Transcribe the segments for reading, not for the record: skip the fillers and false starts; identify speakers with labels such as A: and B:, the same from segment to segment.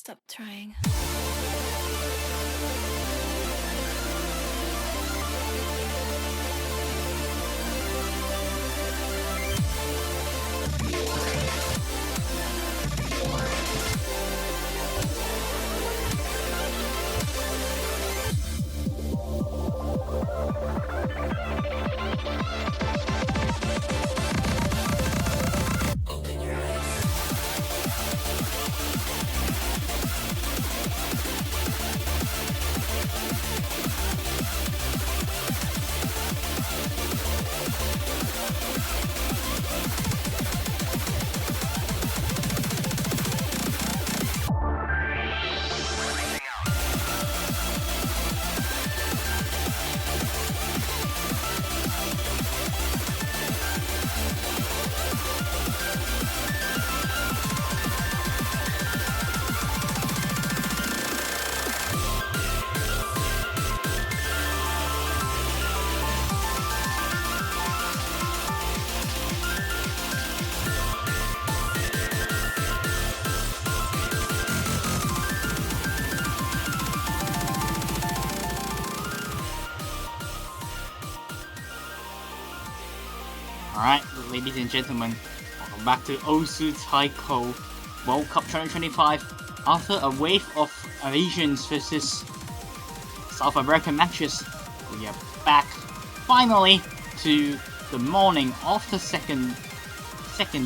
A: Stop trying.
B: Alright, ladies and gentlemen, welcome back to Osu Taiko World Cup 2025. After a wave of Asians versus South American matches, we are back finally to the morning of the second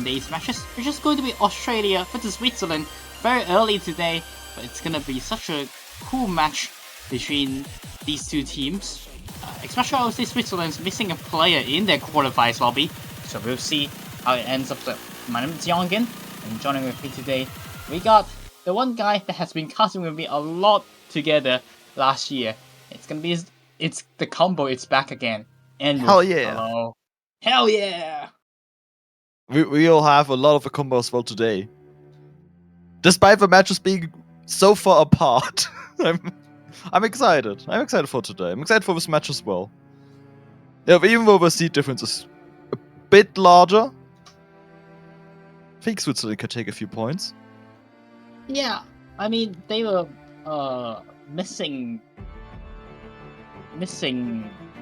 B: day's matches, which is going to be Australia versus Switzerland very early today, but it's gonna be such a cool match between these two teams. Especially I would say Switzerland's missing a player in their quarterfinals lobby, so we'll see how it ends up. My name is Yongin, and joining with me today, we got the one guy that has been casting with me a lot together last year. It's the combo, it's back again. And
C: Hell yeah.
B: Hello. Hell yeah!
C: we'll have a lot of a combo as well today. Despite the matches being so far apart. I'm excited. I'm excited for today. I'm excited for this match as well. Yeah, even though the seed difference is a bit larger, I think Switzerland could take a few points.
B: Yeah, I mean they were missing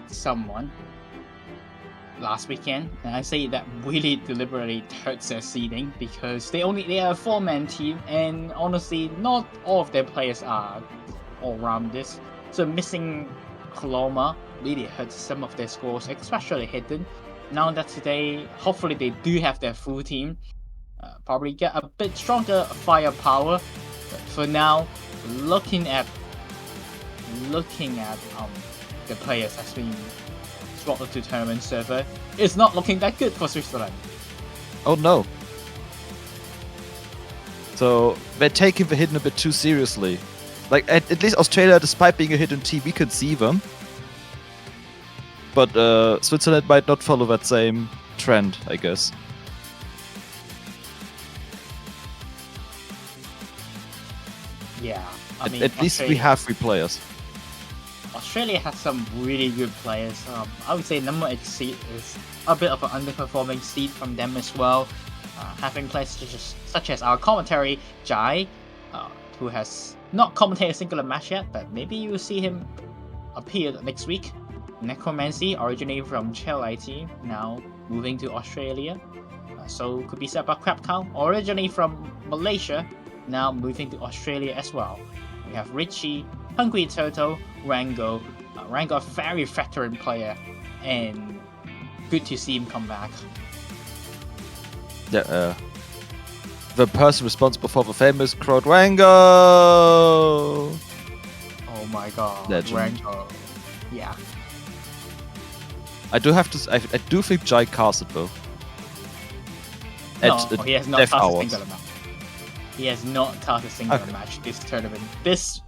B: someone last weekend, and I say that really deliberately hurts their seeding because they are a 4-man team, and honestly, not all of their players are all rounders. So missing Coloma really hurts some of their scores, especially Hidden. Now that today, hopefully they do have their full team, probably get a bit stronger firepower. But for now, looking at the players has been swapped to tournament server, it's not looking that good for Switzerland.
C: Oh no. So they're taking the Hidden a bit too seriously. Like at least Australia, despite being a hidden team, we can see them. But Switzerland might not follow that same trend, I guess.
B: Yeah, I mean,
C: at least we have 3 players.
B: Australia has some really good players. I would say number 8 seed is a bit of an underperforming seed from them as well. Having players such as our commentary, Jai, who has not commentated a singular match yet, but maybe you will see him appear next week. Necromancy, originating from Chile team, now moving to Australia. So could be set by Crab Cow, originally from Malaysia, now moving to Australia as well. We have Richie, Hungry Turtle, Rango. Rango, a very veteran player, and good to see him come back.
C: Yeah, the person responsible for the famous crowd Rango!
B: Oh my god,
C: Legend.
B: Rango. Yeah.
C: I do have to. I do think Jai cast it though.
B: No, he has not
C: Death
B: cast a
C: Hours.
B: single match. He has not cast a single
C: Okay.
B: match this tournament, this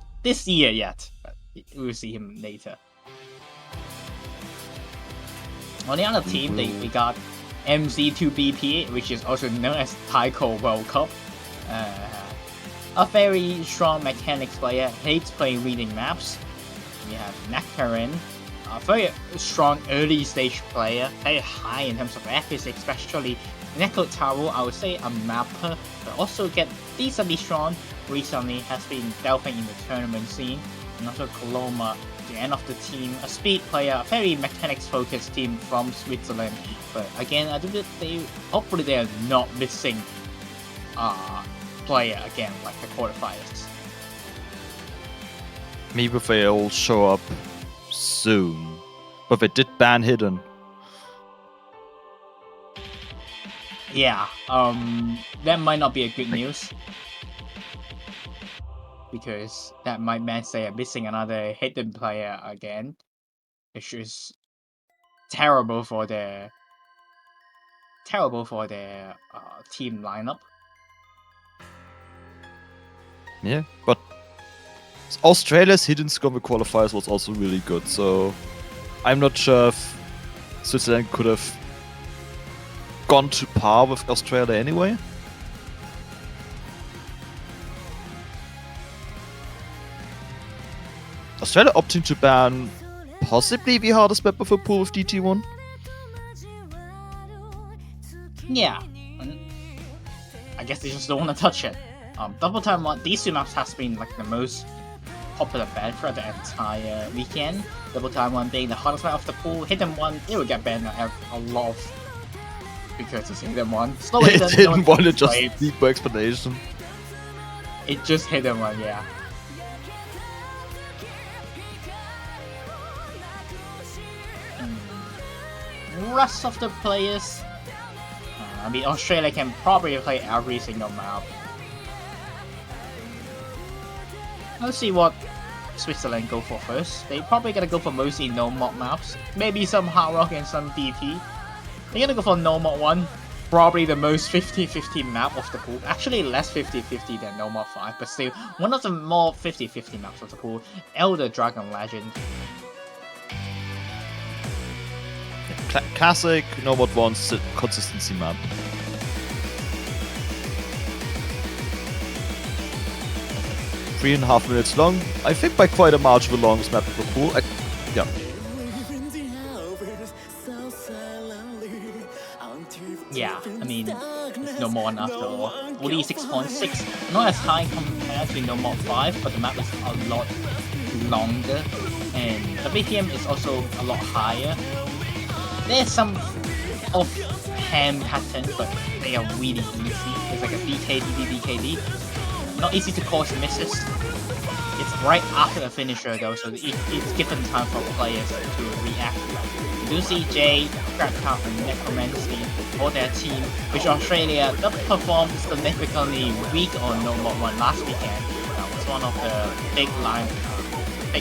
B: year yet. But we'll see him later. On the other team, we got MZ2BP, which is also known as Taiko World Cup. A very strong mechanics player, hates playing reading maps. We have Nakarin, a very strong early stage player, very high in terms of accuracy, especially Neko Taro, I would say a mapper, but also get decently strong recently, has been delving in the tournament scene. And also Coloma, the end of the team, a speed player, a very mechanics focused team from Switzerland. But again, I think that hopefully they are not missing player again like the quarterfinals.
C: Maybe they all show up soon. But they did ban Hidden.
B: Yeah, that might not be a good news. Because that might mean they are missing another hidden player again. Which is terrible for their team lineup.
C: Yeah, but Australia's hidden score in the qualifiers was also really good, so I'm not sure if Switzerland could have gone to par with Australia anyway. Australia opting to ban possibly the hardest map of a pool with DT1.
B: Yeah, I guess they just don't want to touch it. Double Time 1, these two maps has been like the most popular ban for the entire weekend. Double Time 1 being the hardest map of the pool. Hidden 1, it will get banned a lot of because it's Hidden 1. Slow
C: It's Hidden 1, it just
B: played.
C: deeper explanation.
B: It just Hidden 1, yeah. Rest of the players, I mean, Australia can probably play every single map. Let's see what Switzerland go for first. They probably gonna go for mostly no mod maps, maybe some hard rock and some DT. They're gonna go for no mod 1, probably the most 50-50 map of the pool. Actually, less 50-50 than no mod 5, but still one of the more 50-50 maps of the pool. Elder Dragon Legend.
C: Classic, no mod 1 consistency map. 3.5 minutes long. I think by quite a margin the longest map of the pool. Yeah.
B: Yeah, I mean, it's No More 1 after all. 46.6, not as high compared to No More 5, but the map is a lot longer, and the BPM is also a lot higher. There's some off-hand patterns, but they are really easy. It's like a DKD. Not easy to cause misses. It's right after the finisher though, so it's given time for players to react. You do see Jay, Crabcow, and Necromancy for their team, which Australia that performed significantly weak on No More 1 last weekend. That was one of the big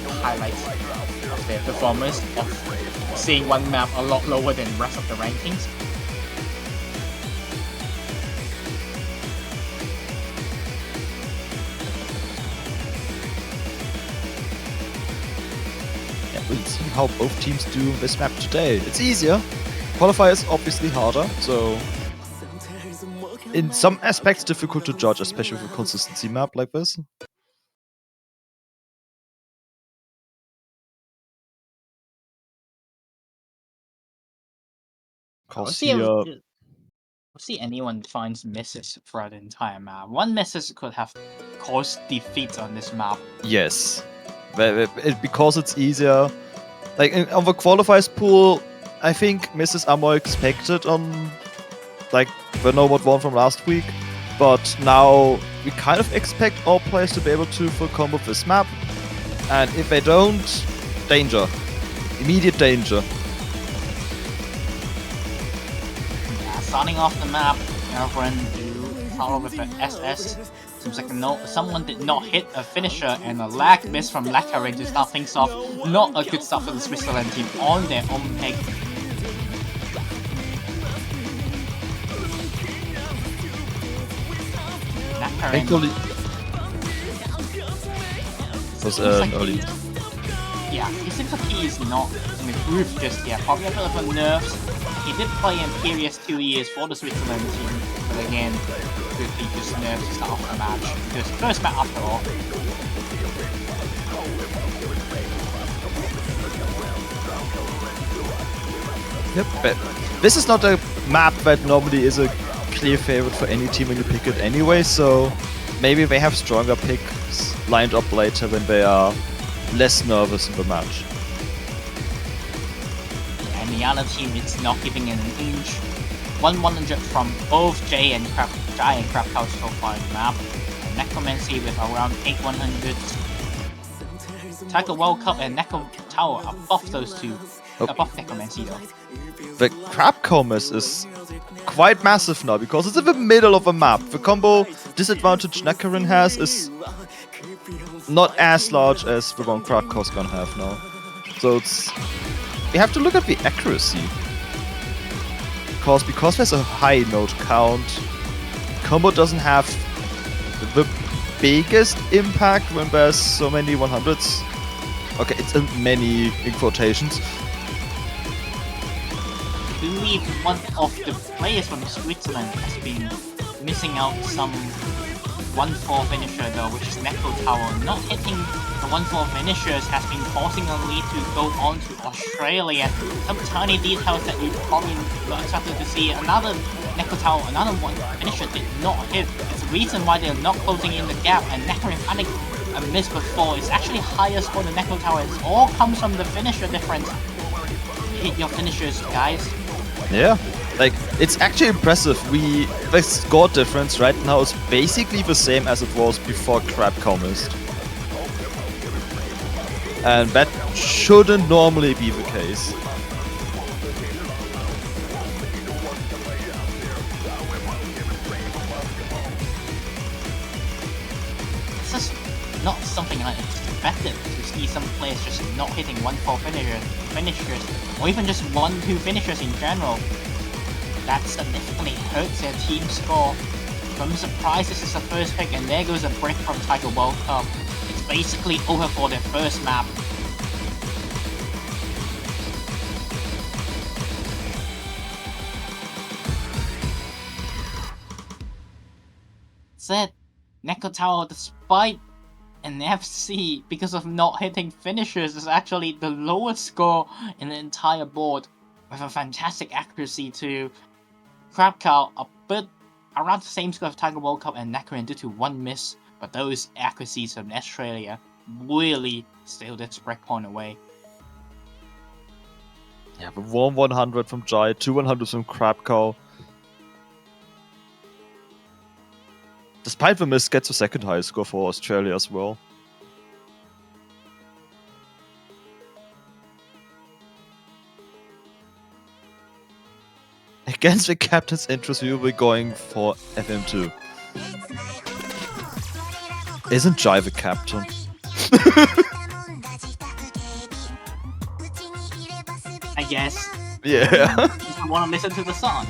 B: highlights of their performance, of seeing one map a lot lower than the rest of the rankings.
C: We'll see how both teams do this map today. It's easier. Qualifier is obviously harder, so in some aspects difficult to judge, especially with a consistency map like this.
B: We'll see anyone finds misses throughout the entire map. One misses could have caused defeats on this map.
C: Yes. Because it's easier. Like on the qualifiers pool, I think misses are more expected on like the No More 1 from last week. But now we kind of expect all players to be able to full combo this map. And if they don't, danger. Immediate danger.
B: Starting off the map, Everyone do power with an SS. Seems like someone did not hit a finisher, and a lag miss from Lackarin to start things off. Not a good start for the Switzerland team on their own pick. Lackarin
C: was
B: like
C: early.
B: Yeah, it seems like he is not in the groove just yet. Probably a bit of a nerves. He did play in previous 2 years for the Switzerland team, but again, could be just nerves to start off the match. Because first match after all.
C: Yep, but this is not a map that normally is a clear favorite for any team when you pick it anyway, so maybe they have stronger picks lined up later when they are less nervous in the match.
B: And the other team is not giving an inch. 100 from both Jai and Crabcow so far in the map. And Necromancy with around 8 100s. Taiko World Cup and Necro Tower above those two. Above Necromancy though.
C: The Crab Comus is quite massive now because it's in the middle of a map. The combo disadvantage Neckarin has is not as large as the one Crabcow's gonna have now. So it's... you have to look at the accuracy. Because there's a high node count, combo doesn't have the biggest impact when there's so many 100s. Okay, it's many in quotations.
B: I believe one of the players from Switzerland has been missing out some 1-4 finisher though, which is Necro Tower. Not hitting the 1-4 finishers has been causing a lead to go on to Australia. Some tiny details that you probably not expected to see. Another Necro Tower, another one finisher did not hit. It's the reason why they're not closing in the gap, and Necro finding a miss before. It's actually higher score than Necro Tower. It all comes from the finisher difference. Hit your finishers, guys.
C: Yeah, like, it's actually impressive. The score difference right now is basically the same as it was before Crabcow missed. And that shouldn't normally be the case.
B: It's just not something I expected to see some players just not hitting 1-4 finishers, or even just 1-2 finishers in general. That significantly hurts their team score. I'm surprised this is the first pick, and there goes a brick from Taiko World Cup. It's basically over for their first map. Said Necro Tower, despite And FC, because of not hitting finishers, is actually the lowest score in the entire board, with a fantastic accuracy to Crab Cow, a bit around the same score of Tiger World Cup and Nakarin due to one miss, but those accuracies from Australia really steal this breakpoint away.
C: Yeah, but 100 from Jai, 200 from Crab Cow. Despite the miss, gets the second highest score for Australia as well. Against the captain's interest, we will be going for FM2. Isn't Jai the captain?
B: I guess.
C: Yeah.
B: I want to listen to the song.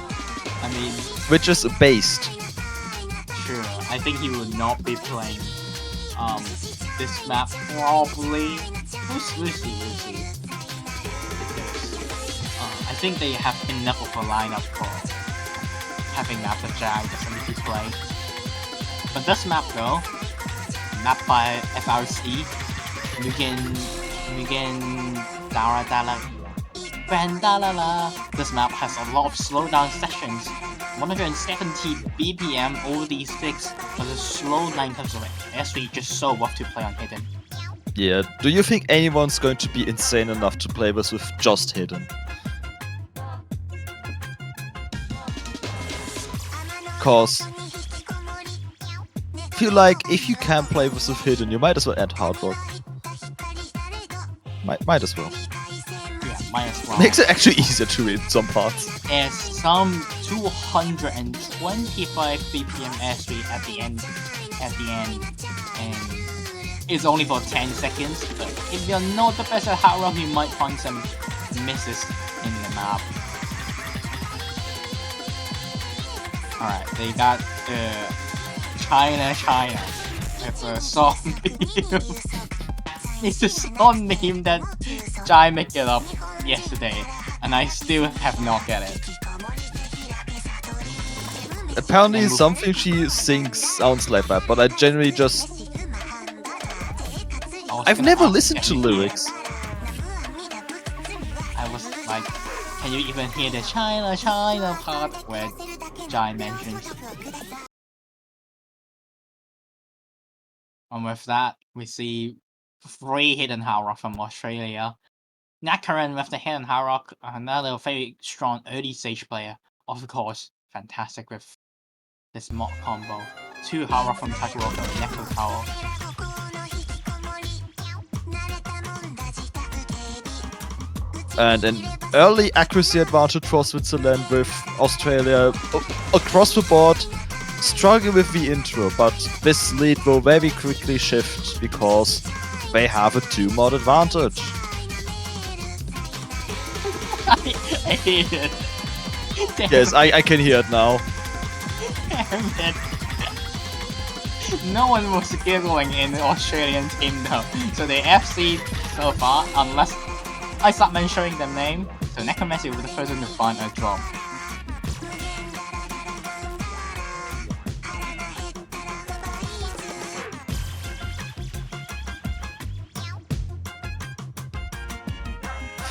B: I mean,
C: Which is based.
B: sure. I think he would not be playing this map probably. We'll see. I think they have enough of a lineup for having Master Jag doesn't need to play. But this map though, mapped by FRC, Mugen Dara Bandalala. This map has a lot of slowdown sections. 170 BPM OD6 but a slow 9 times away. SV just so rough to play on hidden.
C: Yeah, do you think anyone's going to be insane enough to play this with just hidden? Cause I feel like if you can play this with hidden, you might as well add hard rock. Might as well.
B: Yeah, might as well.
C: Makes it actually easier to read some parts.
B: There's some 225 BPM SV at the end, and it's only for 10 seconds. But if you're not the best at hard rock, you might find some misses in the map. Alright, they got China with a song name. It's a song name that Jai made it up yesterday, and I still have not get it.
C: Apparently something she sings sounds like that, but I generally just... I've never listened to lyrics.
B: I was like, can you even hear the China part where Jai mentions? And with that, we see 3 hidden hard rock from Australia. Nakaran with the hidden hard rock, another very strong early stage player. Of course, fantastic with this mod combo. 2 hard rock from Taiko and Neko Tower.
C: And an early accuracy advantage for Switzerland with Australia across the board. Struggle with the intro, but this lead will very quickly shift because they have a 2-mod advantage.
B: I hate it.
C: Yes, I can hear it now.
B: Damn it. No one was giggling in the Australian team though, so they FC so far, unless I start mentioning their name, so Necromancy will be the first one to find a drop.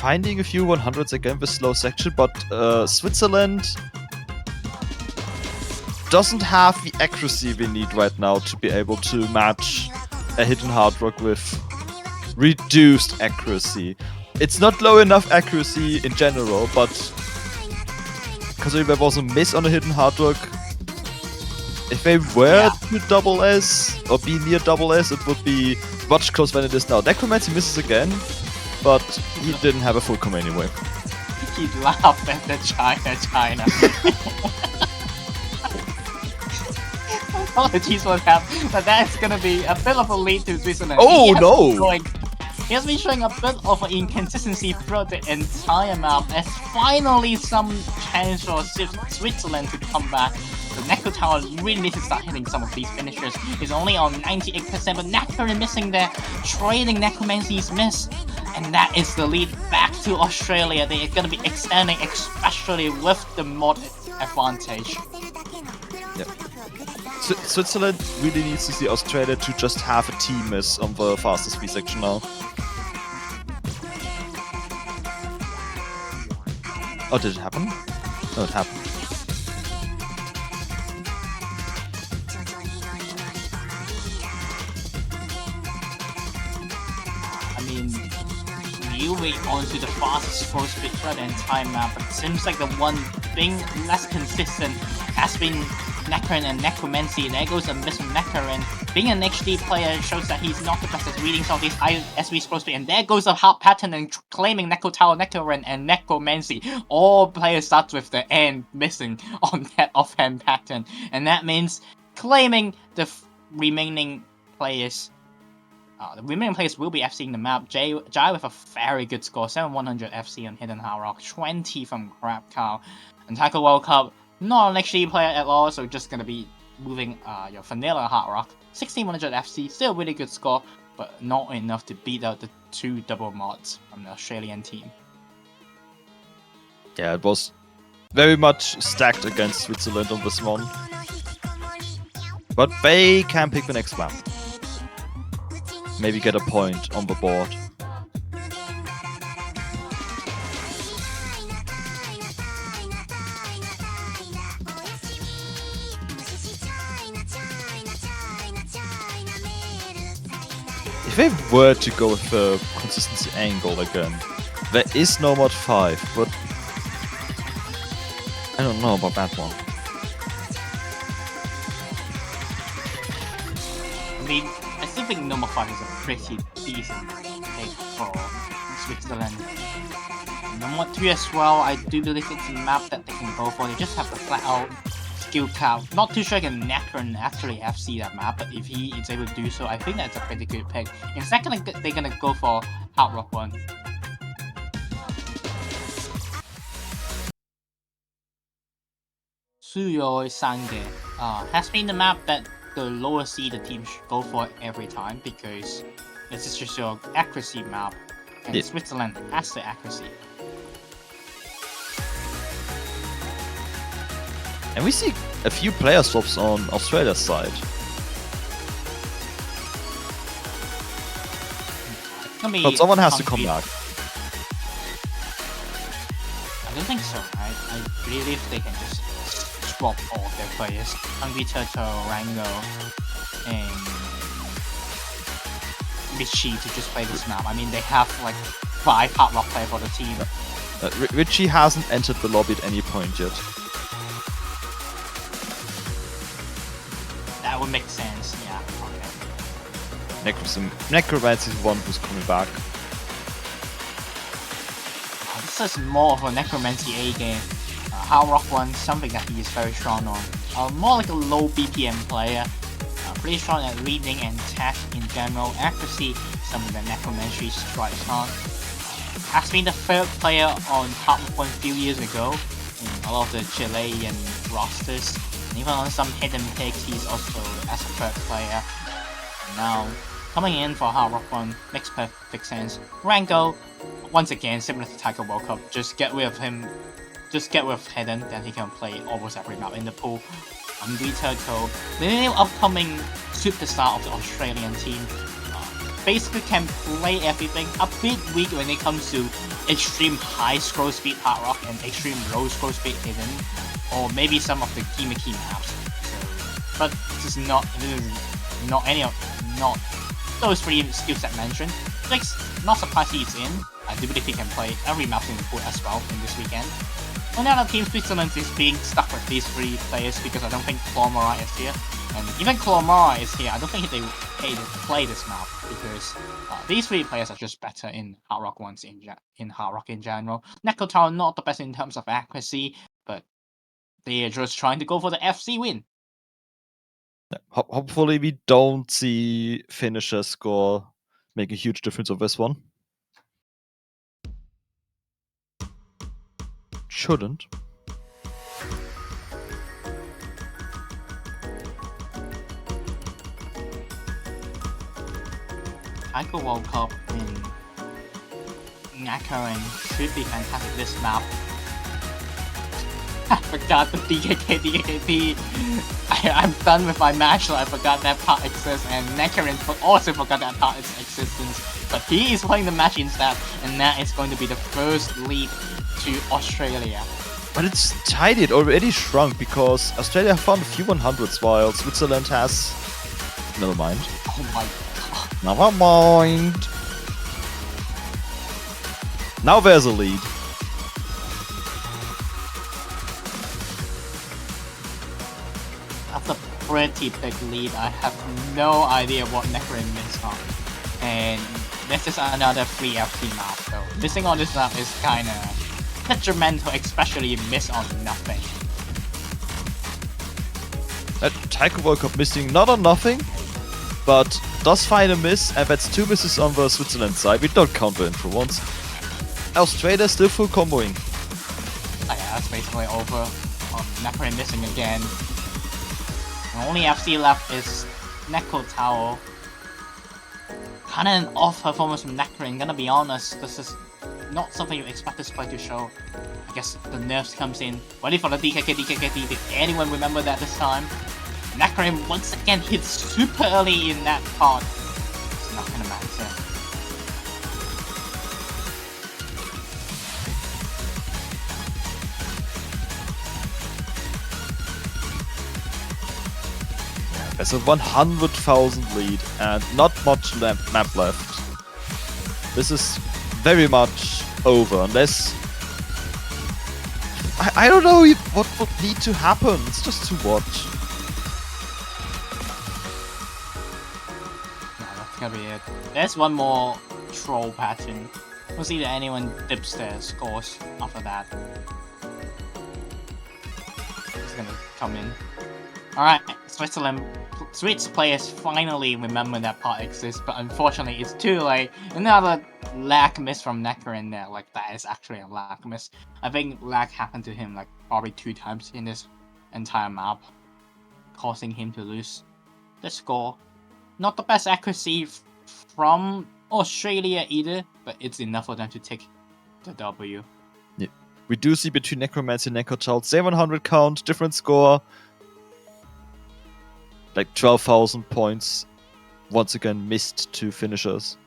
C: Finding a few 100s again with slow section, but Switzerland doesn't have the accuracy we need right now to be able to match a hidden hard rock with reduced accuracy. It's not low enough accuracy in general, but because there was a miss on a hidden hard rock, if they were to double S or be near double S, it would be much closer than it is now. Necromancy misses again, but he didn't have a full com anyway.
B: He laughed at the China. Apologies for that, but that's gonna be a bit of a lead to Switzerland.
C: Oh no!
B: He has been showing a bit of an inconsistency throughout the entire map, as finally some chance for Switzerland to come back. The Neko Tower really needs to start hitting some of these finishers. He's only on 98%, but Nakarin missing there, trading Necromancy's miss. And that is the lead back to Australia. They are going to be extending, especially with the mod advantage.
C: Yeah. Switzerland really needs to see Australia to just have a team miss on the fastest speed section now. Oh, did it happen? No, it happened.
B: I mean, moving onto the fastest scroll speed throughout the entire map, but it seems like the one being less consistent has been Necron and Necromancy. There goes a miss from Necron. Being an HD player shows that he's not the best at reading some of these SV scroll speed, and there goes a hard pattern and claiming Necro Tower, Necron, and Necromancy. All players start with the end missing on that offhand pattern, and that means claiming the remaining players. The remaining players will be FCing the map. Jai with a very good score, 7100 FC on Hidden Hard Rock, 20 from Crab Cow. And Taiko World Cup, not an HD player at all, so just gonna be moving your vanilla Hard Rock, 1600 FC, still a really good score, but not enough to beat out the 2 double mods from the Australian team.
C: Yeah, it was very much stacked against Switzerland on this one. But they can pick the next map. Maybe get a point on the board. If they were to go with the consistency angle again, there is no mod 5, but I don't know about that one.
B: I mean, I still think number 5 is a pretty decent pick for Switzerland. Number 3 as well, I do believe it's a map that they can go for. They just have the flat out skill cap. Not too sure can Necron actually FC that map, but if he is able to do so, I think that's a pretty good pick. In second, they're gonna go for Hard Rock 1. Suyoi Sange has been the map that the lower seeded team should go for every time because this is just your accuracy map, and
C: yeah.
B: Switzerland has the accuracy.
C: And we see a few player swaps on Australia's side. But someone has to come back.
B: I don't think so, right? I believe they can just swap all of their players. Hungry Turtle, Rango, and Richie to just play this map. I mean, they have like 5 Hard Rock players for the team.
C: Richie hasn't entered the lobby at any point yet.
B: That would make sense, yeah. Okay.
C: Necromancy is one who's coming back.
B: This is more of a Necromancy A game. Hard Rock 1, something that he is very strong on. More like a low BPM player. Pretty strong at reading and attack in general. Accuracy, something that Necromancy strikes on. Has been the third player on Hard Rock 1 a few years ago in a lot of the Chilean rosters. And even on some hidden picks, he's also as a third player. And now, coming in for Hard Rock 1 makes perfect sense. Rango, once again, similar to Taiko World Cup, just get rid of him. Just get rid of Hidden, then he can play almost every map in the pool. Hungry Turtle, the new upcoming superstar of the Australian team, basically can play everything. A bit weak when it comes to extreme high scroll speed Hard Rock and extreme low scroll speed Hidden, or maybe some of the gimmicky maps. But this is not those 3 skill set mentioned. Jake's not surprised he's in. I do believe he can play every map in the pool as well in this weekend. On the other team, Switzerland is being stuck with these 3 players because I don't think Clomara is here. And even Clomara is here, I don't think they would pay to play this map because these 3 players are just better in Hard Rock in Hard Rock in general. Necro Tower not the best in terms of accuracy, but they are just trying to go for the FC win.
C: Hopefully we don't see finisher score make a huge difference of this one. Shouldn't.
B: Taiko World Cup in Nakaran should be fantastic this map. I forgot the DKP. I'm done with my match, so I forgot that part exists, and Nekarin also forgot that part existence. But he is playing the match instead, and that is going to be the first lead to Australia.
C: But it's tiny, it already shrunk because Australia found a few 100s while Switzerland has... Never mind.
B: Oh my god.
C: Never mind. Now there's a lead.
B: That's a pretty big lead. I have no idea what Nekarin missed on. And this is another free FC map, so missing on this map is kinda detrimental, especially miss on nothing.
C: Taiko World Cup missing not on nothing, but does find a miss, and that's 2 misses on the Switzerland side. We don't count the intro ones. Australia still full comboing.
B: Oh yeah, that's basically over. Nekarin missing again. The only FC left is Neko Tao. Kinda an off performance from Nekarin, gonna be honest. This is not something you expect this play to show. I guess the nerves comes in. Ready for the DKK. Did anyone remember that this time? Nekarin once again hits super early in that part. It's not gonna matter.
C: There's a 100,000 lead and not much map left. This is very much over unless... I don't know what would need to happen, it's just to watch.
B: Yeah, that's gonna be it. There's one more troll pattern. We'll see that anyone dips their scores after that. It's gonna come in. Alright, Swiss players finally remember that part exists, but unfortunately it's too late. Another lag miss from Nekarin there, like that is actually a lag miss. I think lag happened to him like probably 2 times in this entire map, causing him to lose the score. Not the best accuracy from Australia either, but it's enough for them to take the W.
C: Yeah. We do see between Necromancy and Necrochild 700 count, different score. Like 12,000 points, once again missed 2 finishers.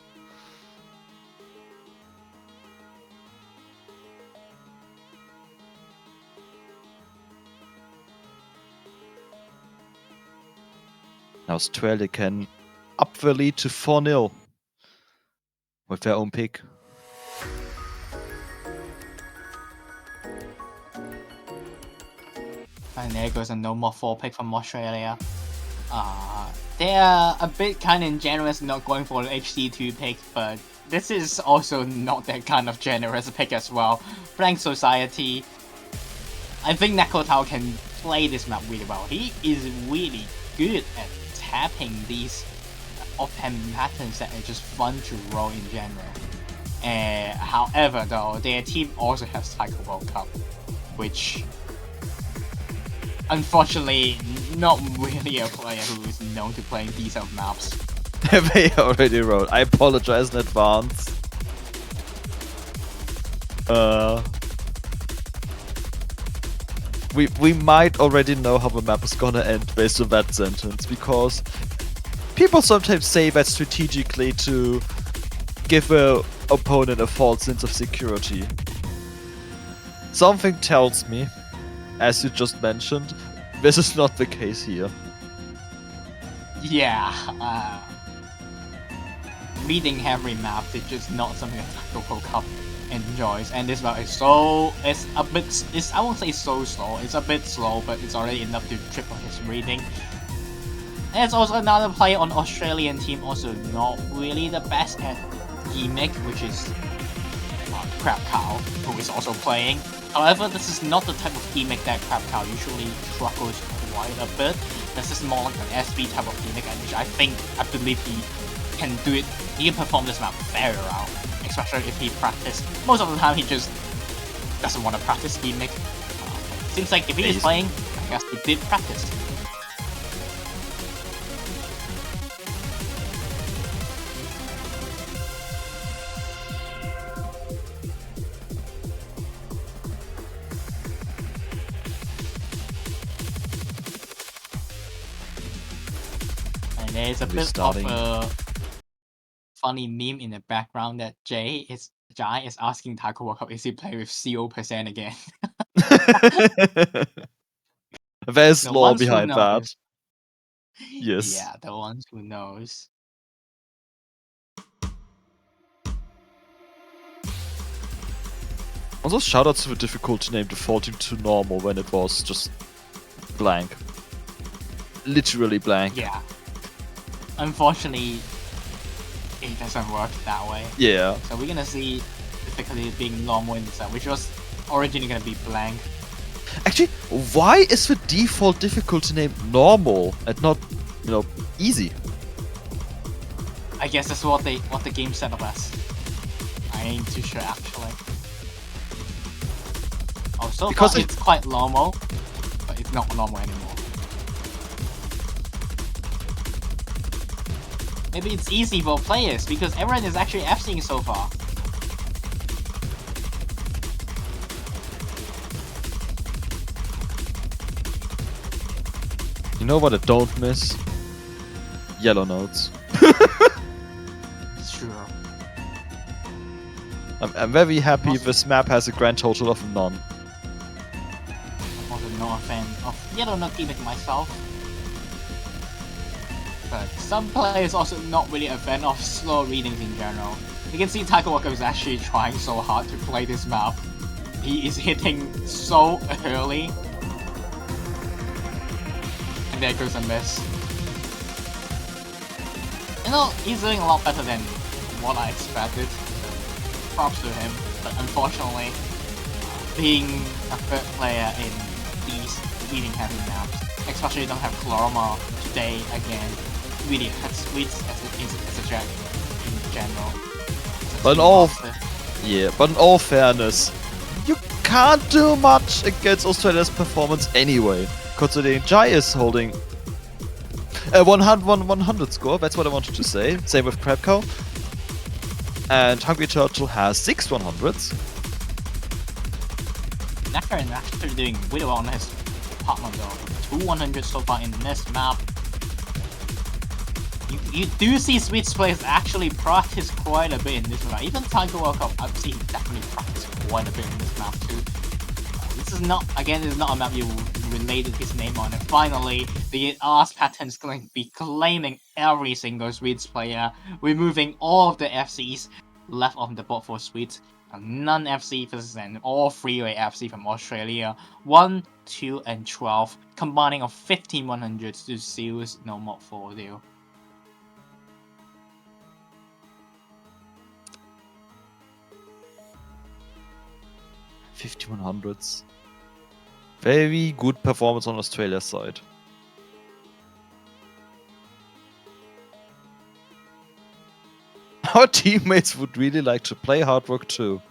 C: Now Australia can up the lead to 4-0 with their own pick.
B: And there goes a no more 4 pick from Australia. They're a bit kind of generous not going for the HC2 pick, but this is also not that kind of generous pick as well. Blank Society. I think Nekotao can play this map really well. He is really good at tapping these off-hand patterns that are just fun to roll in general. However though, their team also has Taiko World Cup, which unfortunately, not really a player who is known to playing these out maps.
C: They already wrote. I apologize in advance. We might already know how the map is gonna end based on that sentence, because people sometimes say that strategically to give a opponent a false sense of security. Something tells me, as you just mentioned, this is not the case here.
B: Yeah, leading every map is just not something that Taiko World Cup enjoys, and this map is I won't say so slow, it's a bit slow, but it's already enough to triple his reading. There's also another player on Australian team, also not really the best at gimmick, which is Crab Cow, who is also playing. However, this is not the type of gimmick that Crab Cow usually struggles quite a bit. This is more like an SB type of gimmick, which I believe he can do it. He can perform this map very well, especially if he practice. Most of the time, he just doesn't want to practice gimmick. Seems like if he is playing, I guess he did practice. There's a bit
C: Restarting.
B: of a funny meme in the background that Jai is asking Taiko World Cup, is he playing with CO% again?
C: There's
B: The
C: lore
B: ones who
C: behind that.
B: knows.
C: Yes.
B: Yeah, the ones who knows.
C: Also, shoutouts to the difficulty name defaulting to normal when it was just blank. Literally blank.
B: Yeah. Unfortunately, it doesn't work that way.
C: Yeah.
B: So we're gonna see difficulty being normal inside, which was originally gonna be blank.
C: Actually, why is the default difficulty name normal and not, easy?
B: I guess that's what the game set up as. I ain't too sure actually. Oh, so
C: Because
B: far it's quite normal, but it's not normal anymore. Maybe it's easy for players because everyone is actually FCing so far.
C: You know what I don't miss? Yellow notes.
B: Sure.
C: I'm very happy this map has a grand total of none.
B: I'm also not a fan of Yellow Nut gimmick myself. But some players also not really a fan of slow readings in general. You can see Taiko Walker is actually trying so hard to play this map. He is hitting so early. And there goes a miss. He's doing a lot better than what I expected. Props to him. But unfortunately, being a third player in these reading heavy maps, especially don't have Chloroma today again, really hurts Sweets as a jet in general.
C: But in all fairness, you can't do much against Australia's performance anyway, considering Jai is holding a 100 score, that's what I wanted to say. Same with Crabcow. And Hungry Turtle has 6 100s.
B: Nectar is actually doing really well on his partner though. 2 100 so far in this map. You do see Sweet's players actually practice quite a bit in this map. Even Taiko World Cup, I've seen definitely practice quite a bit in this map too. This is not a map you related his name on. And finally, the last pattern is going to be claiming every single Sweets player, removing all of the FCs left on the board for Sweets. None FC versus an all 3-way FC from Australia. 1, 2, and 12, combining of 15 100s to seals no mod 4-0.
C: $5,100s. Very good performance on Australia's side. Our teammates would really like to play Hard Rock too.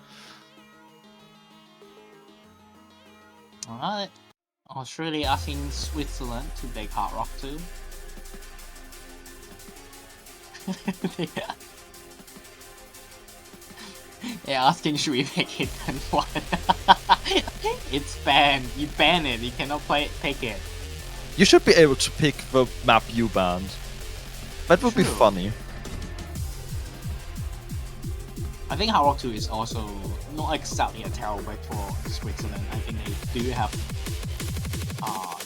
B: Alright. Australia asking Switzerland to bake Hard Rock too. Yeah, asking should we pick it and what? It's banned. You ban it. You cannot pick it.
C: You should be able to pick the map you banned. That would be
B: True.
C: funny.
B: I think Hard Rock 2 is also not exactly a terrible pick for Switzerland. I think they do have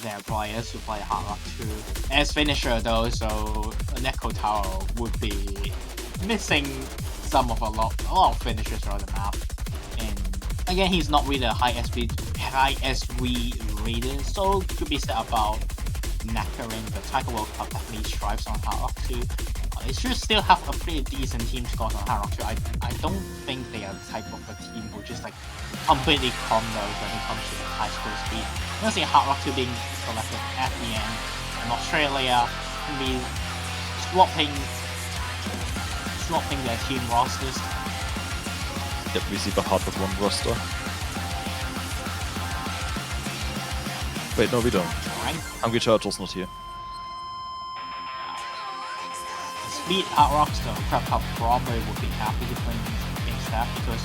B: their players who play Hard Rock 2 as finisher though, so Neko Taro would be missing a lot of finishers around the map. And again, he's not really a high SV reader, so could be said about Nectaring, but Taiko World Cup definitely strives on Hard Rock 2. It should still have a pretty decent team scores on Hard Rock 2. I don't think they are the type of a team who just like completely combos when it comes to the high score speed. I'm gonna see Hard Rock 2 being selected at the end, and Australia can be swapping their team rosters.
C: Yep, we see the Hard Rock 1 roster. Wait, no we don't.
B: Right?
C: Hungry Turtle's not here.
B: Speed Hard Rocks though, Crab Cup probably would be happy to play against that because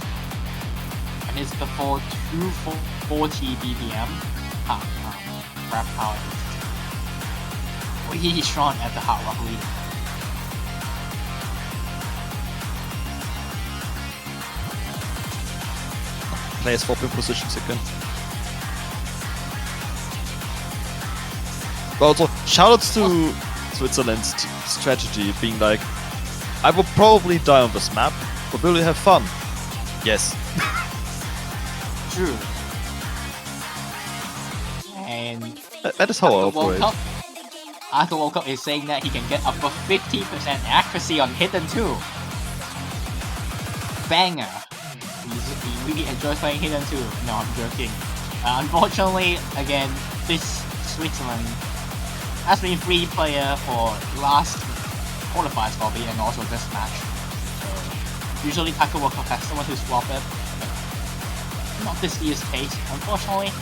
B: it's before 240 BPM. Crab Power is really strong at the Hard Rock lead.
C: players swapping positions again. But also, shoutouts to Switzerland's strategy being like, I will probably die on this map, but will we have fun? Yes.
B: True. And
C: That is how I
B: after World
C: operate.
B: Cup, after World Cup is saying that he can get above 50% accuracy on hidden 2. Banger. He really enjoys playing hidden 2. No, I'm joking. Unfortunately, again, this Switzerland has been free player for last qualifiers probably, and also this match. So usually Taiko World Cup has someone to swap it, but not this year's case, unfortunately.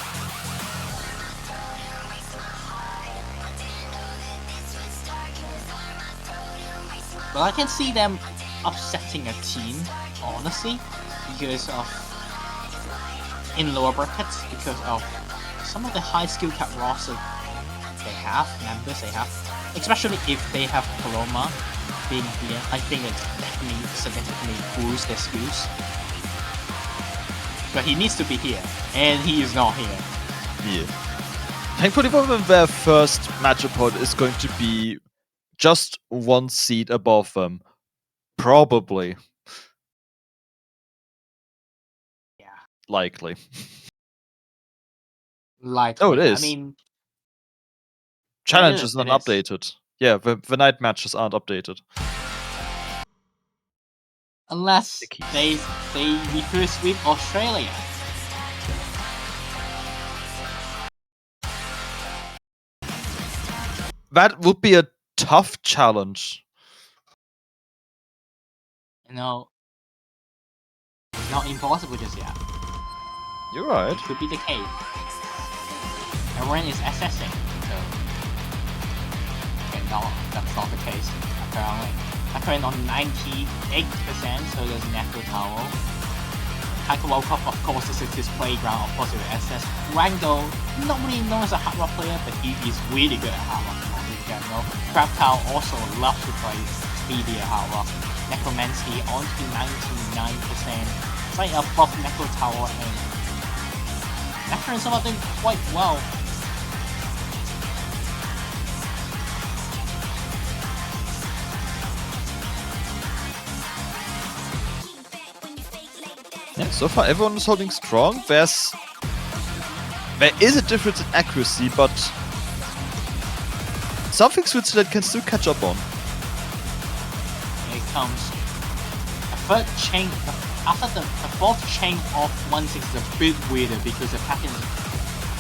B: But I can see them upsetting a team, honestly, because of in lower brackets, because of some of the high skill cap roster members they have, especially if they have Paloma being here. I think it's definitely significantly boosts their skills. But he needs to be here, and he is not here.
C: Yeah. Thankfully for them, their first matchup point is going to be just one seed above them. Probably.
B: Yeah.
C: Likely.
B: Likely.
C: Oh, it is.
B: I mean,
C: Challenges
B: it
C: aren't
B: is.
C: updated. Yeah, the night matches aren't updated.
B: Unless they first sweep Australia.
C: That would be a tough challenge.
B: You know, not impossible just yet.
C: You're right.
B: It could be the case. Everyone is assessing, so okay, no, that's not the case. Apparently, Nakarin on 98%, so there's Neko Tower. Taiko World Cup, of course, is his playground. Of course, with SS. Rango, not really known as a hard rock player, but he is really good at hard rock in general. Crab Cow also loves to play speedy hard rock. Necromancy on to 99%, slightly above Neko Tower, and Nakarin somehow doing quite well.
C: Yeah, so far everyone is holding strong. There is a difference in accuracy, but something Switzerland can still catch up on.
B: Here it comes. The third chain, after the fourth chain of 1-6 is a bit weirder because the pattern,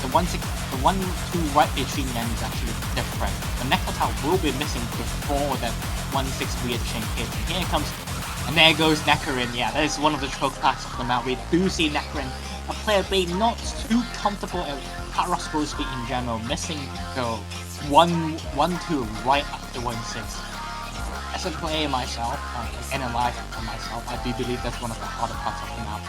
B: the 1-2 right between them is actually different. The Necrotal will be missing before that 1-6 weird chain hits. And here it comes. And there goes Nakarin. Yeah, that is one of the choke packs of the map. We do see Nakarin, a player being not too comfortable at hard rock scroll speed in general, missing the 1-2 right after 1-6. As a player myself, and a life for myself, I do believe that's one of the harder parts of the map.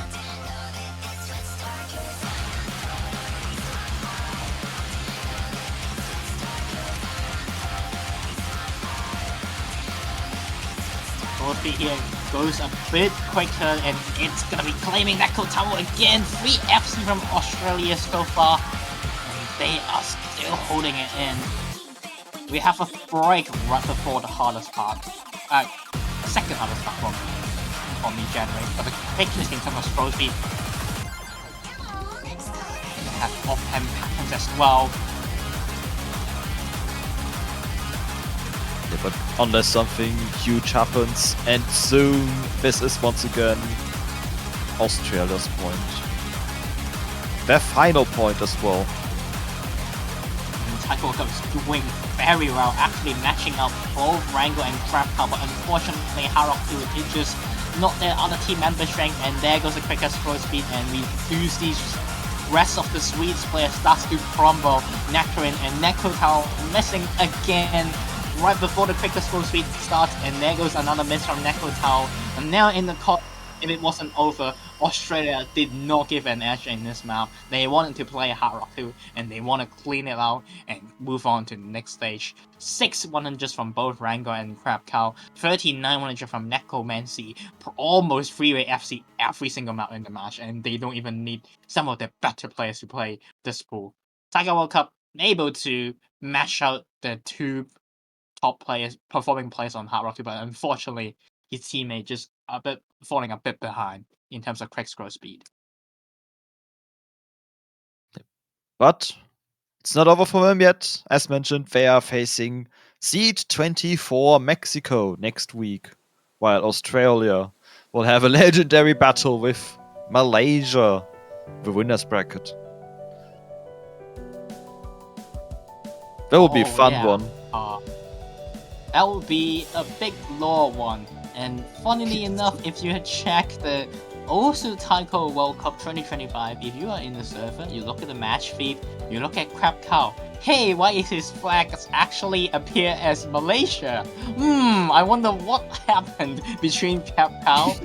B: Speed here goes a bit quicker, and it's gonna be claiming Neko Tower again. 3 FC from Australia so far, and they are still holding it in. We have a break right before the hardest part, second hardest part for me generally, but the quickness in terms of scroll speed. We have off-hand patterns as well.
C: Yeah, but unless something huge happens, and soon this is once again Australia's point. Their final point as well.
B: Taiko is doing very well, actually matching up both Rango and Crab Cow, but unfortunately Harrock is just not their other team member strength, and there goes the quicker scroll speed, and we do see rest of the Swedes player starts to crumble. Nakarin and Neko Tower missing again right before the quicker scroll speed starts, and there goes another miss from Neko Tower. And now in the if it wasn't over, Australia did not give an edge in this map. They wanted to play Hard Rock 2, and they want to clean it out and move on to the next stage. 6 100s from both Rango and Crab Cow, 39 100 from Necromancy, almost 3-way FC every single map in the match, and they don't even need some of the better players to play this pool. Tiger World Cup able to match out the two top players, performing players on Hard Rock 2, but unfortunately, his teammate just falling a bit behind in terms of quick scroll speed.
C: But it's not over for them yet. As mentioned, they are facing Seed 24 Mexico next week, while Australia will have a legendary battle with Malaysia, the winners bracket. That will be a fun one.
B: That would be a big lore one. And funnily enough, if you had checked the also Taiko World Cup 2025, if you are in the server, you look at the match feed, you look at Crab Cow. Hey, why is his flag actually appear as Malaysia? I wonder what happened between Crab Cow,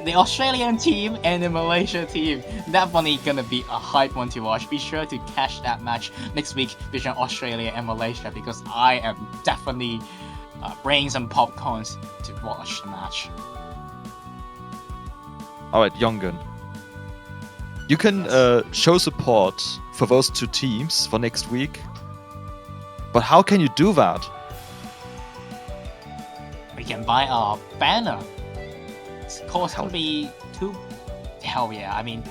B: the Australian team, and the Malaysia team. Definitely gonna be a hype one to watch. Be sure to catch that match next week between Australia and Malaysia, because I am definitely bringing some popcorns to watch the match.
C: Alright, Yongen. You can show support for those two teams for next week. But how can you do that?
B: We can buy a banner. It's cost gonna be hell yeah. I mean,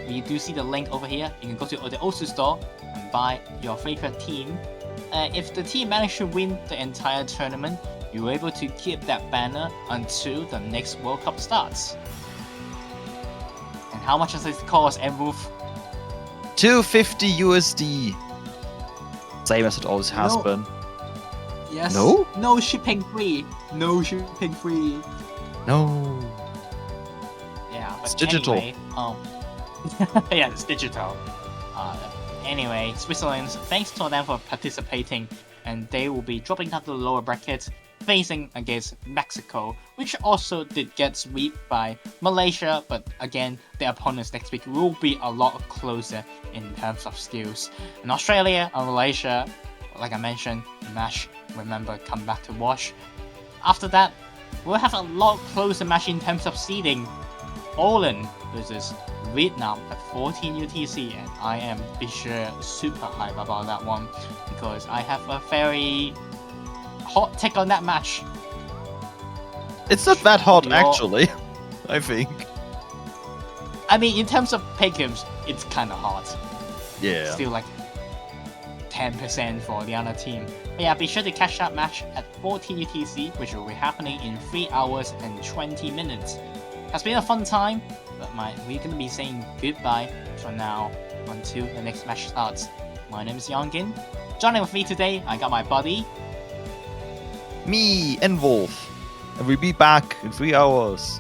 B: we do see the link over here. You can go to the Osu store and buy your favorite team. If the team managed to win the entire tournament, you're able to keep that banner until the next World Cup starts. And how much does it cost, Move?
C: 250 USD. Same as it always has been.
B: Yes.
C: No?
B: No shipping free. No shipping free.
C: No.
B: Yeah, but
C: It's digital.
B: Anyway, yeah, it's digital. Anyway, Switzerland, thanks to them for participating, and they will be dropping down to the lower bracket, facing against Mexico, which also did get swept by Malaysia, but again, their opponents next week will be a lot closer in terms of skills. And Australia and Malaysia, like I mentioned, the match, remember, come back to watch. After that, we'll have a lot closer match in terms of seeding. Poland versus Vietnam at 14 UTC, and I am be sure super hype about that one because I have a very hot take on that match.
C: It's not that hot, actually. I think.
B: I mean, in terms of pick'ems, it's kind of hot.
C: Yeah.
B: Still like 10% for the other team. But yeah, be sure to catch that match at 14 UTC, which will be happening in 3 hours and 20 minutes. Has been a fun time, but we're gonna be saying goodbye for now until the next match starts. My name is Yongin. Joining with me today, I got my buddy.
C: Me and Wolf. And we'll be back in 3 hours.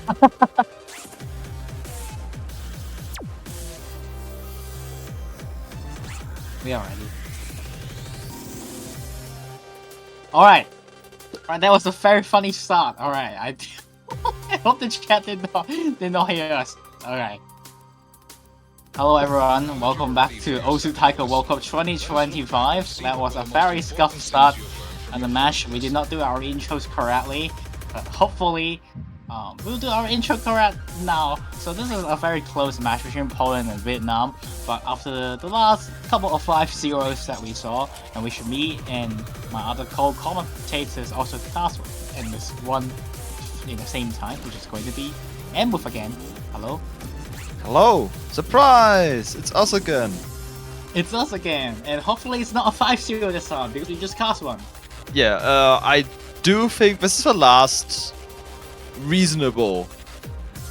B: We are ready. Alright. Alright, that was a very funny start. Alright, I hope the chat did not hear us. Alright. Hello everyone, welcome back to Osu Taiko World Cup 2025. That was a very scuffed start on the match. We did not do our intros correctly, but hopefully we'll do our intro correct now. So this is a very close match between Poland and Vietnam, but after the last couple of 5-0s that we saw, and we should meet and my other co-commentators also cast in this one in the same time, which is going to be Ambuth again. Hello?
C: Hello! Surprise! It's us again!
B: It's us again, and hopefully it's not a 5-0 this time, because we just cast one.
C: Yeah, I do think this is the last reasonable.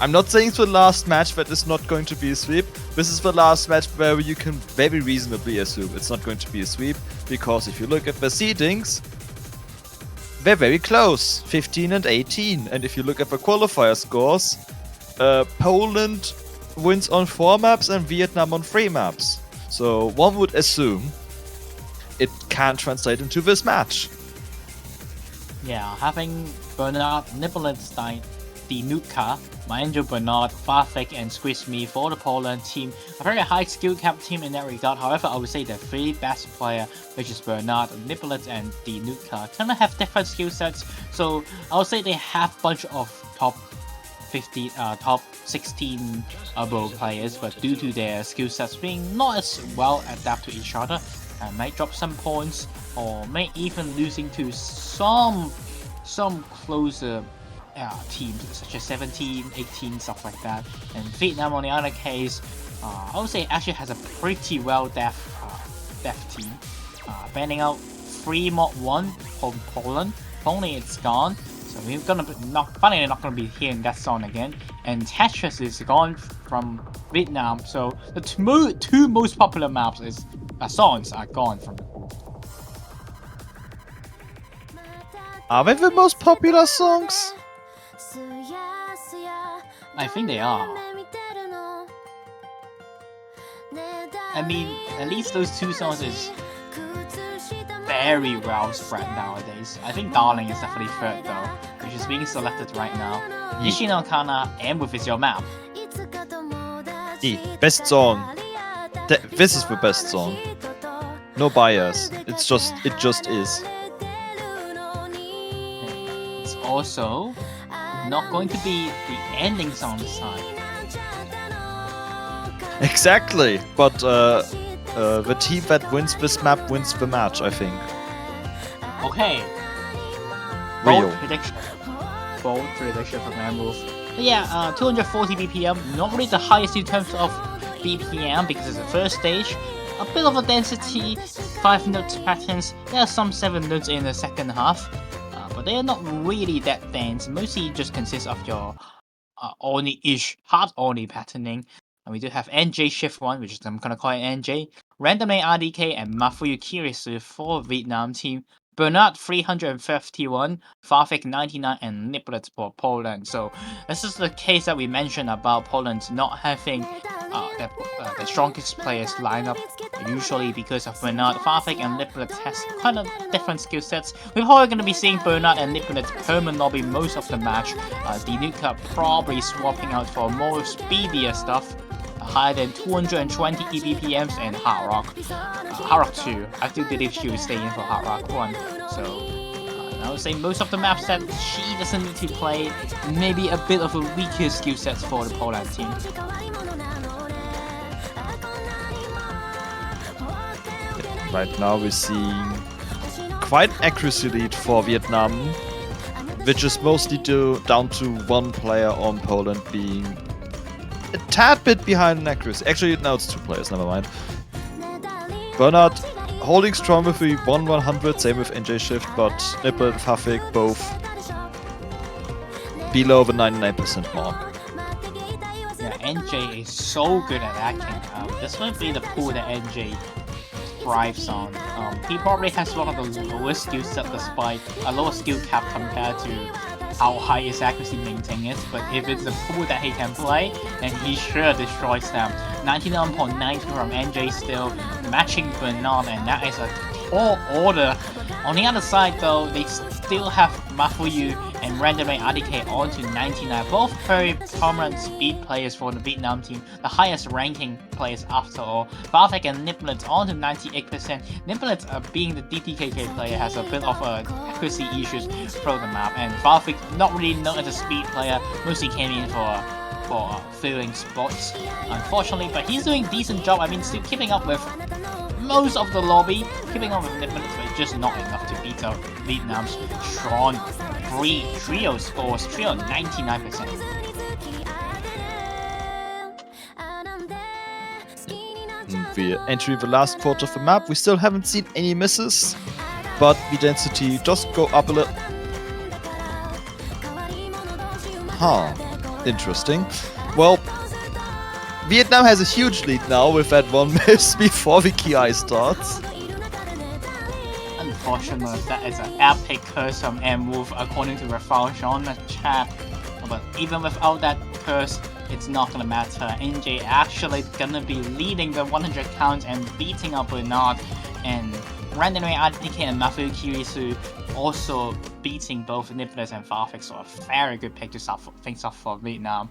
C: I'm not saying it's the last match that is not going to be a sweep. This is the last match where you can very reasonably assume it's not going to be a sweep, because if you look at the seedings, they're very close, 15 and 18. And if you look at the qualifier scores, Poland wins on 4 maps and Vietnam on 3 maps. So one would assume it can translate into this match.
B: Yeah, having Bernard Nippelstein, the Nuka, Angel Bernard, Farfik, and Squish Me for the Poland team. A very high skill cap team in that regard. However, I would say the 3 best player, which is Bernard, Nippelitz, and the Nuka, kind of have different skill sets. So I would say they have a bunch of top 16 role players, but due to their skill sets being not as well adapted to each other, might drop some points, or may even losing to some closer teams such as 17, 18, stuff like that. And Vietnam, on the other case, I would say actually has a pretty well def team, banning out 3 mod 1 from Poland. Only it's gone. So we're finally not gonna be hearing that song again. And Tetris is gone from Vietnam. So the two most popular maps songs are gone from the group.
C: Are they the most popular songs?
B: I think they are. I mean, at least those 2 songs is very well spread nowadays. I think Darling is definitely 3rd though, which is being selected right now. Ishino Kana and with is your map.
C: Best song. This is the best song. No bias. It just is.
B: It's also not going to be the ending song this time.
C: Exactly, but the team that wins this map wins the match, I think.
B: Okay.
C: Rio.
B: Bold prediction from Ambuth. But yeah, 240 BPM, not really the highest in terms of BPM because it's the first stage. A bit of a density, 5 notes patterns. There are some 7 notes in the second half, but they are not really that dense. Mostly just consists of your Oni-ish, hard Oni patterning. And we do have NJ Shift 1, which is I'm gonna call it NJ, Randomly RDK, and Mafuyu Kirisu for Vietnam team. Bernard 351, Farfik 99, and Nipplet for Poland. So this is the case that we mentioned about Poland not having the strongest players lineup, usually because of Bernard. Farfik and Nipplet has quite a different skill sets. We're probably going to be seeing Bernard and Nipplet permanent lobby most of the match. The Nuka probably swapping out for more speedier stuff, higher than 220 EBPMs, and Hard Rock. Hard Rock 2, I do believe she will stay in for Hard Rock 1. So I would say most of the maps that she doesn't need to play, maybe a bit of a weaker skill sets for the Poland team.
C: Right now we're seeing quite accuracy lead for Vietnam, which is mostly down to 1 player on Poland being a tad bit behind in accuracy. Actually, now it's 2 players, never mind. Bernard holding strong with the 1-100, same with NJ Shift, but Nipple and Fafik both below the 99% mark.
B: Yeah, NJ is so good at hacking. This might be the pool that NJ thrives on. He probably has one of the lowest skill set despite a lower skill cap compared to how high his accuracy maintain is, but if it's a pool that he can play, then he sure destroys them. 99.90 from NJ still matching Bernard, and that is a tall order. On the other side though, they still have Mafuyu and Randomly RDK on to 99, both very prominent speed players for the Vietnam team, the highest ranking players after all. Valvek and Niplet on to 98%. Niplet, being the DTKK player, has a bit of accuracy issues through the map, and Valvek, not really known as a speed player, mostly came in for filling spots, unfortunately, but he's doing a decent job. I mean, still keeping up with most of the lobby, keeping up with Niplet, but just not enough to beat out Vietnam's strong trio scores, trio 99%.
C: We enter the last quarter of the map. We still haven't seen any misses, but the density does go up a little. Interesting. Well, Vietnam has a huge lead now with that one miss before the KI starts.
B: Unfortunately, that is an epic curse from M move according to Rafal on the chat. But even without that curse, it's not gonna matter. NJ actually gonna be leading the 100 counts and beating up Bernard, and randomly RDK and Mafu Kirisu also beating both Niplet and Farfix, so a very good pick to start things off for Vietnam.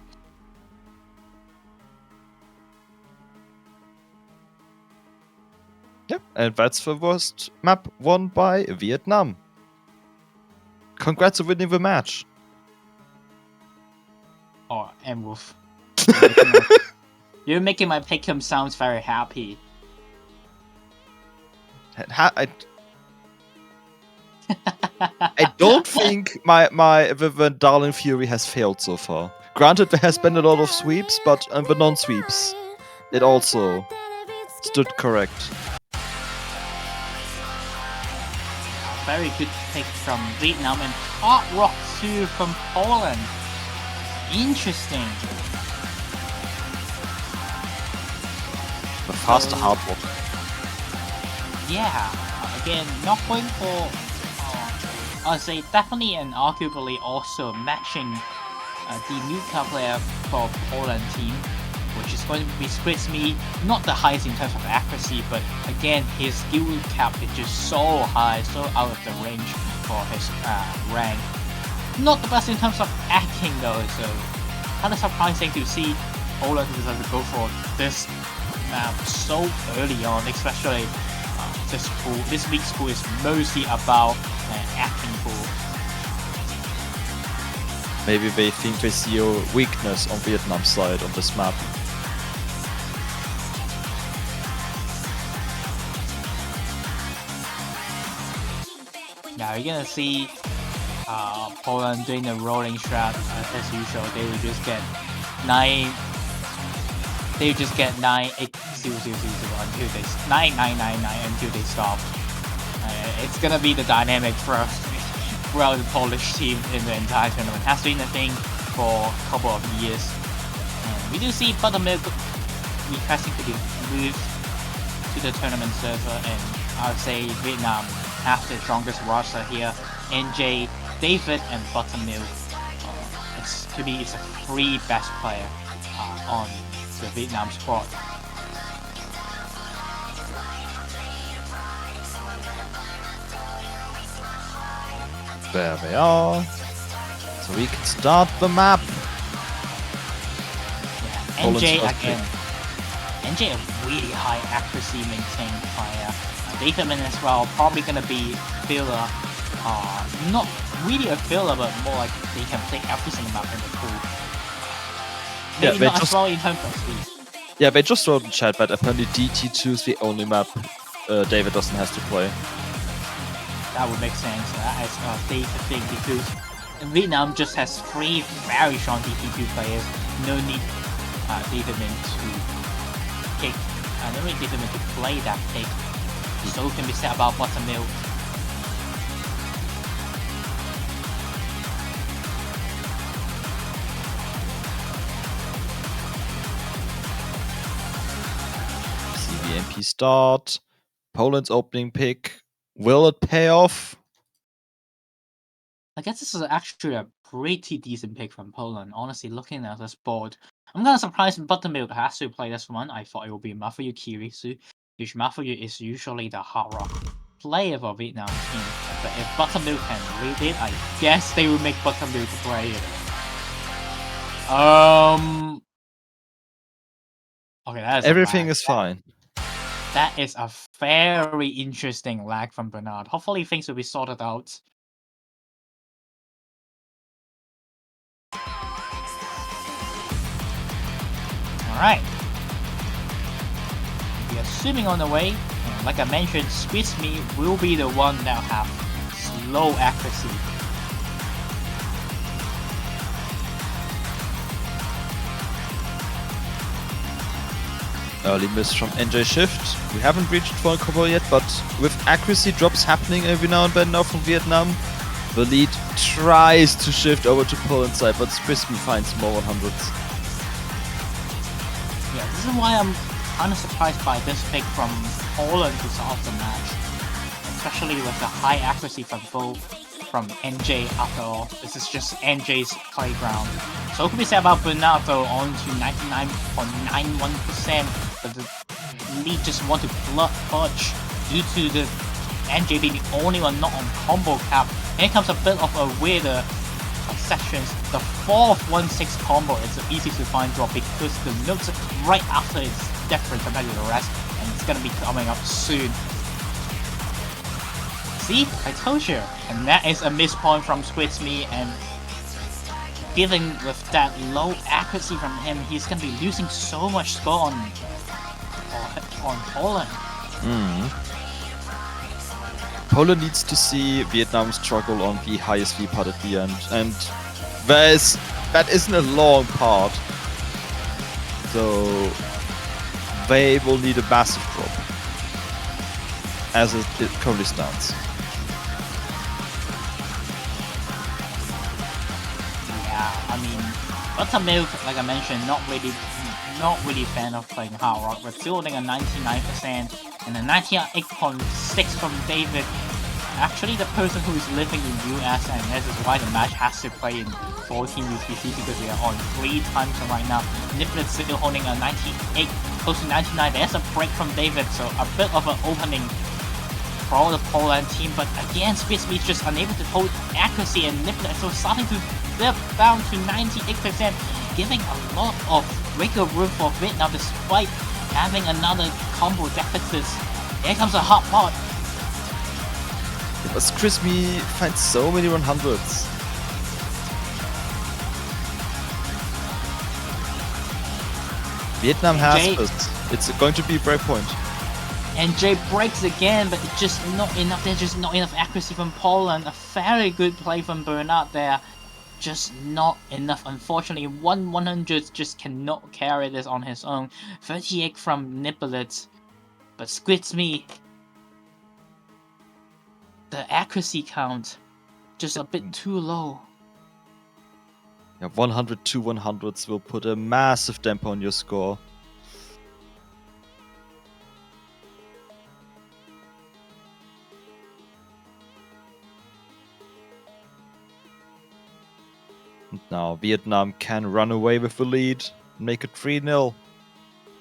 C: Yep, and that's the worst map won by Vietnam. Congrats on winning the match.
B: Or M-Wolf. You're making my pick'em sounds very happy.
C: I don't think the Darling Fury has failed so far. Granted, there has been a lot of sweeps, but the non-sweeps, it also stood correct.
B: Very good pick from Vietnam, and Hard Rock 2 from Poland. Interesting.
C: The faster Hard Rock.
B: Yeah, again, not going for, I'd say definitely and arguably also matching the Nuka player for Poland team, which is going to be Spritzme, not the highest in terms of accuracy, but again, his skill cap is just so high, so out of the range for his rank. Not the best in terms of acting though, so kind of surprising to see Poland decided to go for this map so early on, especially this week's pool is mostly about acting pool.
C: Maybe they think they see a weakness on Vietnam's side on this map.
B: Now you're gonna see Poland doing a rolling strat as usual. They will just get 9. They will just get 9, 8, 0, 0, 0, 0 until they 9, 9, 9, 9 until they stop. It's gonna be the dynamic throughout the Polish team in the entire tournament. Has been a thing for a couple of years. And we do see Buttermilk requesting to be moved to the tournament server, and I would say Vietnam have the strongest roster here. NJ, David, and Buttermilk. To me, it's a 3 best player on the Vietnam squad.
C: There they are. So we can start the map.
B: Yeah, NJ again. NJ a really high accuracy maintained player. Davidman as well, probably gonna be filler. Not really a filler, but more like they can play every single map in the pool. Maybe not as well in terms of speed.
C: Yeah, they just wrote in chat, but apparently DT2 is the only map David doesn't have to play.
B: That would make sense as David thing, because Vietnam just has 3 very strong DT2 players. No need Davidman to pick. No need Davidman to play that pick. So can be said about Buttermilk.
C: CVMP start. Poland's opening pick. Will it pay off?
B: I guess this is actually a pretty decent pick from Poland. Honestly, looking at this board, I'm kind of surprised Buttermilk has to play this one. I thought it would be Mafuyu Kirisu, which Mafuyu is usually the hard rock player for Vietnam team. But if Buttermilk can lead it, I guess they will make Buttermilk play it. Okay, that is
C: Everything is fine.
B: That is a very interesting lag from Bernard. Hopefully things will be sorted out. Alright. We are zooming on the way, and like I mentioned, Squeeze Me will be the one that have slow accuracy.
C: Early miss from NJ Shift. We haven't reached full combo yet, but with accuracy drops happening every now and then now from Vietnam, the lead tries to shift over to Poland side, but Squismy finds more 100s.
B: Yeah, this is why I'm kind of surprised by this pick from Poland to solve the match. Especially with the high accuracy from NJ after all. This is just NJ's playground. So what can we say about Bernardo on to 99.91%, but the lead just want to punch due to the NJ being the only one not on combo cap. Here comes a bit of a weirder sections. The 4-1-6 combo is easy to find drop because the notes right after it's different compared to the rest, and it's gonna be coming up soon. See, I told you, and that is a miss point from Squidme, and given with that low accuracy from him, he's gonna be losing so much score on Poland.
C: Poland needs to see Vietnam struggle on the highest V part at the end, and that isn't a long part, so they will need a massive drop, as it currently stands.
B: Yeah, I mean, Buttermilk, like I mentioned, not really fan of playing hard rock, but still holding a 99% and a 98.6 from David. Actually, the person who is living in US, and this is why the match has to play in 14 UTC because we are on 3 time zone right now. Niplet's still holding a 98, close to 99. There's a break from David, so a bit of an opening for the Poland team, but again, Squidme is just unable to hold accuracy, and Niplet is starting to dip down to 98%, giving a lot of wiggle room for Vietnam despite having another combo deficit. Here comes a hot pot.
C: But Squismy finds so many 100s. Vietnam has this. It's going to be a breakpoint.
B: And Jay breaks again, but it's just not enough. There's just not enough accuracy from Poland. A very good play from Bernard there. Just not enough. Unfortunately, 100 just cannot carry this on his own. 38 from Nippolet. But Squidme, the accuracy count just a bit too low.
C: Yeah, 102 100s will put a massive damper on your score. And now Vietnam can run away with the lead and make it 3-0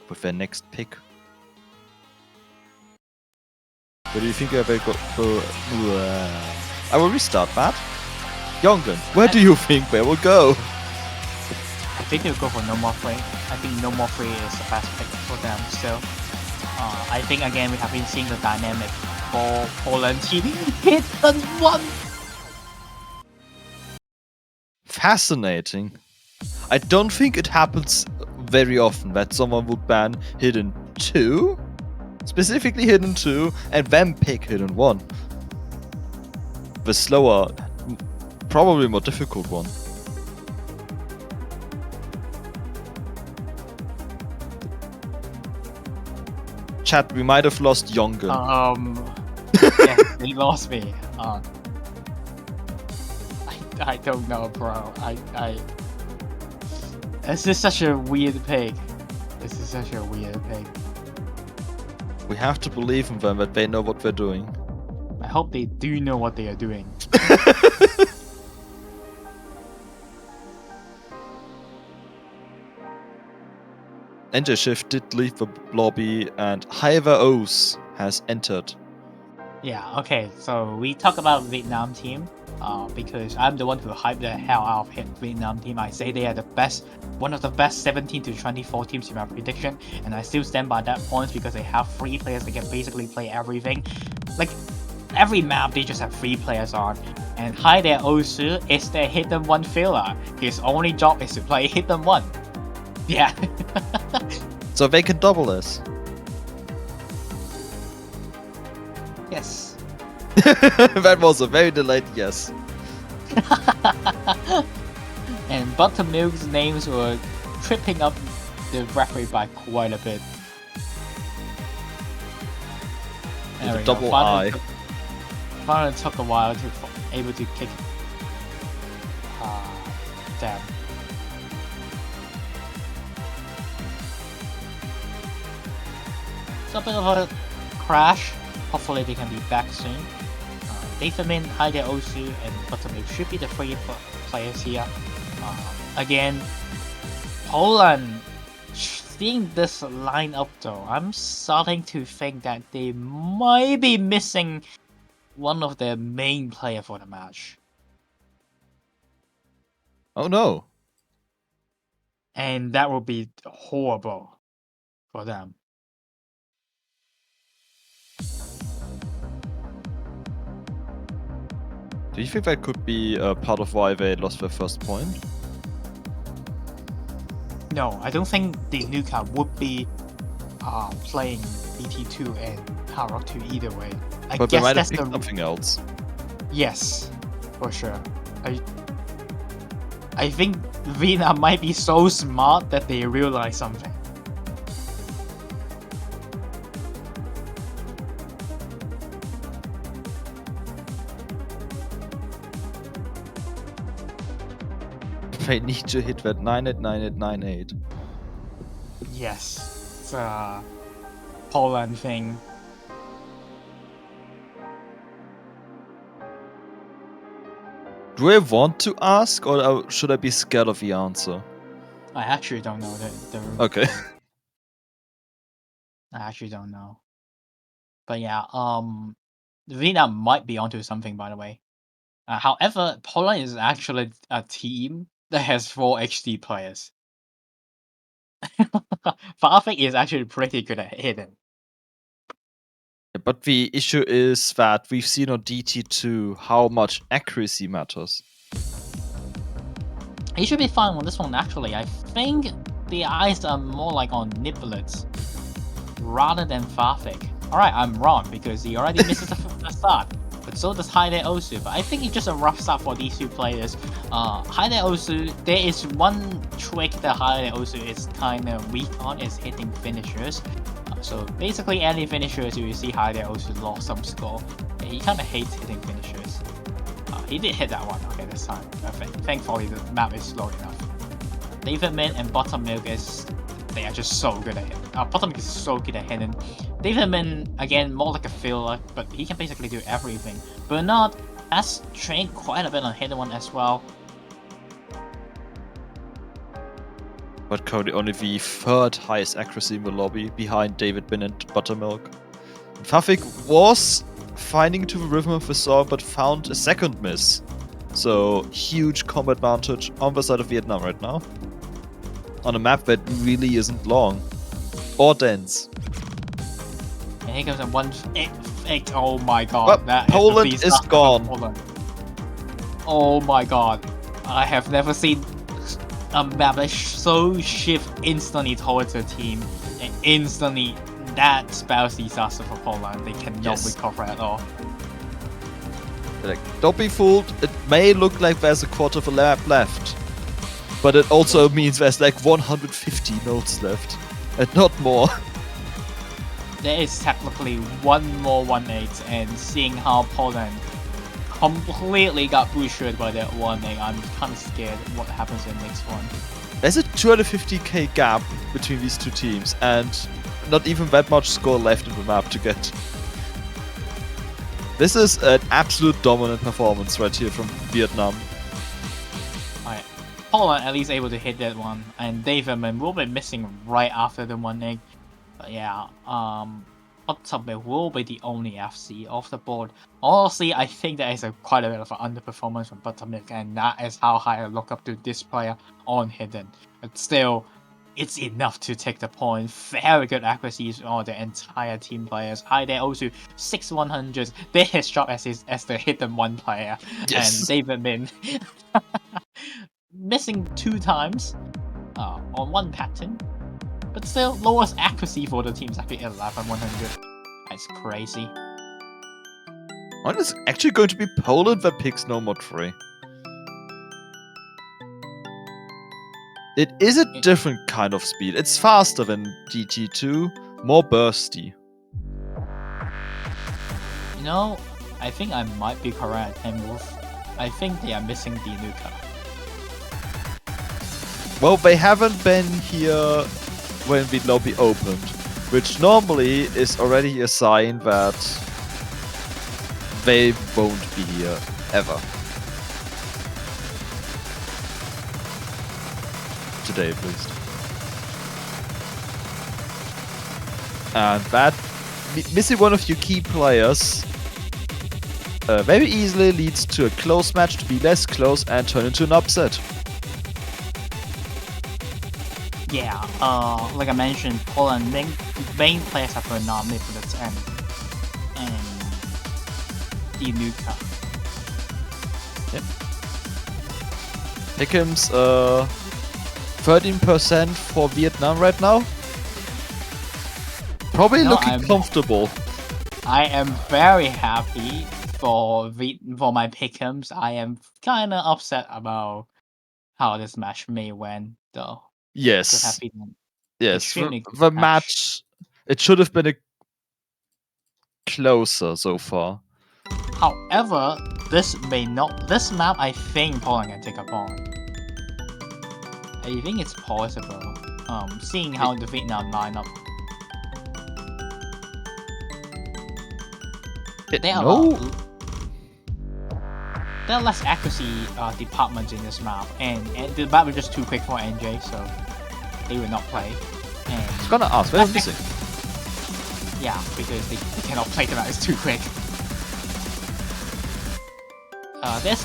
C: with their next pick. Where do you think I will go? I will restart that. Yongen, where do you think they will go?
B: I think they'll go for No More Free. I think No More Free is the best pick for them still. I think again we have been seeing the dynamic for Poland team. Hit and one!
C: Fascinating. I don't think it happens very often that someone would ban Hidden 2, specifically Hidden 2, and then pick Hidden 1. The slower, probably more difficult one. Chat, we might have lost Yongen.
B: Yeah, they lost me. I don't know, bro. This is such a weird pick.
C: We have to believe in them that they know what they're doing.
B: I hope they do know what they are doing.
C: NJ Shift did leave the lobby, and Hiver O's has entered.
B: Yeah, okay, so we talk about Vietnam team because I'm the one who hyped the hell out of Vietnam team. I say they are the best, one of the best 17 to 24 teams in my prediction, and I still stand by that point because they have 3 players that can basically play everything. Like, every map they just have 3 players on, and Hai There Osu is their hidden one filler. His only job is to play hidden one. Yeah.
C: So they can double us.
B: Yes.
C: That was a very delayed yes.
B: And Buttermilk's names were tripping up the referee by quite a bit. There
C: With
B: we
C: a
B: go.
C: double I.
B: Finally took a while to able to kick. Damn. So a bit of a crash. Hopefully they can be back soon. Dafermin, Hai There Osu, and Buttermilk should be the 3 players here. Again, Poland, seeing this lineup though, I'm starting to think that they might be missing one of their main player for the match.
C: Oh no.
B: And that would be horrible for them.
C: Do you think that could be part of why they lost their first point?
B: No, I don't think the Nuka would be playing BT2 and Hard Rock 2 either way. I
C: But they
B: guess
C: might
B: that's
C: have picked
B: the
C: something else.
B: yes, for sure. I think Vietnam might be so smart that they realize something.
C: They need to hit that 989898.
B: Yes, it's a Poland thing.
C: Do I want to ask, or should I be scared of the answer?
B: I actually don't know the
C: Okay.
B: I actually don't know. But yeah, Vietnam might be onto something, by the way. However, Poland is actually a team that has 4 HD players. Farfik is actually pretty good at hitting.
C: But the issue is that we've seen on DT2 how much accuracy matters.
B: He should be fine on this one, actually. I think the eyes are more like on Niblets rather than Farfik. Alright, I'm wrong because he already misses the start. But so does Hai There Osu. But I think it's just a rough start for these 2 players. Hai There Osu, there is one trick that Hai There Osu is kind of weak on, is hitting finishers. So basically any finishers you will see Hai There Osu lost some score. He kind of hates hitting finishers. He did hit that one, okay, this time. Thankfully the map is slow enough. Dafermin and Buttermilk they are just so good at hitting. Buttermilk is so good at hitting. Dafermin, again, more like a filler, but he can basically do everything. Bernard has trained quite a bit on hitting one as well.
C: But currently only the 3rd highest accuracy in the lobby, behind David Bin and Buttermilk. Fafik was finding to the rhythm of the song, but found a 2nd miss. So, huge combat advantage on the side of Vietnam right now. On a map that really isn't long. Or dense.
B: And here comes a one. Oh my god.
C: Well,
B: that
C: Poland
B: is the
C: is gone.
B: Poland. Oh my god. I have never seen a map that so shift instantly towards a team. And instantly, that spells disaster for Poland. They cannot recover at all.
C: Like, don't be fooled, it may look like there's a quarter of a lap left. But it also means there's like 150 nodes left. And not more.
B: There is technically one more 1-8, and seeing how Poland completely got butchered by that 1-8, I'm kind of scared what happens in the next one.
C: There's a 250k gap between these 2 teams, and not even that much score left in the map to get. This is an absolute dominant performance right here from Vietnam.
B: Poland at least able to hit that one, and Davidman will be missing right after the 1-egg. But yeah, Buttermilk will be the only FC off the board. Honestly, I think that is quite a bit of an underperformance from Buttermilk, and that is how high I look up to this player on Hidden. But still, it's enough to take the point. Very good accuracies on the entire team players. Hi there, also 6-100s. They're his job as the Hidden 1 player.
C: Yes.
B: And David Min missing 2 times on 1 pattern. But still, lowest accuracy for the team's actually 11-100. That's crazy.
C: Oh, it's actually going to be Poland that picks no mod 3. It is a different kind of speed. It's faster than DT2, more bursty.
B: You know, I think I might be correct, and I think they are missing the Nuka.
C: Well, they haven't been here when the lobby opened, which normally is already a sign that they won't be here ever. Today, at least. And that, missing one of your key players very easily leads to a close match to be less close and turn into an upset.
B: Yeah, like I mentioned, Poland main players are Bernard, Niblets, and the Nuka.
C: Yep. Pickham's 13% for Vietnam right now. Probably looking comfortable.
B: I am very happy for my Pickham's. I am kind of upset about how this match may went, though.
C: Yes. Yes, the
B: match.
C: match, it should have been closer so far.
B: However, this map I think Poland can take upon. I think it's possible. Seeing how the Vietnam lineup. There are less accuracy departments in this map, and the map was just too quick for NJ, so they will not play. And
C: I was gonna ask, where is missing?
B: Yeah, because they cannot play the map, it's too quick. Their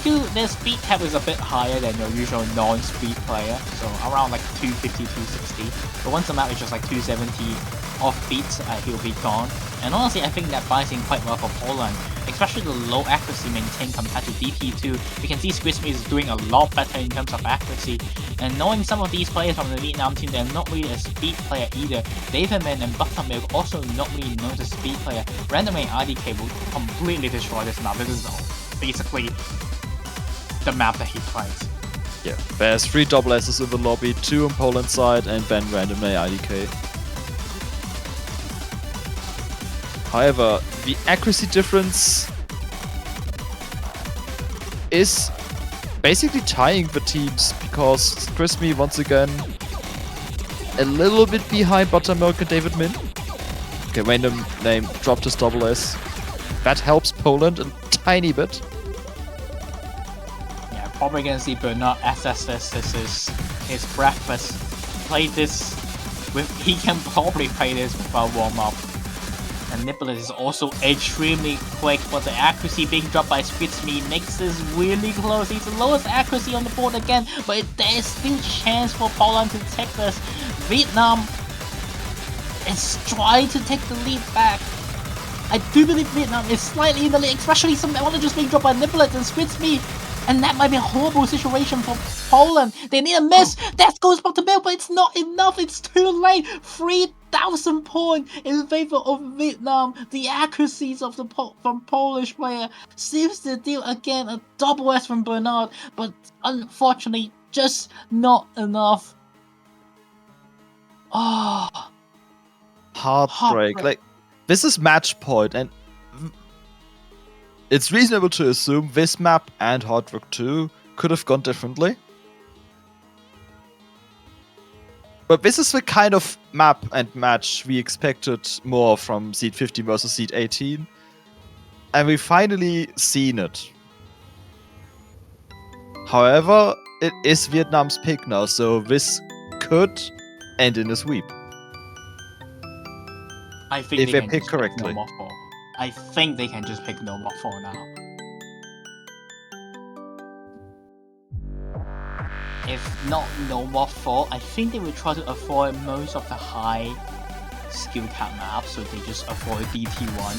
B: speed cap is a bit higher than your usual non-speed player, so around like 250, 260. But once the map is just like 270 off beats, he'll be gone. And honestly, I think that buys in quite well for Poland, especially the low accuracy maintained compared to DP2. We can see Squismy is doing a lot better in terms of accuracy. And knowing some of these players from the Vietnam team, they're not really a speed player either. Davidman and Buttermilk also not really known as a speed player. Randomly IDK will completely destroy this map. This is basically the map that he plays.
C: Yeah, there's 3 double S's in the lobby, 2 on Poland's side, and then randomly IDK. However, the accuracy difference is basically tying the teams, because Crispy once again a little bit behind Buttermilk and David Min. Okay, random name dropped his double S. That helps Poland a tiny bit.
B: Yeah, probably gonna see Bernard assess this. This is his breakfast. Play this with. He can probably play this without warm up. And Niblets is also extremely quick, but the accuracy being dropped by Squitsme makes this really close. He's the lowest accuracy on the board again, but there is still chance for Poland to take this. Vietnam is trying to take the lead back. I do believe Vietnam is slightly in the lead, especially some just being dropped by Niblets and Squitsme. And that might be a horrible situation for Poland. They need a miss. That goes back to Bill, but it's not enough. It's too late. 3,000 points in favor of Vietnam. The accuracies of the from Polish player seems to deal again a double S from Bernard, but unfortunately just not enough. Oh,
C: heartbreak. Like, this is match point, and it's reasonable to assume this map and Hard Rock 2 could have gone differently. But this is the kind of map and match we expected more from Seed 15 versus Seed 18. And we've finally seen it. However, it is Vietnam's pick now, so this could end in a sweep.
B: I think
C: If
B: they
C: I
B: can
C: pick
B: just
C: correctly.
B: pick no more 4. I think they can just pick no more 4 now. If not no more 4, I think they will try to avoid most of the high skill cap maps, so they just avoid DT1.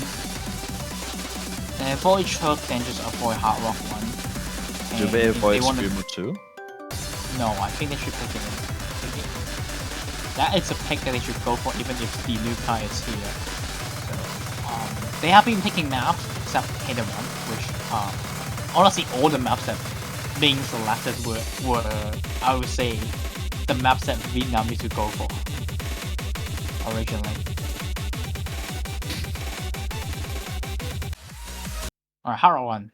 B: And avoid Choke, then just avoid Hard Rock 1.
C: Do
B: And
C: they
B: if
C: avoid
B: wanna-
C: Screamer too?
B: No, I think they should pick it. That is a pick that they should go for even if the new guy is here. So, they have been picking maps except Hidden One, which honestly all the maps that being selected were I would say the maps that Vietnam needs to go for originally. Alright, Haro 1.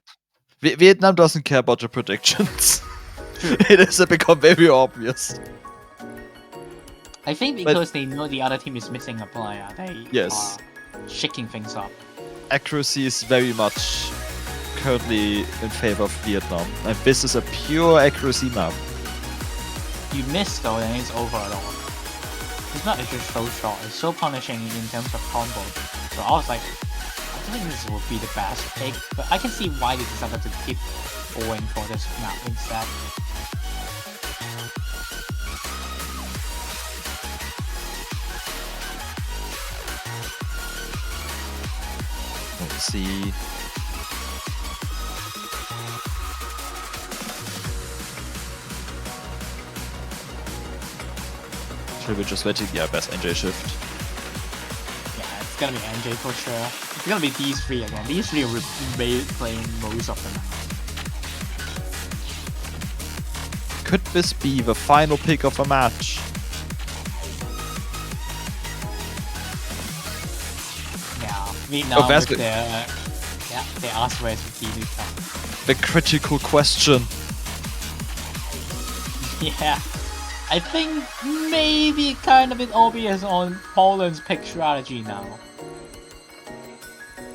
C: Vietnam doesn't care about your predictions.
B: True.
C: It has become very obvious.
B: I think because they know the other team is missing a player, they
C: Yes.
B: are shaking things up.
C: Accuracy is very much currently in favor of Vietnam, and this is a pure accuracy map.
B: You miss though, and it's over at all. It's not just so short, it's so punishing in terms of combo. So I was like, I don't think this would be the best pick, but I can see why they decided to keep going for this map instead.
C: Let's see. Should we just wait? Yeah, best NJ shift.
B: Yeah, it's gonna be NJ for sure. It's gonna be these 3 again. These 3 will be playing most of the map.
C: Could this be the final pick of a match?
B: Yeah, Vietnam
C: that's
B: with
C: good.
B: their they asked where's the new card.
C: The critical question.
B: Yeah, I think maybe kind of bit obvious on Poland's pick strategy now.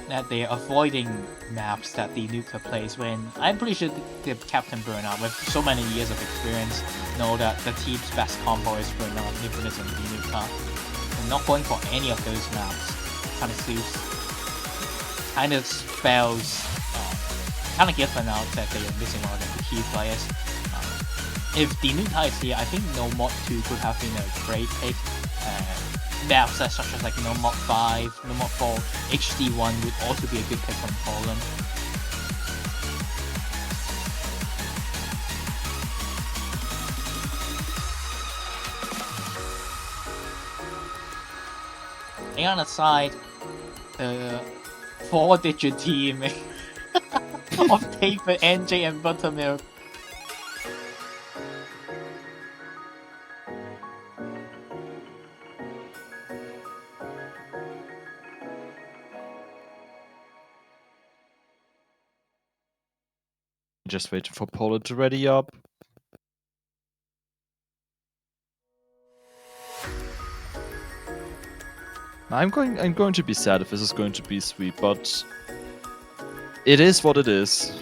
B: That they're avoiding maps that the Nuka plays when I'm pretty sure the Captain Burnout with so many years of experience know that the team's best combo is Burnout, Euphemism, the Nuka. And not going for any of those maps kind of suits, kind of spells, kind of gives them out that they are missing one of the key players. If the new guy is here, I think No Mod 2 could have been a great pick. Maps such as like No Mod 5, No Mod 4, HD1 would also be a good pick from Poland. And on the side, the 4-digit team of Taper, NJ, and Buttermilk.
C: Just waiting for Poland to ready up. I'm going to be sad if this is going to be sweet, but it is what it is.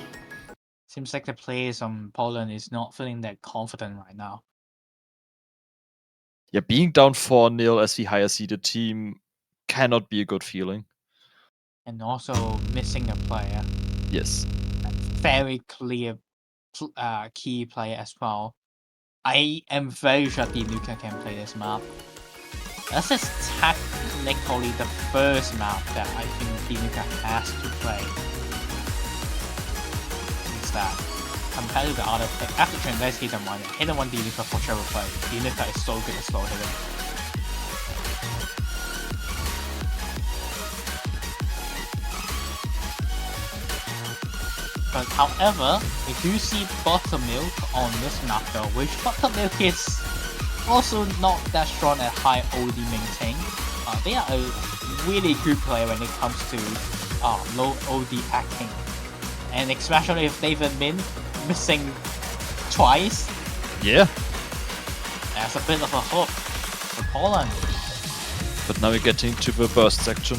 B: Seems like the players on Poland is not feeling that confident right now.
C: Yeah, being down 4-0 as the higher seeded team cannot be a good feeling.
B: And also missing a player.
C: Yes.
B: Very clear key player as well. I am very sure the Nuka can play this map. This is technically the first map that I think the Nuka has to play. Is that compared to the other pick, after Translates Hidden One the Nuka for sure will play. The Nuka is so good at slow hitting. But however, we do see Buttermilk on this map though, which Buttermilk is also not that strong at high OD maintain. They are a really good player when it comes to low OD acting. And especially if they've been missing twice,
C: Yeah.
B: that's a bit of a hook for Poland.
C: But now we're getting to the burst section.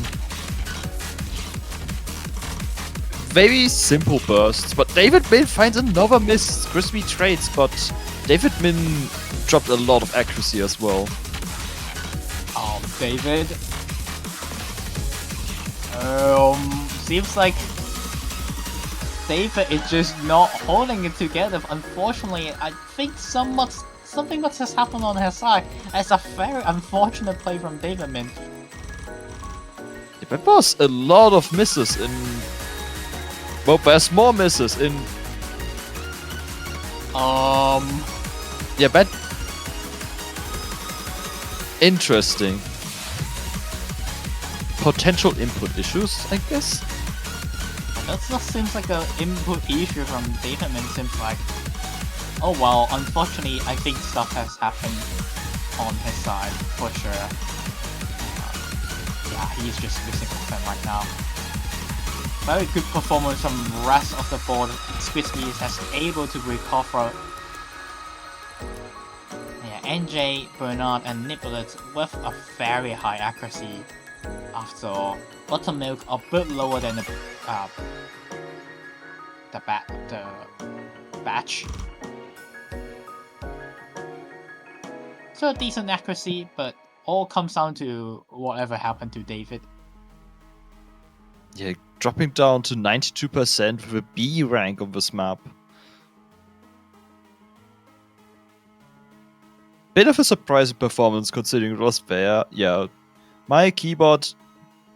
C: very simple bursts, but David Min finds another miss. Crispy trades, but David Min dropped a lot of accuracy as well.
B: David. Seems like David is just not holding it together. Unfortunately, I think something must have happened on his side. It's a very unfortunate play from David Min.
C: Yeah, but there was a lot of misses in. Well, there's more misses in. Yeah, but interesting. Potential input issues, I guess.
B: That just seems like an input issue from David Min. Seems like, oh well, unfortunately, I think stuff has happened on his side for sure. Yeah, he's just missing a thing right now. Very good performance from the rest of the board. Squisby is able to recover. Yeah, NJ, Bernard, and Niblet with a very high accuracy. After all, Buttermilk a bit lower than the batch. So a decent accuracy, but all comes down to whatever happened to David.
C: Yeah, dropping down to 92% with a B rank on this map. Bit of a surprising performance considering it was there. Yeah, my keyboard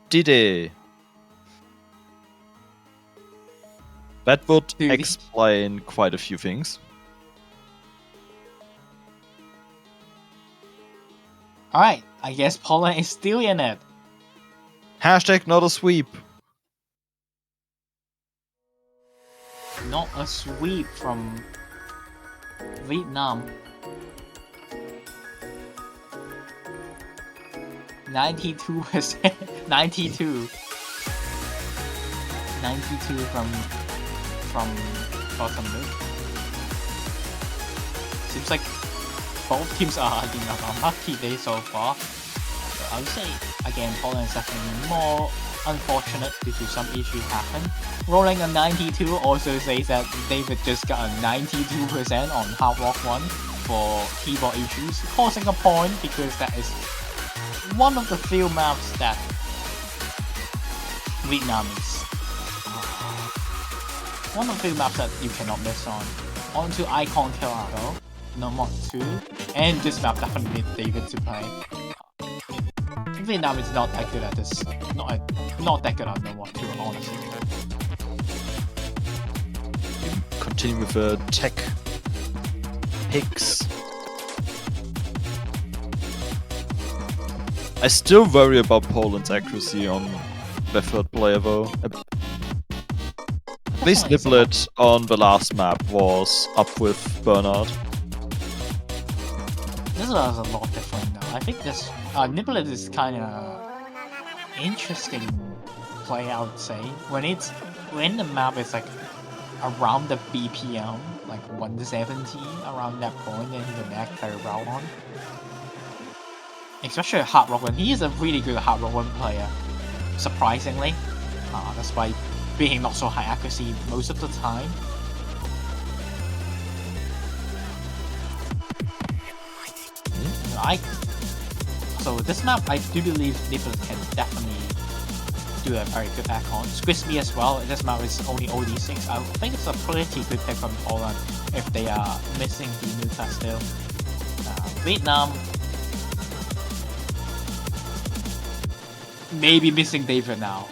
C: did it. That would explain quite a few things.
B: Alright, I guess Poland is still in it.
C: Hashtag not a sweep.
B: Not a sweep from Vietnam. 92%. 92 from Buttermilk. Seems like both teams are having an unlucky day so far. But I would say again Poland is definitely more unfortunate due to some issues happen. Rolling a 92 also says that David just got a 92% on Hard Rock 1 for keyboard issues, causing a point because that is one of the few maps that Vietnam is one of the few maps that you cannot miss on. On to Icon Colorado, number 2, and this map definitely needs David to play. Vietnam is not that good at this. Not that good at number 2, honestly.
C: Continue with the tech picks. I still worry about Poland's accuracy on the third player though. At least Niblet on the last map was up with Bernard.
B: This was a lot different now. I think this Niblet is kind of interesting play, I would say. When the map is like around the BPM, like 170, around that point, then he can act very well on. Especially Hard Rock 1. He is a really good Hard Rock 1 player, surprisingly. Despite being not so high accuracy most of the time. So this map, I do believe Niblet can definitely do a very good act on. Squisby as well. This map is only OD6. I think it's a pretty good pick from Poland if they are missing the Nuka still. Vietnam maybe missing David now.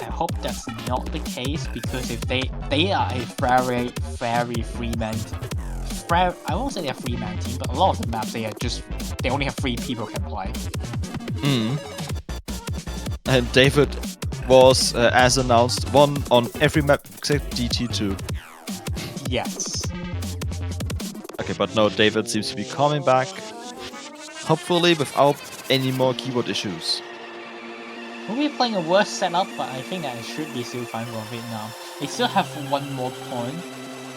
B: I hope that's not the case, because if they are a very free man. I won't say they're a free man team, but a lot of the maps they only have 3 people can play.
C: And David was, as announced, one on every map except DT2.
B: Yes.
C: Okay, but no, David seems to be coming back. Hopefully without any more keyboard issues.
B: We'll be playing a worse setup, but I think that it should be still fine for Vietnam. They still have one more point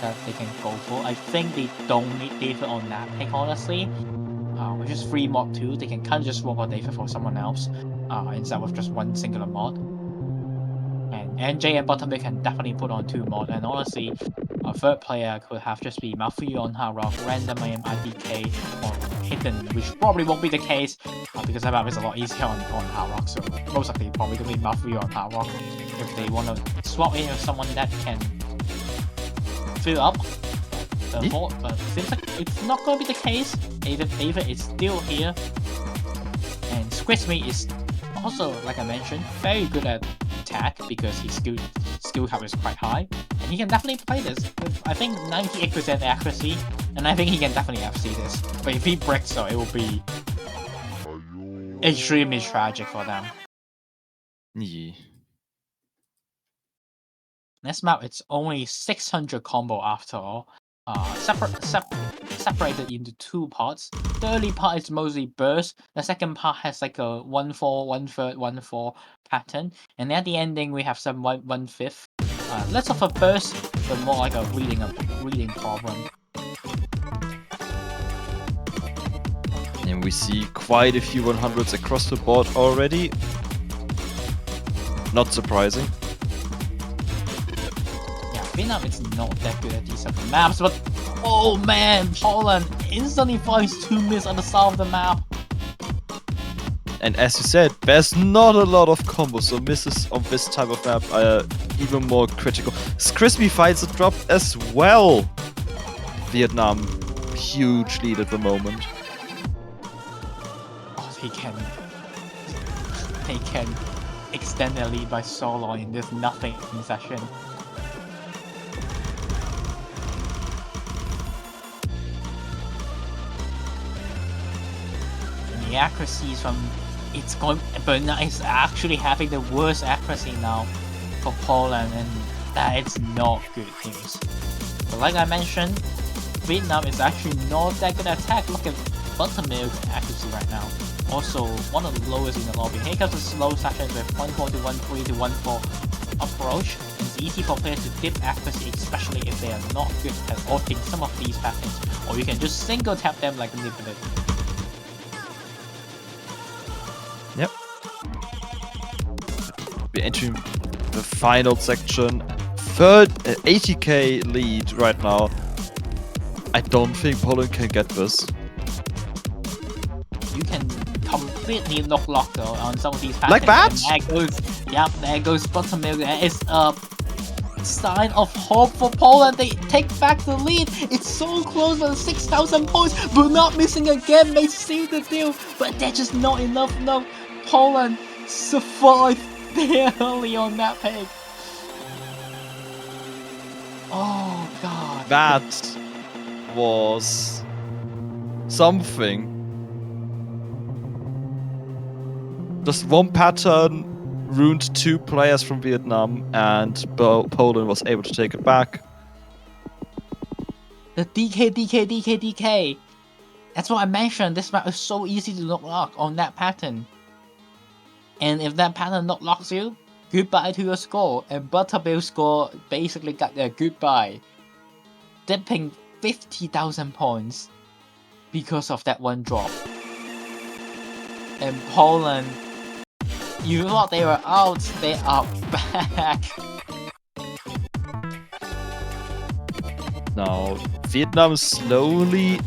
B: that they can go for. I think they don't need David on that pick, honestly. which is free mod 2. They can kind of just swap out David for someone else instead of just one singular mod. And NJ and Buttermilk can definitely put on 2 mod. And honestly, a third player could have just be Mafuyu on Hard Rock, Random IM IDK, or Hidden, which probably won't be the case because that map is a lot easier on Hard Rock. So most likely probably going to be Mafuyu on Hard Rock if they want to swap in with someone that can fill up the board. But it seems like it's not going to be the case. David is still here. And Squismy is also, like I mentioned, very good at attack because his skill cap is quite high, and he can definitely play this with I think 98% accuracy, and I think he can definitely FC this. But if he breaks, so it will be extremely tragic for them.
C: Yeah.
B: This map, it's only 600 combo after all. Separated into 2 parts. The early part is mostly burst. The second part has like a 1-4, 1/3, 1/4 pattern. And at the ending, we have some 1/5. Less of a burst, but more like a reading problem.
C: And we see quite a few 100s across the board already. Not surprising.
B: Vietnam is not that good at these type of maps, but oh man, Poland instantly finds 2 miss on the side of the map.
C: And as you said, there's not a lot of combos, so misses on this type of map are even more critical. Crispy finds a drop as well. Vietnam, huge lead at the moment.
B: Oh, they can extend their lead by so long in this nothing session. The accuracy from Bernard is actually having the worst accuracy now for Poland, and that is not good news. But like I mentioned, Vietnam is actually not that good at attack. Look at Buttermilk's accuracy right now. Also, one of the lowest in the lobby. Here comes the slow sections with 1-4 to 1-3 to 1-4 approach. It's easy for players to dip accuracy, especially if they are not good at ulting some of these patterns, or you can just single tap them like Nibbit.
C: Yep. We're entering the final section. 80k lead right now. I don't think Poland can get this.
B: You can completely lock though on some of these patterns.
C: Like that?
B: There goes Buttermilk. There is a sign of hope for Poland. They take back the lead. It's so close with 6,000 points, but not missing again may seal the deal. But they're just not enough. No, Poland survived barely on that peg. Oh god.
C: That was something. Just one pattern ruined 2 players from Vietnam, and Poland was able to take it back.
B: The DK. That's what I mentioned. This map is so easy to not lock on that pattern. And if that pattern not locks you, goodbye to your score. And Buttermilk's score basically got their goodbye, dipping 50,000 points because of that one drop. And Poland, you thought they were out, they are back.
C: Now, Vietnam is slowly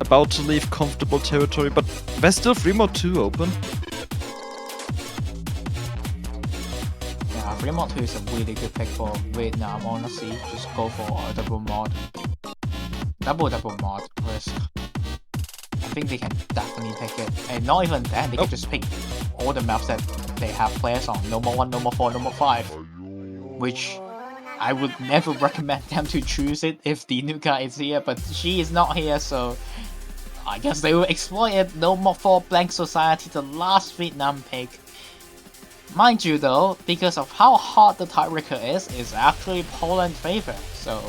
C: about to leave comfortable territory, but there's still 3 mod 2 open.
B: Yeah, 3 mod 2 is a really good pick for Vietnam, honestly. Just go for a double mod. Double mod risk. I think they can definitely pick it. And not even that, they can just pick all the maps that they have players on. No more 1, no more 4, no more 5. Which I would never recommend them to choose it if the new guy is here, but she is not here, so I guess they will exploit it. No more 4 Blank Society, the last Vietnam pick. Mind you though, because of how hard the tiebreaker is, it's actually Poland's favor, so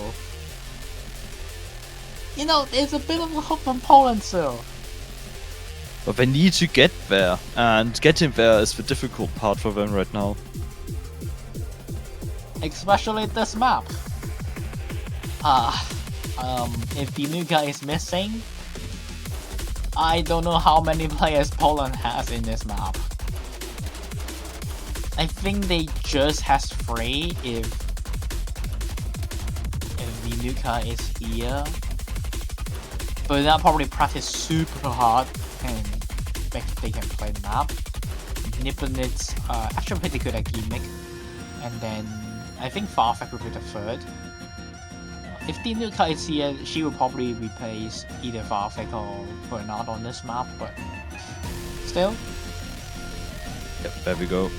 B: you know, there's a bit of a hope from Poland still.
C: But they need to get there, and getting there is the difficult part for them right now.
B: Especially this map. If the new guy is missing, I don't know how many players Poland has in this map. I think they just has 3 if Vinuka is here. But that probably practice super hard and they can play the map. Nipponit's actually pretty good at gimmick. And then I think Farfetch will be the 3rd. If Vinuka is here, she will probably replace either Farfetch or Bernard on this map, but still.
C: Yep, there we go.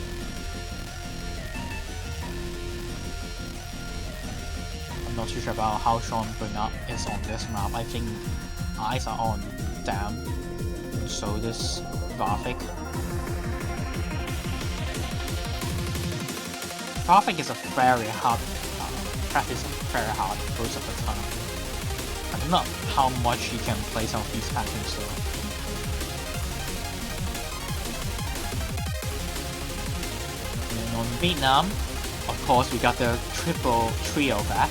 B: I'm not too sure about how strong Bernard is on this map. I think eyes are on Dam, so this Farfetch. Farfetch is a very hard practice, very hard most of the time. I don't know how much you can play some of these patterns though. And on Vietnam, of course, we got the triple trio back.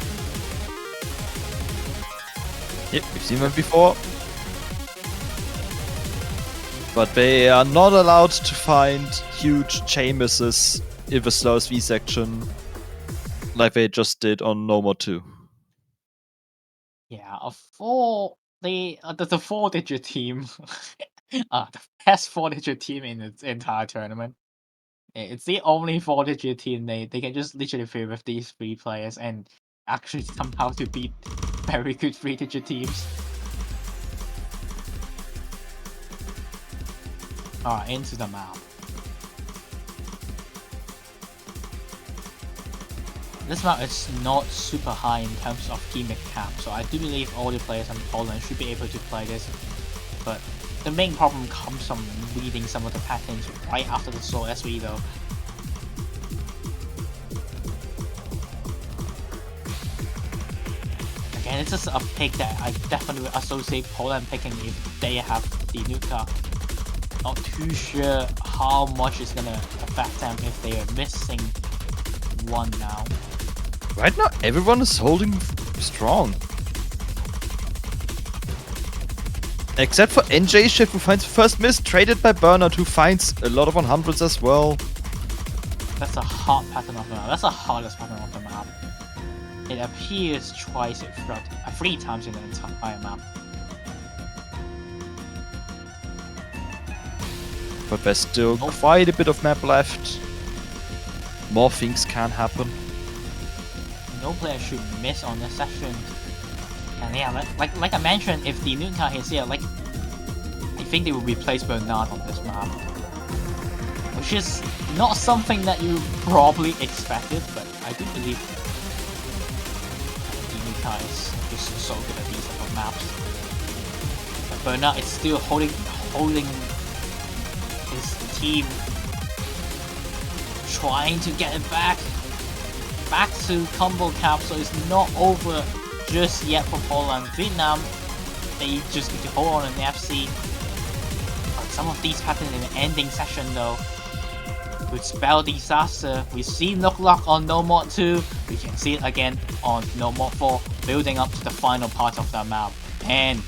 C: Yep, we've seen them before. But they are not allowed to find huge chain misses in the slowest V section like they just did on No More 2.
B: Yeah, the 4-digit team, the best 4-digit team in the entire tournament. It's the only 4-digit team they can just literally play with these 3 players and actually somehow to beat very good 3-digit teams. Alright, into the map. This map is not super high in terms of gimmick cap, so I do believe all the players in Poland should be able to play this. But the main problem comes from reading some of the patterns right after the slow SV though. Again, it's just a pick that I definitely associate Poland picking if they have the Nuka. Not too sure how much it's gonna affect them if they are missing one now.
C: Right now, everyone is holding strong. Except for NJ Shift, who finds the first miss, traded by Bernard, who finds a lot of 100s as well.
B: That's a hard pattern of the map. That's the hardest pattern of the map. It appears twice throughout, 3 times in the entire map.
C: But there's still quite a bit of map left. More things can happen.
B: No player should miss on this session. And yeah, like I mentioned, if the Nuka is here, I think they will replace Bernard on this map. Which is not something that you probably expected, but I do believe the Nuka is just so good at these type of maps. But Bernard is still holding his team, trying to get it back to combo cap, so it's not over just yet for Poland. Vietnam, they just need to hold on in the FC. But some of these patterns in the ending session though would spell disaster. We've seen Look on No More 2, we can see it again on No More 4, building up to the final part of the map. And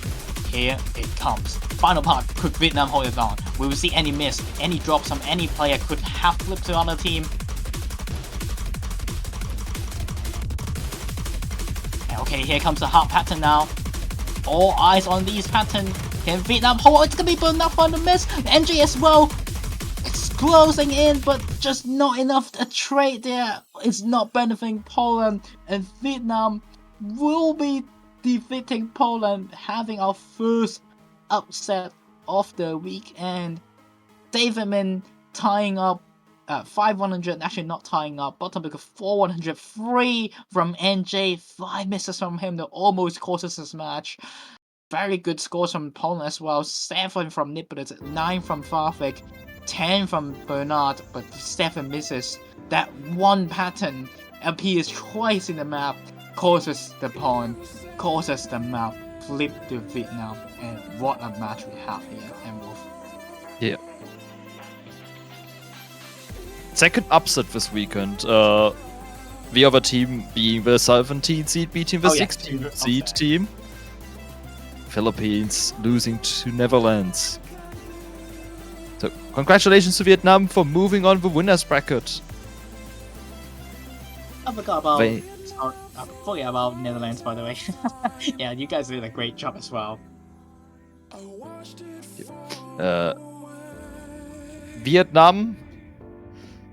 B: here it comes. Final part, could Vietnam hold it on? We will see any miss, any drops from any player could have flipped to another team. Okay, here comes the hard pattern now. All eyes on these pattern. Can Vietnam hold? It's gonna be burned up on the miss. NJ as well. It's closing in, but just not enough. A trade there. It's not benefiting Poland, and Vietnam will be defeating Poland, having our first upset of the weekend. Davidman tying up 5-100, actually not tying up, bottom pick of 4-103 from NJ, 5 misses from him that almost cost us this match. Very good scores from Poland as well, 7 from Nipponitz, 9 from Farfetch, 10 from Bernard, but 7 misses. That one pattern appears twice in the map, causes the pawn, causes the map flip to Vietnam, and what a match we have here, and Wolf.
C: Yeah. Second upset this weekend. The other team being the 17 seed beating the 16 seed team. Philippines losing to Netherlands. So, congratulations to Vietnam for moving on the winners bracket.
B: I forgot about.
C: They-
B: I forgot about Netherlands, by the way. Yeah, you guys did a great job as well.
C: Vietnam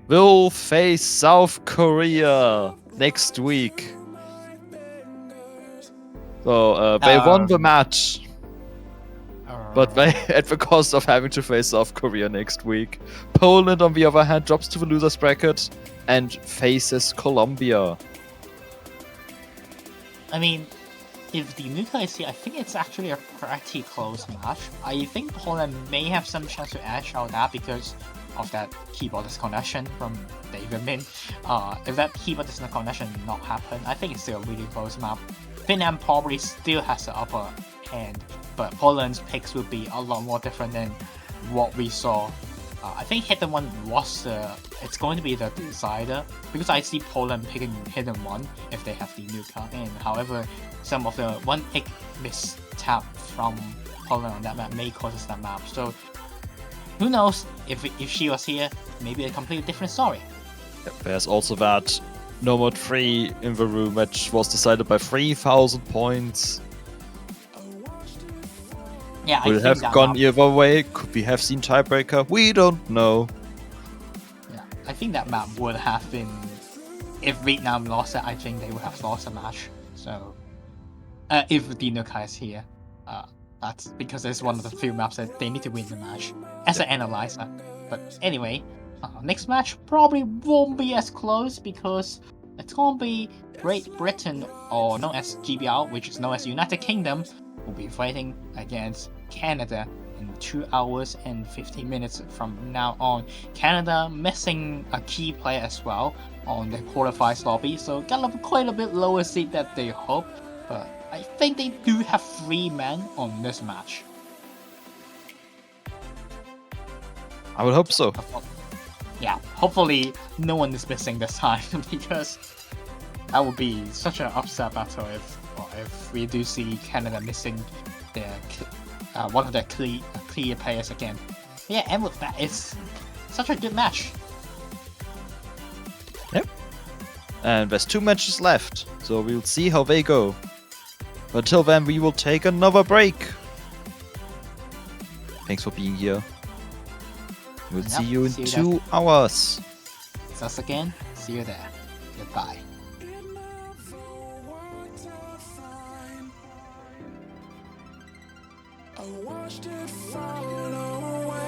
C: will face South Korea next week. So they won the match, but they at the cost of having to face South Korea next week. Poland, on the other hand, drops to the losers bracket and faces Colombia.
B: I mean, if the Nuka is here, I think it's actually a pretty close match. I think Poland may have some chance to edge out that because of that keyboard disconnection from David Min. If that keyboard disconnection not happen, I think it's still a really close map. Finland probably still has the upper hand, but Poland's picks will be a lot more different than what we saw. I think Hidden One was it's going to be the decider because I see Poland picking Hidden One if they have the Nuka, and however, some of the one pick mistap from Poland on that map may cause that map. So who knows if she was here, maybe a completely different story.
C: There's also that Nomad 3 in the room, which was decided by 3,000 points.
B: Yeah, I
C: Will
B: think
C: have
B: that
C: gone
B: map,
C: either way. Could we have seen tiebreaker? We don't know.
B: yeah, I think that map would have been, if Vietnam lost it, I think they would have lost the match. So if the Nuka is here, that's because it's one of the few maps that they need to win the match as an analyzer. But anyway, next match probably won't be as close because it's gonna be Great Britain, or known as GBR, which is known as United Kingdom, will be fighting against Canada in 2 hours and 15 minutes from now on. Canada missing a key player as well on the qualifiers lobby, so got quite a bit lower seed than they hope, but I think they do have 3 men on this match.
C: I would hope so.
B: Yeah, hopefully no one is missing this time because that would be such an upset battle if we do see Canada missing their one of their clear players again. Yeah, and with that, it's such a good match.
C: Yep. And there's 2 matches left, so we'll see how they go. Until then, we will take another break. Thanks for being here. We'll
B: Yep,
C: see you in
B: see you
C: 2 hours.
B: It's us again. See you there. Goodbye.
D: I watched it fall away.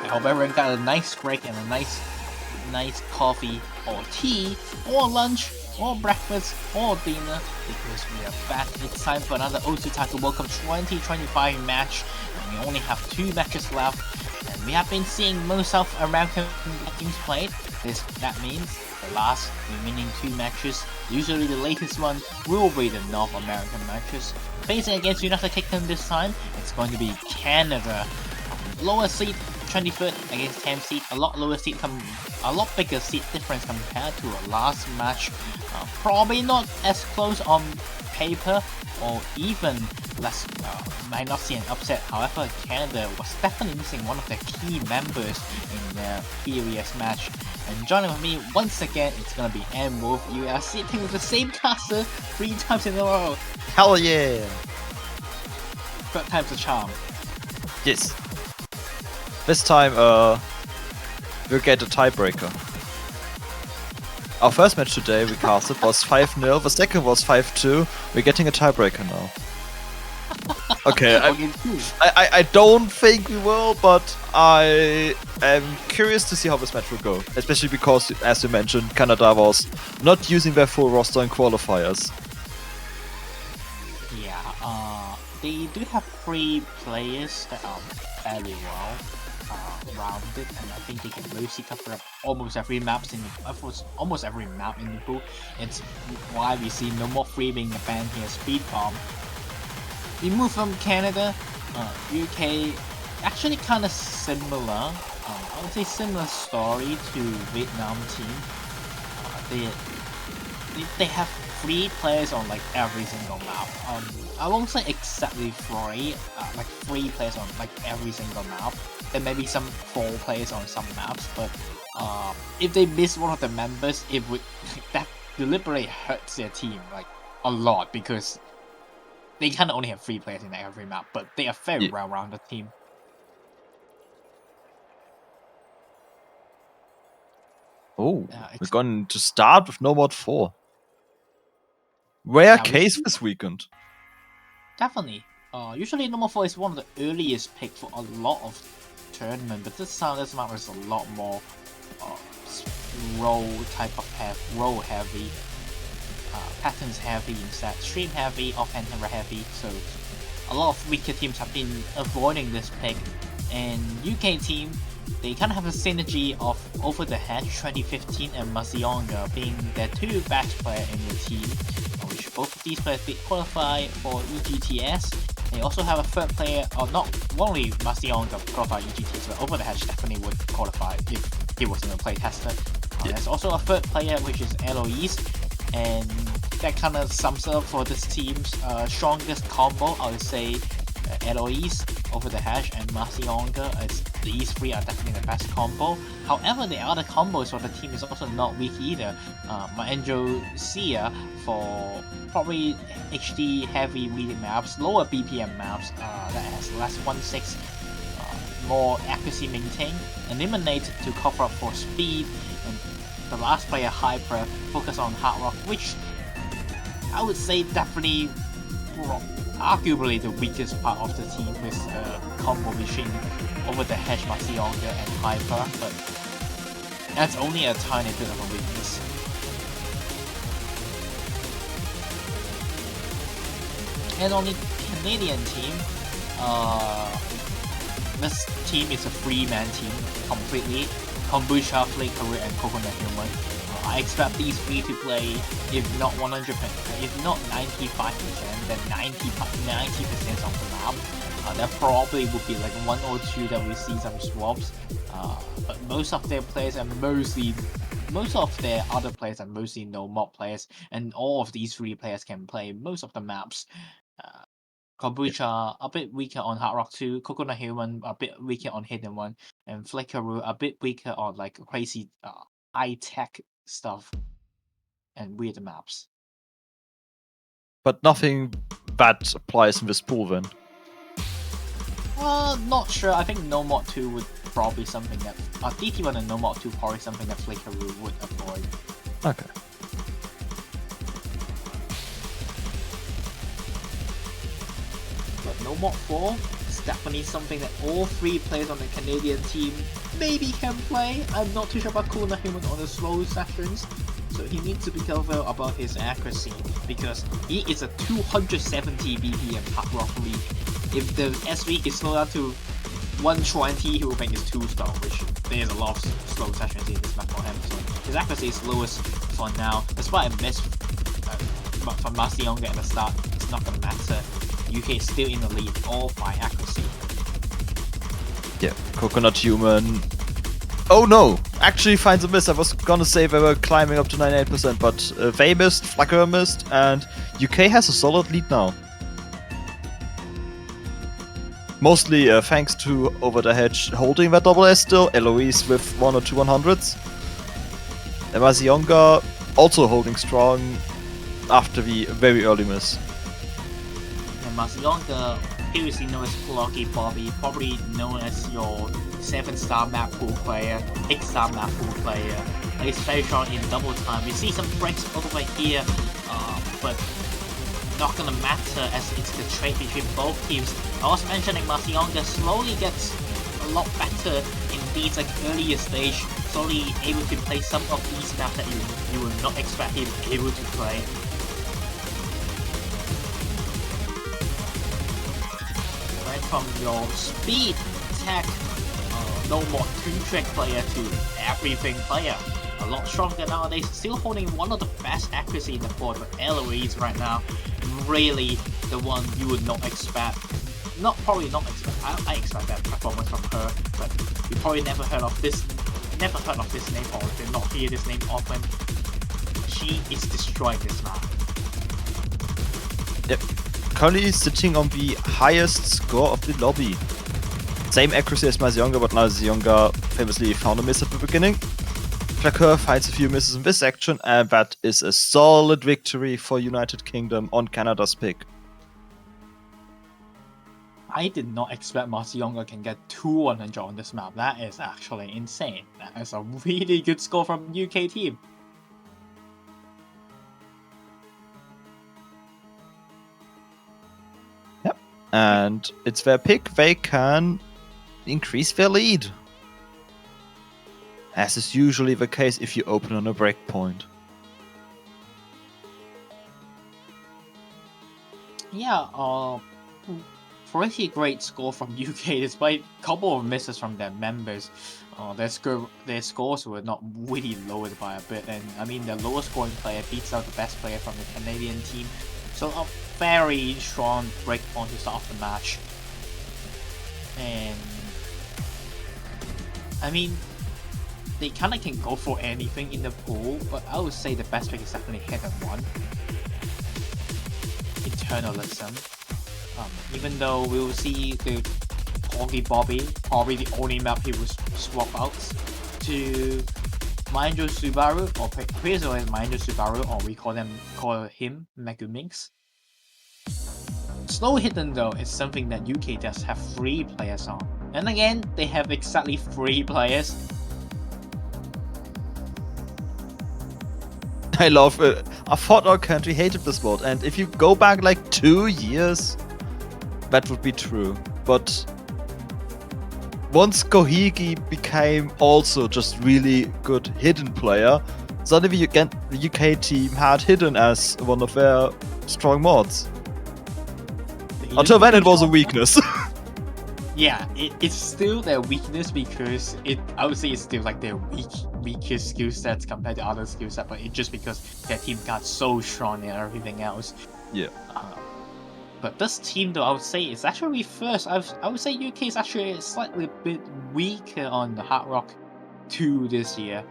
B: I hope everyone got a nice break and a nice coffee or tea or lunch or breakfast or dinner, because we are back. It's time for another O2 Taiko World Cup 2025 match, and we only have 2 matches left, and we have been seeing most South American teams played. That means the last remaining 2 matches, usually the latest one, will be the North American matches. Facing against United Kingdom this time, it's going to be Canada. Lower seed 23rd against 10th seed, a lot lower seed, a lot bigger seed difference compared to a last match. Probably not as close on paper, or even less, might not see an upset. However, Canada was definitely missing one of their key members in their previous match. And joining with me once again, it's gonna be M Wolf. You are sitting with the same caster 3 times in a row.
C: Hell yeah!
B: 3rd time's a charm.
C: Yes. This time, we'll get a tiebreaker. Our first match today we casted was 5-0, the second was 5-2. We're getting a tiebreaker now. Okay, I don't think we will, but I am curious to see how this match will go. Especially because, as you mentioned, Canada was not using their full roster in qualifiers.
B: Yeah, they do have 3 players that are very well rounded, and I think they can mostly cover up almost every map in the pool. It's why we see no more free being banned here. Speed bomb. We move from Canada, UK, actually kind of similar. I would say similar story to Vietnam team. They have 3 players on like every single map. I won't say exactly 3, like 3 players on like every single map. There may be some 4 players on some maps, but if they miss one of the members, it would that deliberately hurts their team like a lot, because they kind of only have 3 players in every map, but they are very well-rounded team.
C: Oh, we're going to start with No Mod 4. Rare case this weekend.
B: Definitely. Usually number 4 is one of the earliest picks for a lot of tournament, but this map is a lot more role heavy, patterns heavy instead, stream heavy, offense heavy. So a lot of weaker teams have been avoiding this pick, and UK team, they kind of have a synergy of Over the Hedge 2015 and Masionga being their 2 best players in the team, which both of these players did qualify for EGTS. They also have a 3rd player, or not only Masionga qualified EGTS, but Over the Hedge definitely would qualify if he wasn't a playtester. There's also a 3rd player, which is Eloise, and that kind of sums up for this team's strongest combo. I would say Eloise, Over the Hedge, and Masionga, as these 3 are definitely the best combo. However, the other combos for the team is also not weak either. Maenjo Sia for probably HD heavy reading maps, lower BPM maps that has less 1/6, more accuracy maintained, Eliminate to cover up for speed, and the last player Hyper focus on Hard Rock, which I would say definitely arguably the weakest part of the team with combo between Over the Hedge, Masionga, and Hyper, but that's only a tiny bit of a weakness. And on the Canadian team, this team is a 3-man team completely. Kombucha, Flakery, and Coconut Human. I expect these 3 to play, if not 100%, if not 95%, then 90% of the map. There probably would be like 1 or 2 that we see some swaps, but most of their other players are mostly no mod players, and all of these 3 players can play most of the maps. Kombucha a bit weaker on Hard Rock 2, Coconut Human a bit weaker on Hidden 1, and Flickaroo a bit weaker on like crazy high-tech stuff and weird maps.
C: But nothing bad applies in this pool then.
B: Not sure. I think No Mod 2 would probably something that DT1 and No Mod 2 probably something that Flickaroo would avoid.
C: Okay.
B: But No Mod 4 is definitely something that all 3 players on the Canadian team maybe can play. I'm not too sure about Kuna Human on the slow sessions, so he needs to be careful about his accuracy because he is a 270 BPM Hard Rock League. If the SV is slowed down to 120, he will think it's 2-star, which there's a lot of slow sessions in this map for him, so his accuracy is lowest for now. Despite a miss from Marcionga at the start, it's not gonna matter. UK is still in the lead, all by accuracy.
C: Yeah, Coconut Human. Oh no! Actually finds a miss. I was gonna say they were climbing up to 98%, but they missed, Flacker missed, and UK has a solid lead now. Mostly thanks to Over the Hedge holding that double S still, Eloise with 1 or 2 100s. And Mazionga also holding strong after the very early miss.
B: And Marcionga, previously known as Cloggy Bobby, probably known as your 7-star map pool player, 8-star map pool player. And he's very strong in double time. We see some breaks over here, but not gonna matter as it's the trade between both teams. I was mentioning Marcionga slowly gets a lot better in these like earlier stage, slowly able to play some of these maps that you would not expect him able to play. Right from your speed, tech, no more 2-trick player to everything player. A lot stronger nowadays, still holding one of the best accuracy in the board, but Eloise right now, really the one you would not expect. Probably not expect. I expect that performance from her, but you probably never heard of this name or did not hear this name often. She is destroying this map.
C: Yep. Currently sitting on the highest score of the lobby. Same accuracy as Mazionga, but Mazionga famously found a miss at the beginning. Flacker finds a few misses in this section, and that is a solid victory for United Kingdom on Canada's pick.
B: I did not expect Marcionga can get 2 100 on this map. That is actually insane. That is a really good score from UK team.
C: Yep. And it's their pick. They can increase their lead. As is usually the case if you open on a breakpoint.
B: Yeah, pretty great score from UK despite a couple of misses from their members. Their scores were not really lowered by a bit, and I mean the lowest scoring player beats out the best player from the Canadian team. So a very strong breakpoint to start off the match. And I mean, they kind of can go for anything in the pool, but I would say the best pick is definitely Hidden One. Eternalism. Even though we will see the Cloggy Bobby, probably the only map he will swap out to Mindro Subaru, or previously Mindro Subaru, or we call him Meguminx. Slow Hidden though is something that UK does have 3 players on. And again, they have exactly 3 players.
C: I love it. I thought our country hated this mode, and if you go back like 2 years, that would be true. But once Kohigi became also just really good Hidden player, suddenly the UK team had Hidden as one of their strong mods. Until then it was a weakness.
B: Yeah, it's still their weakness because I would say it's still like their weakest skill sets compared to other skill sets, but it's just because their team got so strong and everything else.
C: Yeah.
B: But this team though, I would say it's actually first. I would say UK is actually slightly bit weaker on the Hard Rock 2 this year.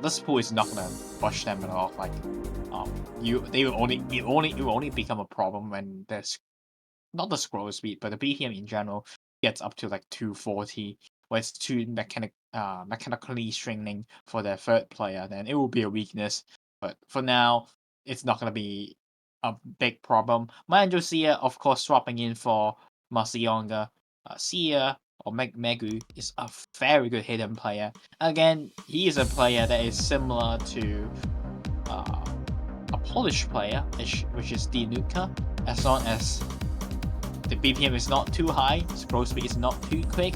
B: This pool is not gonna push them at all. Like, it will only become a problem when there's not the scroll speed, but the BPM in general gets up to like 240, where it's too mechanically straining for the third player, then it will be a weakness. But for now, it's not going to be a big problem. Manjo Sia, of course, swapping in for Marcionga. Sia or Megu is a very good hidden player. Again, he is a player that is similar to a Polish player, which is Dinuka, as long as the BPM is not too high, scroll speed is not too quick,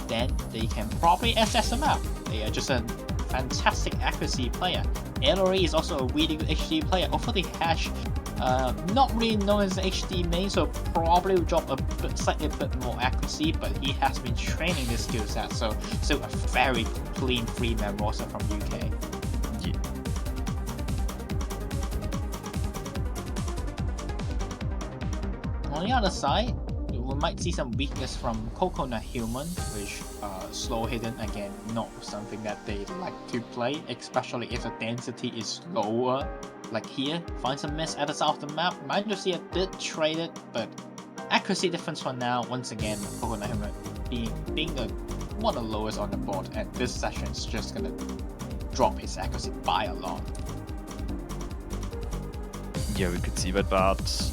B: then they can probably SS them out. They are just a fantastic accuracy player. LRE is also a really good HD player, although the hash not really known as HD main, so probably will drop slightly a bit more accuracy, but he has been training this skill set, so still a very clean 3-man roster from UK.
C: Yeah.
B: On the other side, we might see some weakness from Coconut Human, which slow hidden, again, not something that they like to play, especially if the density is lower. Like here, find some miss at the south of the map. Mandracia did trade it, but accuracy difference for now, once again, Coconut Human being one of the lowest on the board, and this session is just gonna drop its accuracy by a lot.
C: Yeah, we could see that, but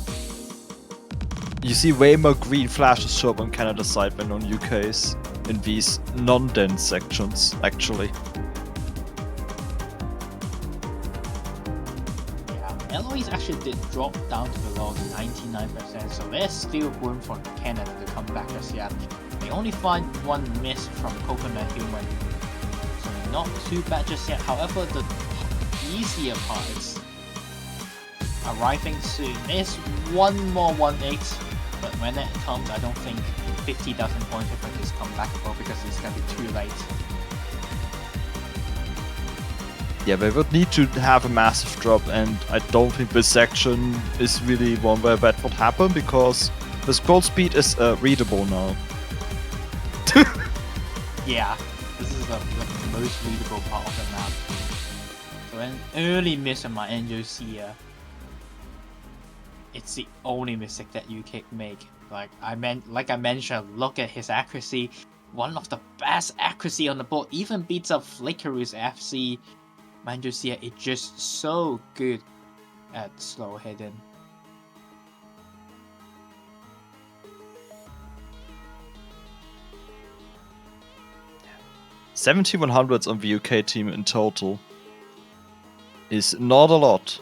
C: you see way more green flashes show up on Canada's side than on UK's in these non-dense sections, actually.
B: Yeah, LOEs actually did drop down to below 99%, so there's still room for Canada to come back just yet. They only find one miss from Coconut Human, so not too bad just yet. However, the easier parts arriving soon. There's one more 1-8, but when that comes, I don't think 50,000 point difference is comebackable because it's gonna be too late.
C: Yeah, they would need to have a massive drop, and I don't think this section is really one where that would happen, because the scroll speed is readable now.
B: Yeah, this is the most readable part of the map. So an early miss on my Angelcia. It's the only mistake that you can make. Like I mentioned, look at his accuracy. One of the best accuracy on the board, even beats up Flickerous FC. Mandracia is just so good at slow hidden.
C: $7,100s on the UK team in total is not a lot.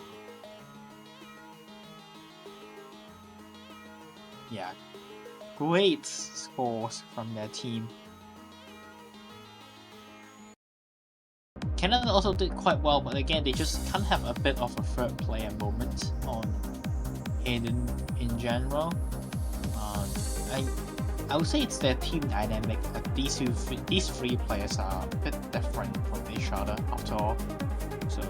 B: Yeah, great scores from their team. Canada also did quite well, but again, they just can't have a bit of a third player moment on Hidden in general. I would say it's their team dynamic. Like these three players are a bit different from each other after all. So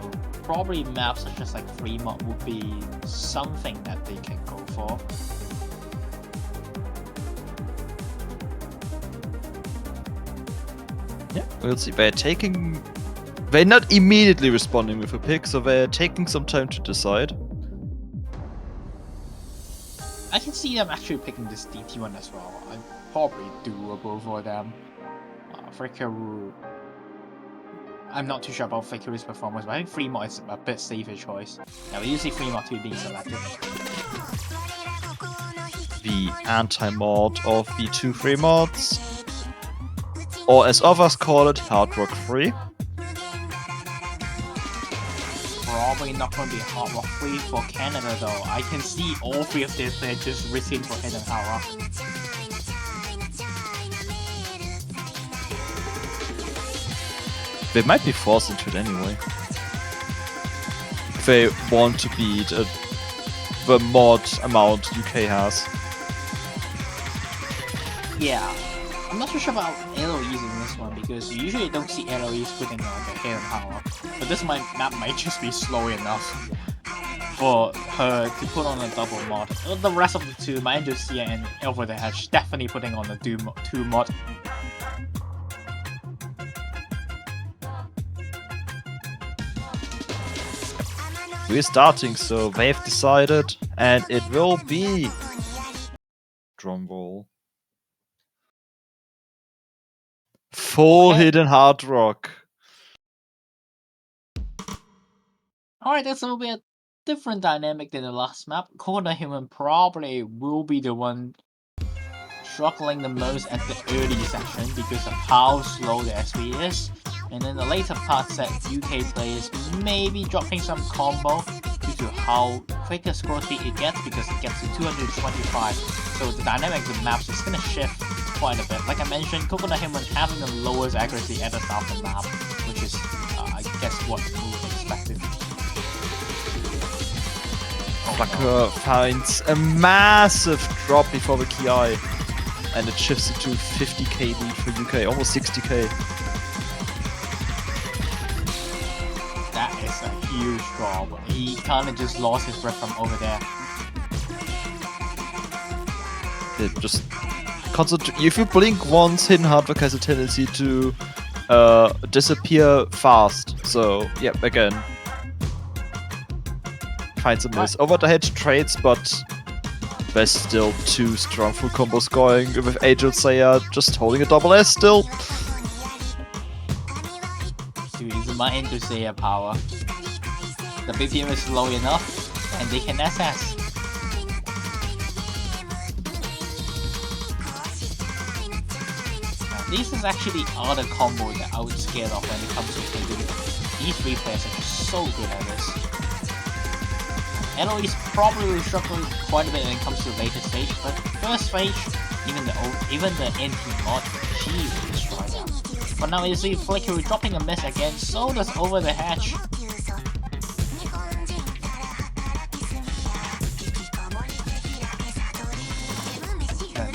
B: probably maps such as like Fremont would be something that they can go for.
C: Yeah, we'll see. They're not immediately responding with a pick, so they're taking some time to decide.
B: I can see them actually picking this DT one as well. Probably doable for them. Flickerous, I'm not too sure about Flickerous' performance, but I think Fremont is a bit safer choice. Yeah, we usually Fremont 2 being selected.
C: The anti-mod of the 2-3 mods, or as others call it, Hard Rock 3.
B: Probably not going to be Hard Rock 3 for Canada though. I can see all three of their players just risking for Hidden Hard Rock.
C: They might be forced into it anyway. If they want to beat the mod amount UK has.
B: Yeah, I'm not too sure about LOEs in this one because you usually don't see LOEs putting on the Hidden Hard Rock. But this map might just be slow enough for her to put on a double mod. The rest of the two, my Angelcia and Over the Hedge, definitely putting on the 2 mod.
C: We're starting, so they've decided, and it will be drumroll. Full
B: Okay.
C: Hidden Hard Rock.
B: Alright, this will be a different dynamic than the last map. Coconut Human probably will be the one struggling the most at the early section because of how slow the SV is. And then the later parts that UK players may be dropping some combo due to how quicker score speed it gets because it gets to 225. So the dynamics of maps is gonna shift quite a bit. Like I mentioned, Coconut Human having the lowest accuracy at the start of the map, which is, I guess, what we expected.
C: Flacker finds a massive drop before the KI, and it shifts it to 50k lead for UK, almost 60k.
B: That is a huge drop. He kind of just lost his breath from over there.
C: It just if you blink once, Hidden Hardwork has a tendency to disappear fast. So yeah, again, finds a miss. Over the hedge trades, but there's still two strong full combos going with Angel Slayer just holding a double S still.
B: Dude, it's my Angel Slayer power. The BPM is low enough, and they can SS. This is actually the other combo that I would scared of when it comes to KD. These three players are just so good at this. Eloise probably struggling quite a bit when it comes to the later stage, but first stage, even the NT mod, she will destroy them. But now you see Flicker dropping a miss again, so does Over the Hatch.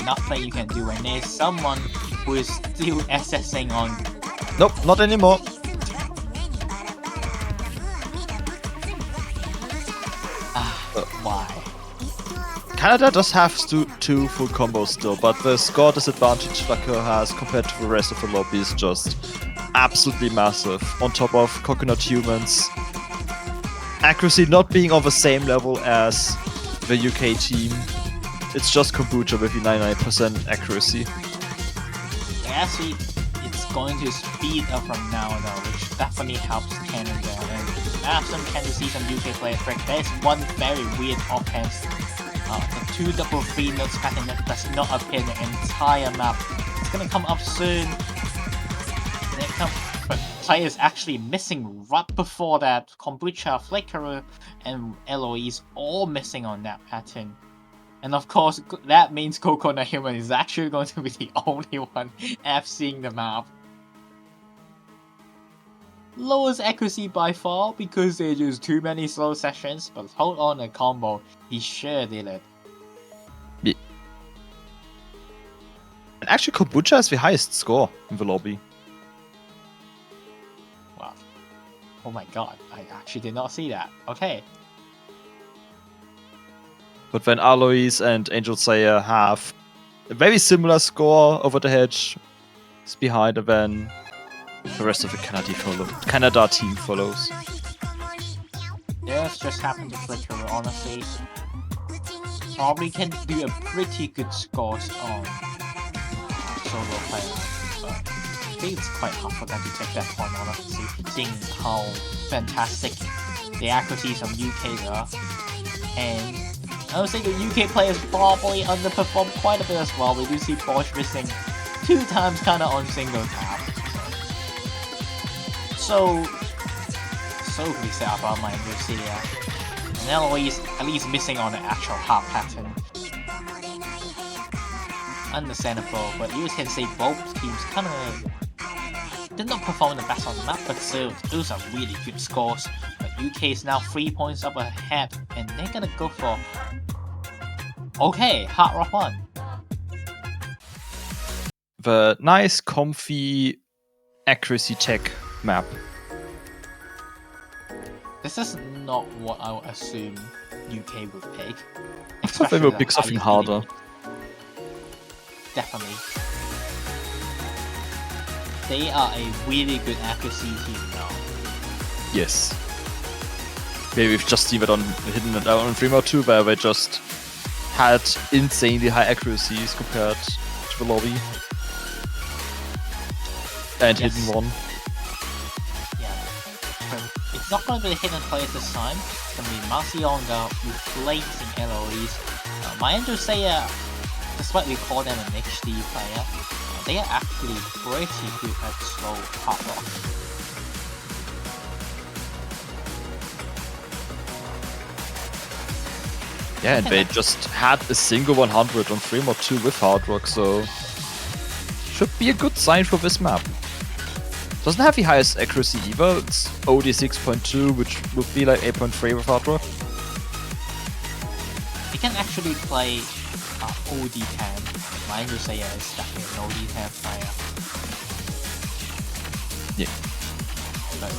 B: Nothing you can do when there's someone who is still SSing on.
C: Nope, not anymore.
B: Why?
C: Canada does have two full combos still, but the score disadvantage Flacker has compared to the rest of the lobby is just absolutely massive. On top of Coconut Humans accuracy not being on the same level as the UK team. It's just Kombucha with the 99% accuracy.
B: Actually, it's going to speed up from now though, which definitely helps Canada. And after can see some UK players break, there's one very weird offense. The 2 double 3 notes pattern that does not appear in the entire map. It's gonna come up soon. But players actually missing right before that. Kombucha, Flickerer, and Eloise all missing on that pattern. And of course, that means Coconut Human is actually going to be the only one seeing the map. Lowest accuracy by far because there's just too many slow sessions, but hold on a combo, he sure did it.
C: Yeah. And actually, Kombucha has the highest score in the lobby.
B: Wow. Oh my god, I actually did not see that. Okay.
C: But when Alois and Angel Slayer have a very similar score, Over the Hedge is behind, and then the rest of the Canada team follows.
B: This just happened to Flicker, honestly. Probably can do a pretty good scores on solo player, but I think it's quite hard for them to take that point, honestly, seeing how fantastic the accuracies of UK are. And I would say the UK players probably underperform quite a bit as well. We do see Bosch missing 2 times kinda on single tap. So can we say about my Lucia. And Eloise at least missing on the actual hard pattern. Understandable, but you can say both teams kinda did not perform the best on the map, but still, those are really good scores. But UK is now 3 points up ahead, and they're gonna go for... Okay, Hard Rock 1.
C: The nice, comfy accuracy tech map.
B: This is not what I would assume UK would pick.
C: I thought they would pick something harder.
B: Definitely. They are a really good accuracy team now.
C: Yes. Maybe we've just seen it on Hidden and on Freemo 2, where they just had insanely high accuracies compared to the lobby. And
B: Yes.
C: Hidden 1.
B: Yeah. It's not going to be the Hidden players this time. It's going to be Masionga replacing Eloise. My Angel Slayer, despite we call them an HD player, they are actually pretty good at slow hard rock.
C: Yeah, and they just had a single 100 on 3 mod 2 with Hard Rock, so should be a good sign for this map. Doesn't have the highest accuracy either, it's OD 6.2, which would be like 8.3 with Hard Rock.
B: You can actually play OD10. My Hussein is definitely an OD10 player.
C: Yeah.
B: But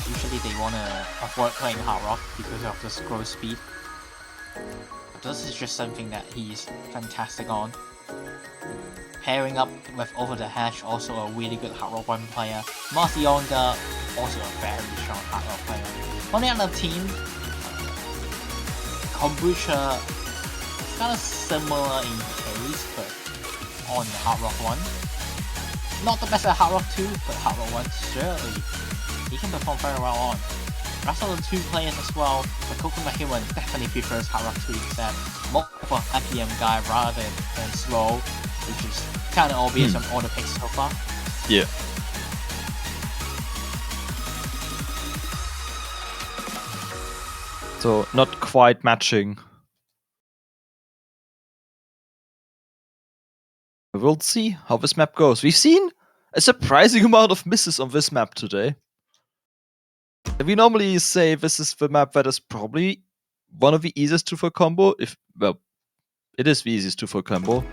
B: usually they want to avoid playing Hard Rock because of the scroll speed. But this is just something that he's fantastic on. Pairing up with Over the Hedge, also a really good Hard Rock 1 player. Marcionga, also a very strong Hard Rock player. On the other team, Kombucha, kind of similar in pace, but on Hard Rock 1. Not the best at Hard Rock 2, but Hard Rock 1 certainly he can perform very well on. Rest of the 2 players as well, the Coconut Human definitely prefers Hard Rock 2 instead. More of a IPM guy rather than slow, which is kind of obvious from all the picks so far.
C: Yeah. So, not quite matching. We'll see how this map goes. We've seen a surprising amount of misses on this map today. We normally say this is the map that is probably one of the easiest 2-4 combo. Well, it is the easiest 2-4 combo.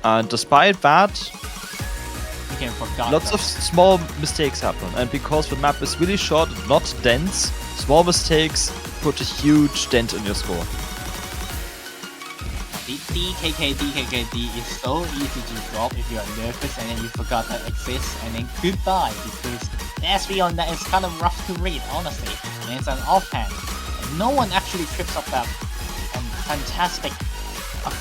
C: And despite that, lots of small mistakes happen. And because the map is really short and not dense, small mistakes put a huge dent in your score.
B: DKKD is so easy to drop if you are nervous and then you forgot that exists, and then goodbye, because the SV on that is kind of rough to read, honestly, and it's an offhand. And no one actually trips up that fantastic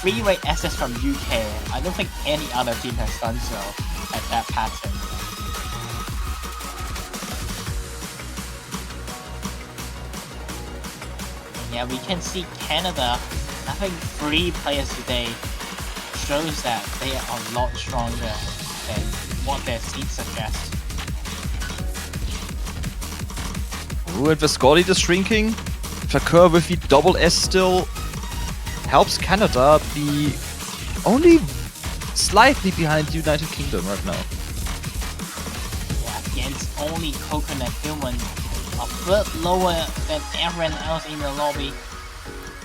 B: freeway SS from UK. I don't think any other team has done so at that pattern. And yeah, we can see Canada having 3 players today shows that they are a lot stronger than what their seed suggests.
C: Ooh, and the score lead is shrinking. Fakir with the double S still helps Canada be only slightly behind the United Kingdom right now.
B: Yeah, against only Coconut Human, a bit lower than everyone else in the lobby.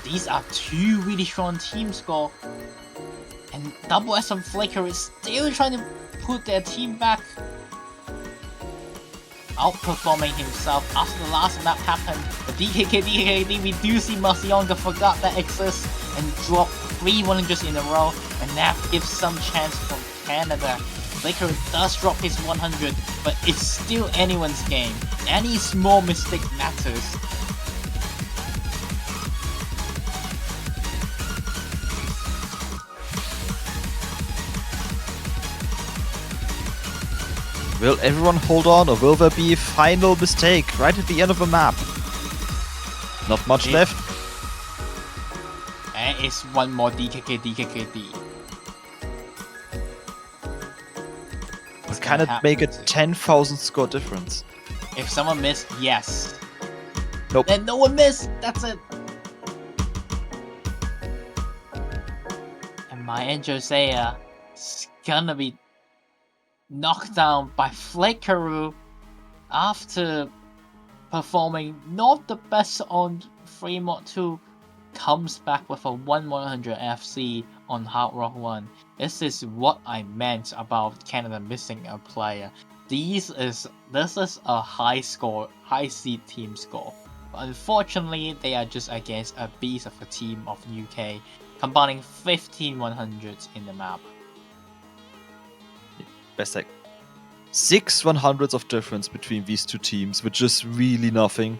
B: These are 2 really strong team score, and Double S and Flicker is still trying to put their team back. Outperforming himself after the last map happened. The DKD, we do see Marcionga forgot that exists and drop 3 100s in a row, and that gives some chance for Canada. Flicker does drop his 100, but it's still anyone's game. Any small mistake matters.
C: Will everyone hold on, or will there be a final mistake right at the end of the map? Not much left.
B: And it's one more DKD.
C: It's kind of make a 10,000 score difference.
B: If someone missed, yes.
C: Nope.
B: Then no one missed. That's it. And my Josea is gonna be knocked down by Flickeroo after performing not the best on 3 mod 2. Comes back with a 1-100 FC on Hard Rock 1. This is what I meant about Canada missing a player. This is a high seed team score. But unfortunately, they are just against a beast of a team of UK, combining 15 100s in the map.
C: There's like 6 100s of difference between these 2 teams, which is really nothing.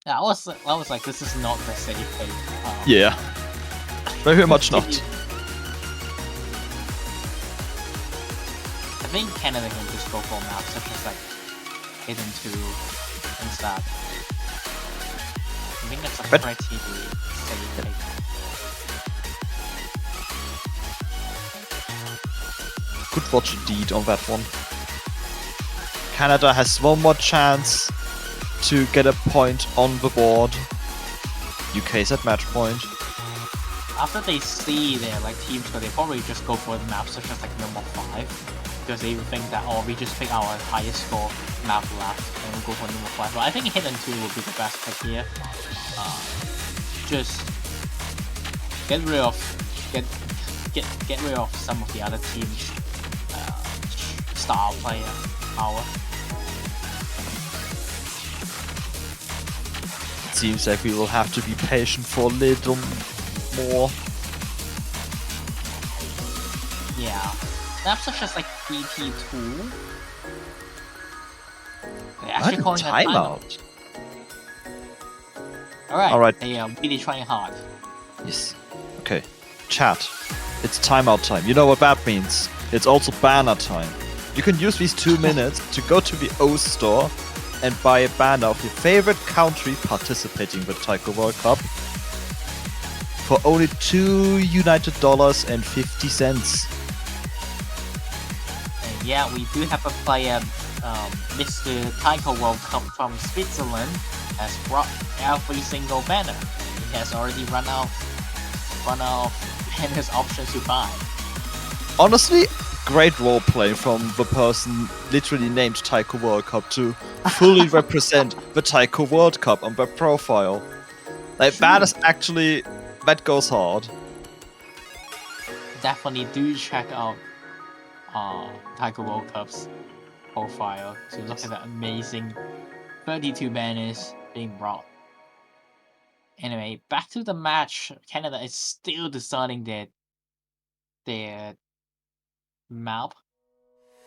B: I was like, this is not the safe fate.
C: Yeah. Very much not.
B: I think Canada can just go for maps such as like Hidden 2 and stuff. I think that's a pretty safe fate.
C: Could watch a deed on that one. Canada has one more chance to get a point on the board. UK's at match point.
B: After they see their like teams, but they probably just go for maps such as like number 5, because they think that we just pick our highest score map left and we'll go for number 5. But I think Hidden 2 would be the best pick here. Just get rid of some of the other teams' star player power.
C: It seems like we will have to be patient for a little more.
B: Yeah, maps such as like BT2. They're actually calling a timeout. Alright. They are really trying hard.
C: Yes. Okay. Chat. It's timeout time. You know what that means. It's also banner time. You can use these 2 minutes to go to the O store and buy a banner of your favorite country participating in the Taiko World Cup for only $2.50.
B: And yeah, we do have a player, Mr. Taiko World Cup from Switzerland, has brought every single banner. He has already run out of banners options to buy.
C: Honestly, great roleplay from the person literally named Taiko World Cup to fully represent the Taiko World Cup on their profile. Like, that is actually... that goes hard.
B: Definitely do check out Taiko World Cup's profile to look at the amazing 32 banners being brought. Anyway, back to the match. Canada is still deciding their map.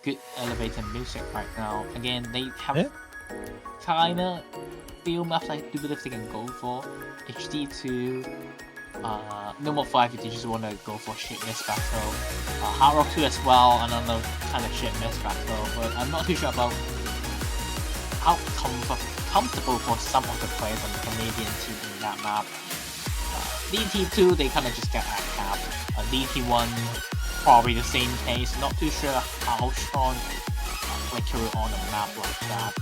B: Good elevator music right now. Again, they have kinda few maps I do believe they can go for. HD2, number 5 if you just wanna go for shit miss battle. Hard Rock 2 as well, another kind of shit miss battle, but I'm not too sure about how comfortable for some of the players on the Canadian team in that map. DT2, they kind of just get at cap. DT1, probably the same case. Not too sure how strong flicker on a map like that.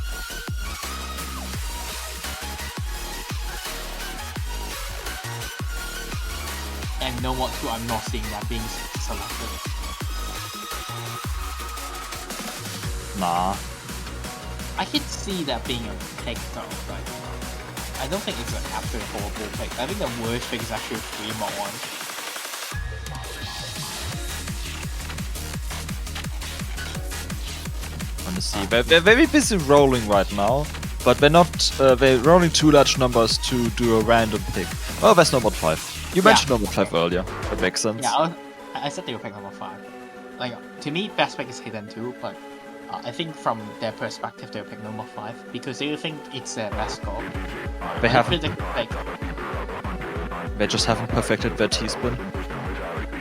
B: And No More 2, I'm not seeing that being selected.
C: Nah.
B: I could see that being a pick though, but I don't think it's an absolutely horrible pick. I think the worst pick is actually 3 more 1.
C: Honestly, they're very busy rolling right now, but they're not. They're rolling 2 large numbers to do a random pick. Oh, that's number 5. You mentioned number 5 earlier. That makes sense.
B: Yeah, I said they would pick number 5. Like, to me, best pick is Hidden 2, but I think from their perspective, they'll pick number 5 because they think it's their best score.
C: They haven't. They just haven't perfected their T-spin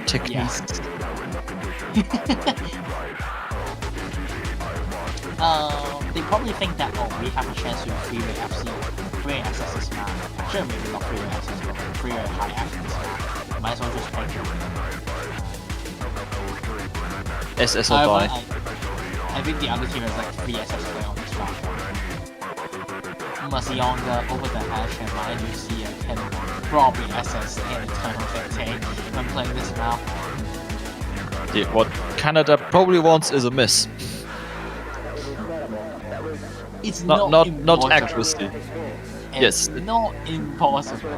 C: technique.
B: Yes. They probably think that, we have a chance to freeway access this map. Sure, maybe not freeway access, but freeway high access this map. Might as well just pick it.
C: SS or die.
B: I think the other team has like 3 SS play on this map. Mazionga over the hash and my Lucia can probably SS any time of the day when playing this map.
C: Yeah, what Canada probably wants is a miss.
B: It's
C: not accuracy. Yes.
B: Not impossible.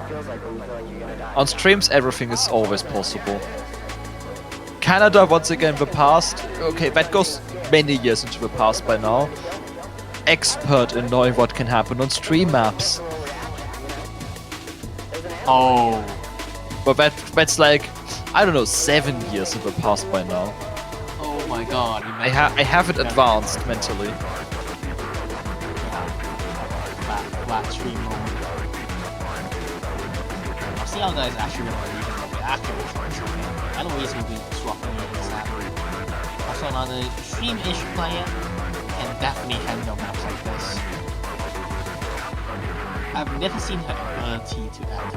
C: On streams, everything is always possible. Canada, once again, the past. Okay, that goes many years into the past by now. Expert in knowing what can happen on stream maps.
B: Oh.
C: But that's like, I don't know, 7 years in the past by now.
B: Oh my god.
C: I haven't advanced mentally.
B: Flat stream mode. See how guys actually want to leave it a bit accurate. Otherwise we'll be swapping it exactly. Also another stream-ish player can definitely handle maps like this. I've never seen her ability to act.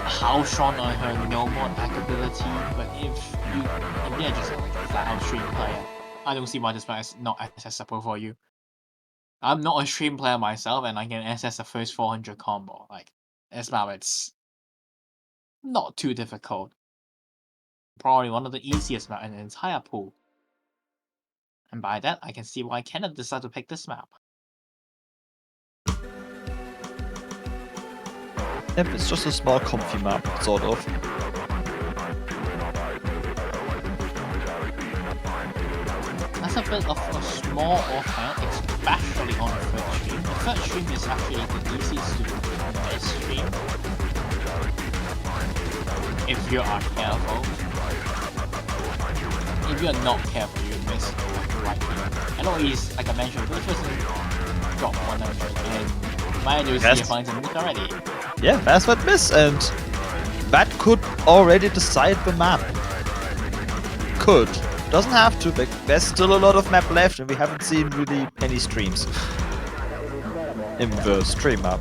B: How strong are her normal attack ability, but if you're just like a flat out stream player, I don't see why this map is not accessible for you. I'm not a stream player myself, and I can access the first 400 combo. Like, this map, it's not too difficult. Probably one of the easiest map in the entire pool. And by that, I can see why Canada decided to pick this map.
C: Yep, it's just a small comfy map, sort of.
B: That's a bit of a small offhand, especially on the third stream. The third stream is actually the easiest to miss stream. If you are careful. If you are not careful, you miss right here. And always, like I mentioned, this person dropped 100 and my accuracy finds a miss already.
C: Yeah, that's what miss, and that could already decide the map. Could. Doesn't have to, but there's still a lot of map left, and we haven't seen really any streams in the stream map.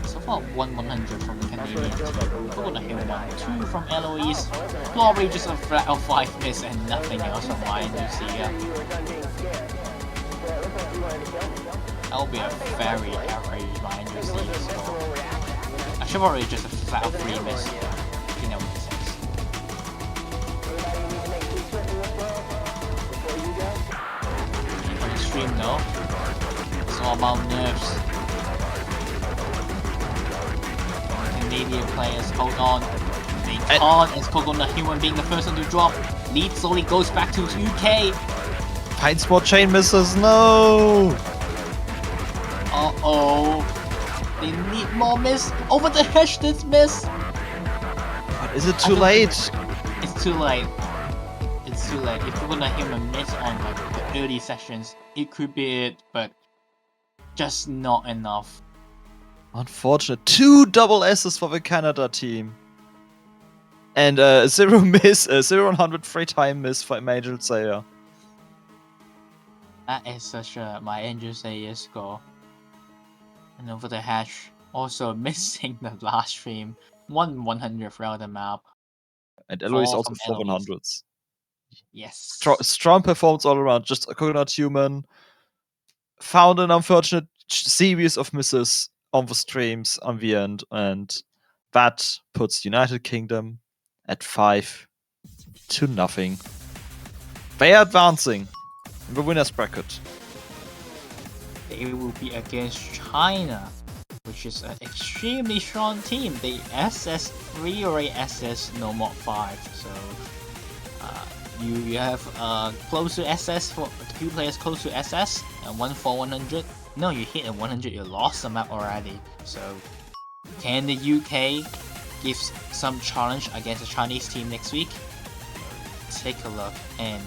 B: So far, 100 from the Canadian team. Golden Hill 1, 2 from Eloise. Probably just a flat of 5 miss and nothing else from Lucia. That'll be a very average Lucia score. I should probably just a flat of 3 miss. You know what this is. On the stream, no. It's all about nerves. Canadian players, hold on. They can't, as Coconut Human being the first one to drop. Lead slowly goes back to UK.
C: Finds more chain misses, no!
B: Uh-oh. They need more miss. Over the hedge, this miss.
C: Is it too late?
B: It's too late. It's too late. If Coconut Human miss on like the early sessions, it could be it, but just not enough.
C: Unfortunate. 2 double S's for the Canada team. And 0 miss, 0-100 3-time miss for Angel Sayer.
B: That is such a my Angel Sayer score. And over the hatch, also missing the last stream. 100 throughout the map.
C: And Eloise
B: Four
C: also
B: from
C: 4
B: Eloise.
C: 100s.
B: Yes.
C: Strong performance all around. Just a Coconut Human. Found an unfortunate series of misses on the streams on the end, and that puts United Kingdom at 5-0. They are advancing in the winners bracket.
B: They will be against China, which is an extremely strong team. They SS3 or SS no mod 5. So you have close to SS for 2 players close to SS and 1 for 100. No, you hit a 100, you lost the map already. So can the UK give some challenge against the Chinese team next week? Take a look. And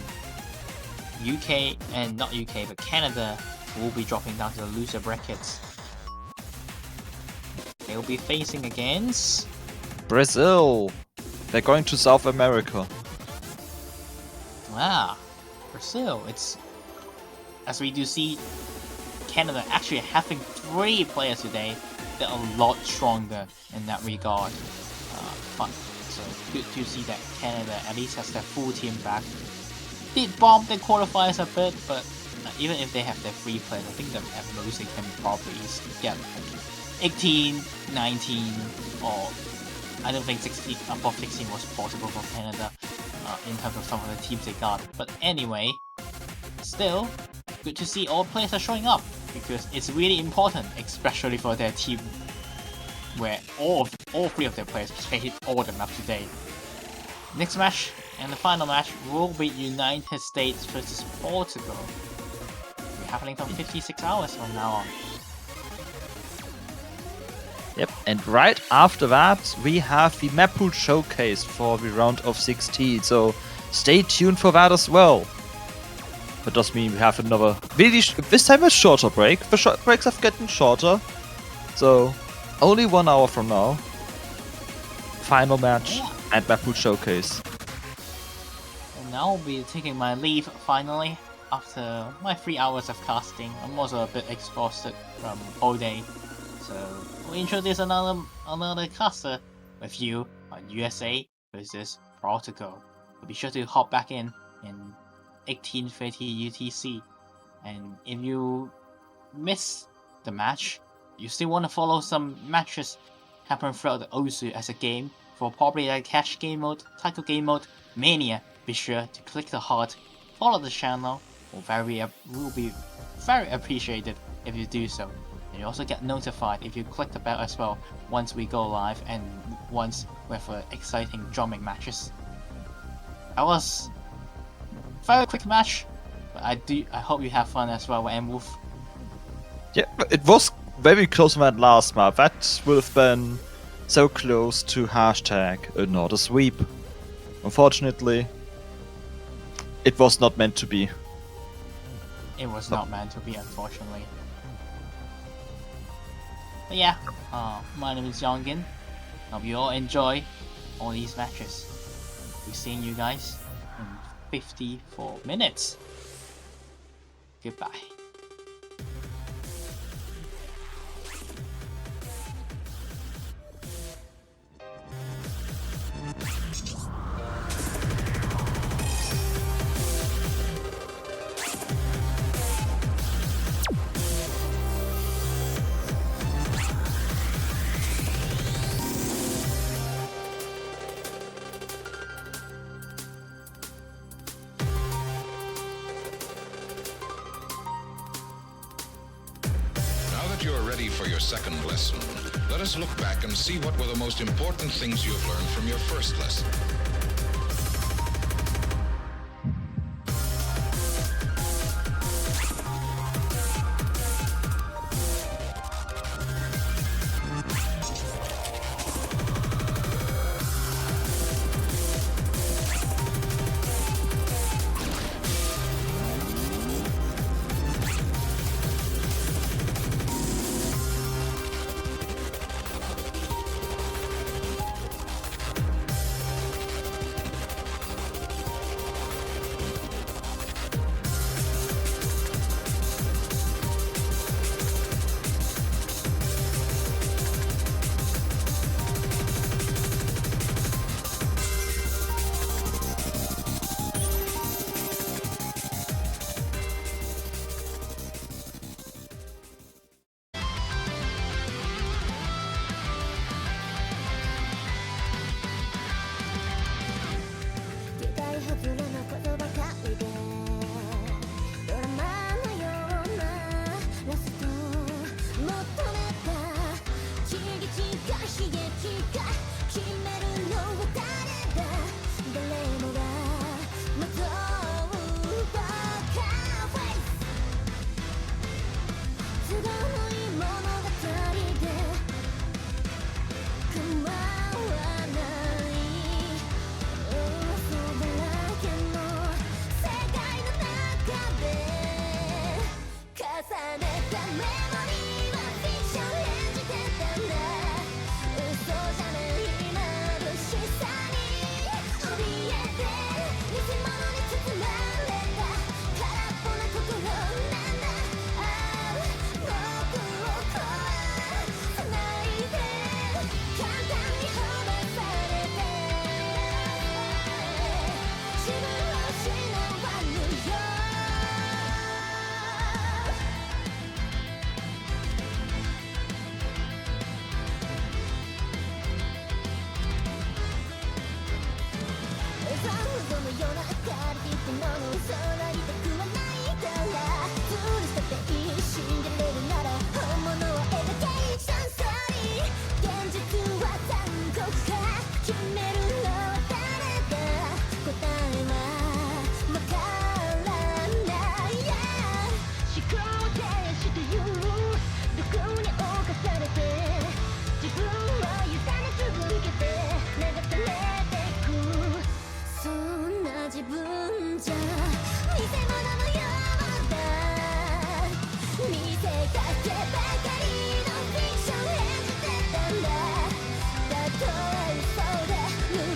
B: UK, and not UK, but Canada will be dropping down to the loser brackets. They will be facing against
C: Brazil. They're going to South America.
B: Brazil. It's, as we do see, Canada actually having 3 players today. They're a lot stronger in that regard. So good to see that Canada at least has their full team back. Did bomb the qualifiers a bit, but even if they have their 3 players, I think that at most they can probably get 18, 19, or I don't think 16, above 16 was possible for Canada in terms of some of the teams they got. But anyway, still, good to see all players are showing up, because it's really important, especially for their team where all 3 of their players played all the maps today. Next match, and the final match, will be United States versus Portugal. It'll be happening from 56 hours from now on.
C: Yep, and right after that, we have the map pool showcase for the round of 16. So stay tuned for that as well. That does mean we have another really this time a shorter break. The breaks are getting shorter, so only 1 hour from now. Final match and map pool showcase.
B: And now I'll be taking my leave finally after my 3 hours of casting. I'm also a bit exhausted from all day, so we'll introduce another caster with you on USA versus Portugal. So be sure to hop back in in 18:30 UTC. And if you miss the match, you still want to follow some matches happen throughout the Osu as a game for probably like Cash Game Mode, Taiko Game Mode, Mania, be sure to click the heart, follow the channel, will be very appreciated if you do so. And you also get notified if you click the bell as well once we go live and once with exciting drumming matches. That was a very quick match, but I hope you have fun as well, and Wolf.
C: Yeah, it was very close to that last map. That would have been so close to hashtag another sweep. Unfortunately, it was not meant to be.
B: It was not meant to be, unfortunately. But yeah, my name is Yongin. Hope you all enjoy all these matches. We'll see you guys in 54 minutes. Goodbye.
E: Now that you are ready for your second lesson, let us look back and see what were the most important things you have learned from your first lesson.
F: Let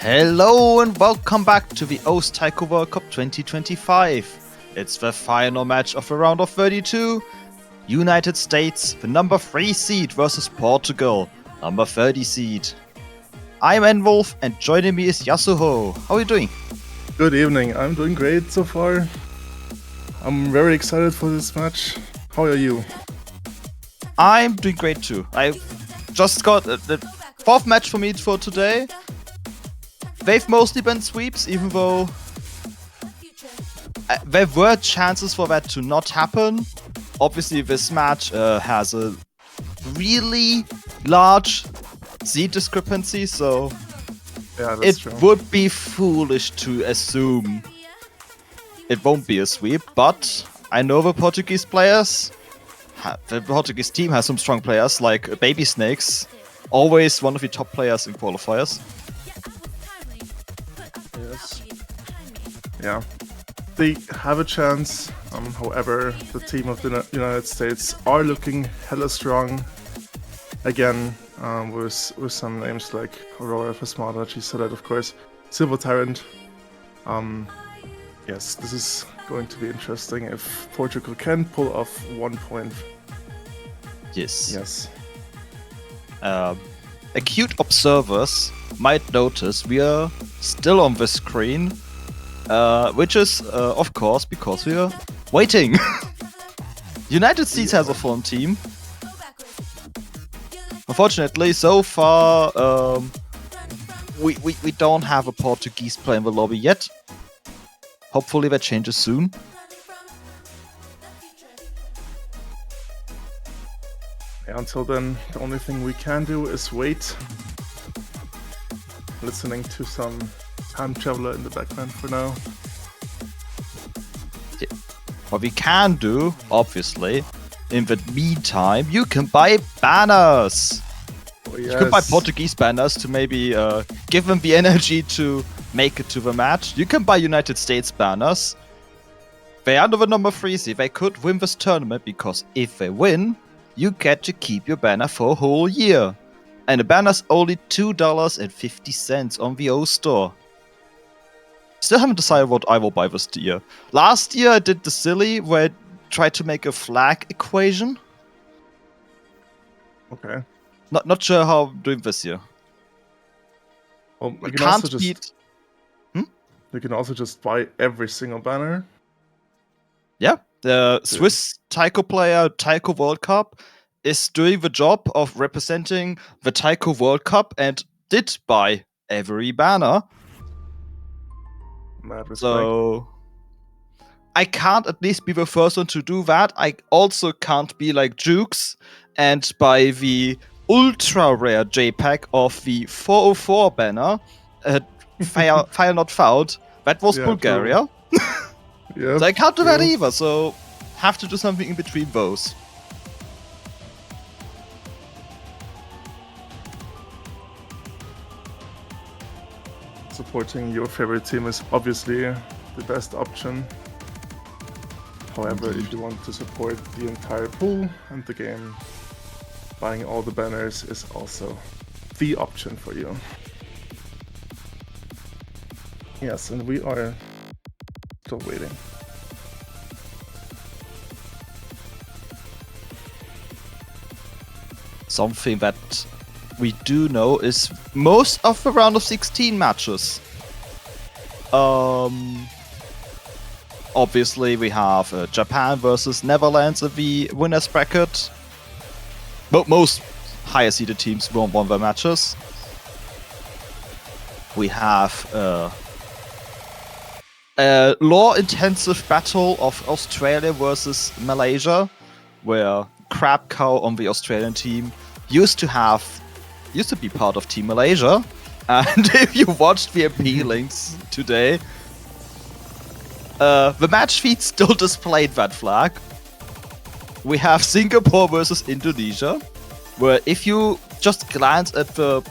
C: Hello and welcome back to the OS Taiko World Cup 2025. It's the final match of the round of 32. United States, the number 3 seed versus Portugal, number 30 seed. I'm Enwolf and joining me is Yasuho. How are you doing?
F: Good evening. I'm doing great so far. I'm very excited for this match. How are you?
C: I'm doing great too. I just got the 4th match for me for today. They've mostly been sweeps, even though there were chances for that to not happen. Obviously, this match has a really large seed discrepancy, so
F: Yeah, that's
C: it
F: true.
C: would be foolish to assume it won't be a sweep. But I know the Portuguese players, the Portuguese team has some strong players like Baby Snakes, always one of the top players in qualifiers.
F: Yes. Yeah. They have a chance. However, the team of the United States are looking hella strong. Again, with some names like Aurora Fasmata, G-Sadat, of course, Silver Tyrant. Yes, this is going to be interesting if Portugal can pull off 1 point.
C: Yes.
F: Yes.
C: Acute observers might notice we are still on the screen, which is, of course, because we are waiting. United States has a full team. Unfortunately, so far, we don't have a Portuguese player in the lobby yet. Hopefully that changes soon.
F: Yeah, until then, the only thing we can do is wait. Listening to some time traveler in the background for now.
C: What we can do, obviously, in the meantime, you can buy banners.
F: Oh,
C: You can buy
F: yes.
C: Portuguese banners to maybe give them the energy to make it to the match. You can buy United States banners. They are the number 3 seed. They could win this tournament because if they win, you get to keep your banner for a whole year. And the banner's only $2.50 on the O store. Still haven't decided what I will buy this year. Last year I did the silly where I tried to make a flag equation.
F: Okay.
C: Not sure how I'm doing this year.
F: Well,
C: I can't beat.
F: You can also just buy every single banner.
C: Yeah, the Swiss Taiko player Taiko World Cup is doing the job of representing the Taiko World Cup and did buy every banner.
F: Mad respect.
C: So I can't at least be the first one to do that. I also can't be like Jukes and buy the ultra rare JPEG of the 404 banner. File not found. That was
F: Yeah,
C: Bulgaria.
F: Yeah.
C: So I can't do that
F: true.
C: either, so have to do something in between those.
F: Supporting your favorite team is obviously the best option. However, if you want to support the entire pool and the game, buying all the banners is also the option for you. Yes, and we are still waiting.
C: Something that we do know is most of the round of 16 matches. Obviously, we have Japan versus Netherlands in the winners bracket. Most higher seeded teams won their matches. We have a lore-intensive battle of Australia versus Malaysia, where Crab Cow on the Australian team used to be part of Team Malaysia. And if you watched the MP links today, the match feed still displayed that flag. We have Singapore versus Indonesia, where if you just glance at your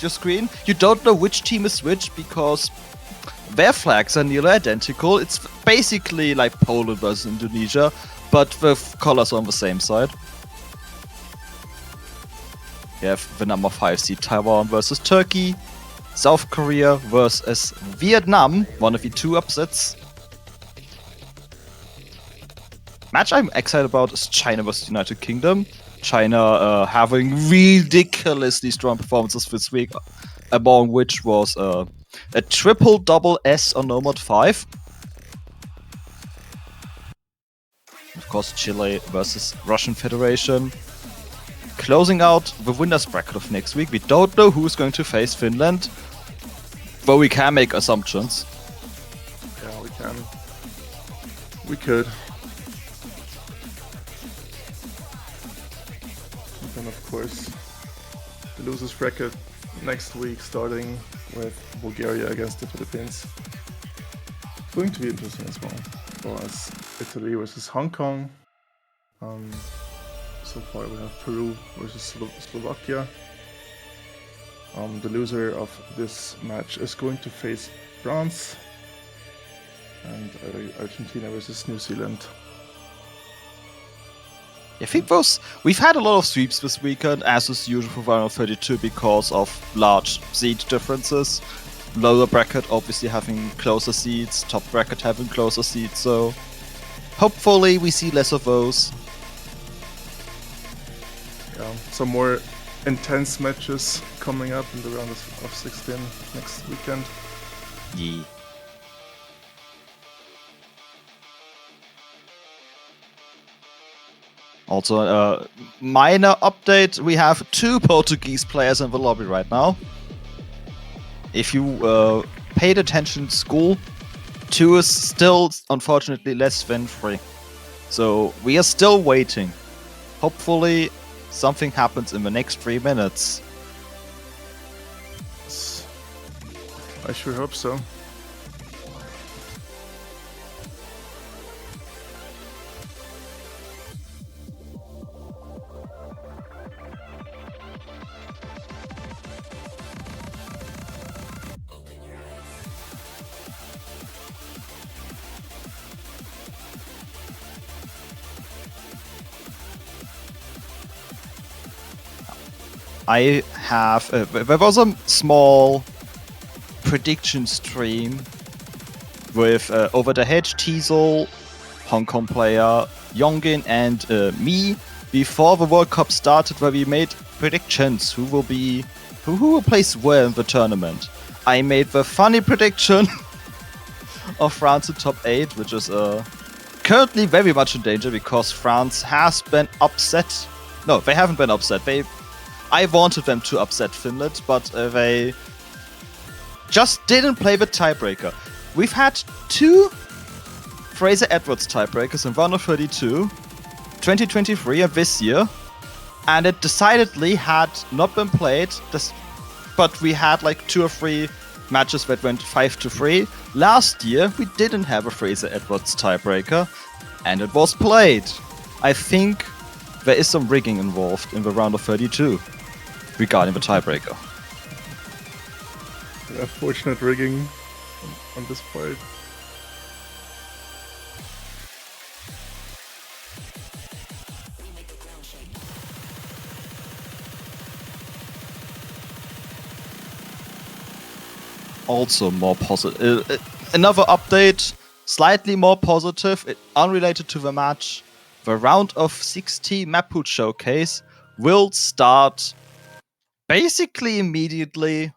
C: screen, you don't know which team is which because their flags are nearly identical. It's basically like Poland versus Indonesia, but with colors on the same side. We have the number 5 seed Taiwan versus Turkey, South Korea versus Vietnam, one of the 2 upsets. Match I'm excited about is China versus United Kingdom. China having ridiculously strong performances this week, among which was a triple double S on No Mod 5. Of course, Chile versus Russian Federation. Closing out the winners bracket of next week. We don't know who's going to face Finland, though we can make assumptions.
F: Yeah, we can. We could. And then, of course, the losers bracket next week, starting with Bulgaria against the Philippines. It's going to be interesting as well. Well as Italy versus Hong Kong. So far we have Peru versus Slovakia. The loser of this match is going to face France. And Argentina versus New Zealand.
C: I think we've had a lot of sweeps this weekend, as is usual for round of 32 because of large seed differences. Lower bracket obviously having closer seeds, top bracket having closer seeds, so hopefully we see less of those.
F: Yeah, some more intense matches coming up in the round of 16 next weekend.
C: Yeah. Also, a minor update, we have 2 Portuguese players in the lobby right now. If you paid attention in school, 2 is still, unfortunately, less than 3. So, we are still waiting. Hopefully, something happens in the next 3 minutes.
F: I sure hope so.
C: I have... there was a small prediction stream with Over the Hedge, Teasel, Hong Kong player, Yongin and me before the World Cup started, where we made predictions who will place where in the tournament. I made the funny prediction of France in top 8, which is currently very much in danger because France has been upset. No, they haven't been upset. I wanted them to upset Finland, but they just didn't play the tiebreaker. We've had 2 Fraser Edwards tiebreakers in round of 32, 2023 and this year, and it decidedly had not been played, but we had like 2 or 3 matches that went 5-3. Last year, we didn't have a Fraser Edwards tiebreaker, and it was played. I think there is some rigging involved in the round of 32 regarding the tiebreaker.
F: Unfortunate rigging on this part.
C: Also more positive. Another update, slightly more positive, unrelated to the match. The round of 60 map pool showcase will start basically immediately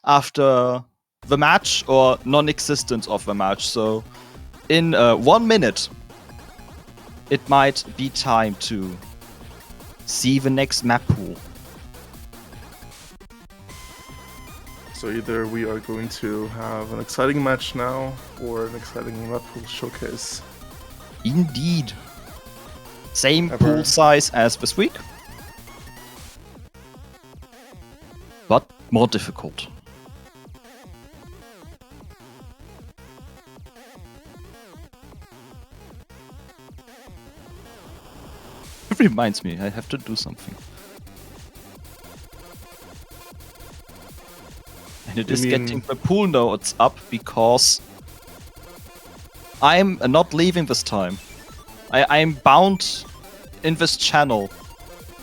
C: after the match or non-existence of the match. So in 1 minute, it might be time to see the next map pool.
F: So either we are going to have an exciting match now or an exciting map pool showcase.
C: Indeed. Same pool size as this week, but more difficult. It reminds me, I have to do something. And it is getting the pool notes up because I'm not leaving this time. I'm bound in this channel.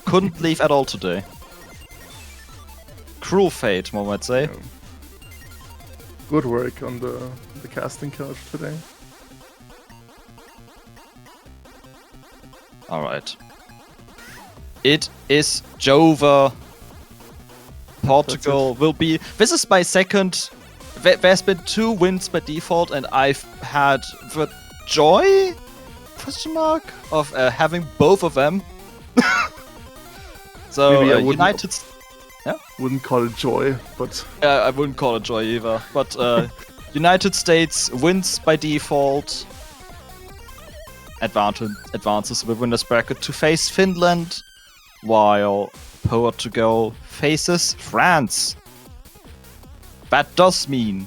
C: Couldn't leave at all today. Cruel fate, one might say.
F: Good work on the casting couch today.
C: Alright. It is Jova. Portugal will be... This is my second... There's been 2 wins by default, and I've had the joy, question mark, of having both of them. So,
F: Maybe I wouldn't-
C: United...
F: Wouldn't call it joy, but
C: I wouldn't call it joy either, but United States wins by default. Advances the winners bracket to face Finland, while Portugal faces France. That does mean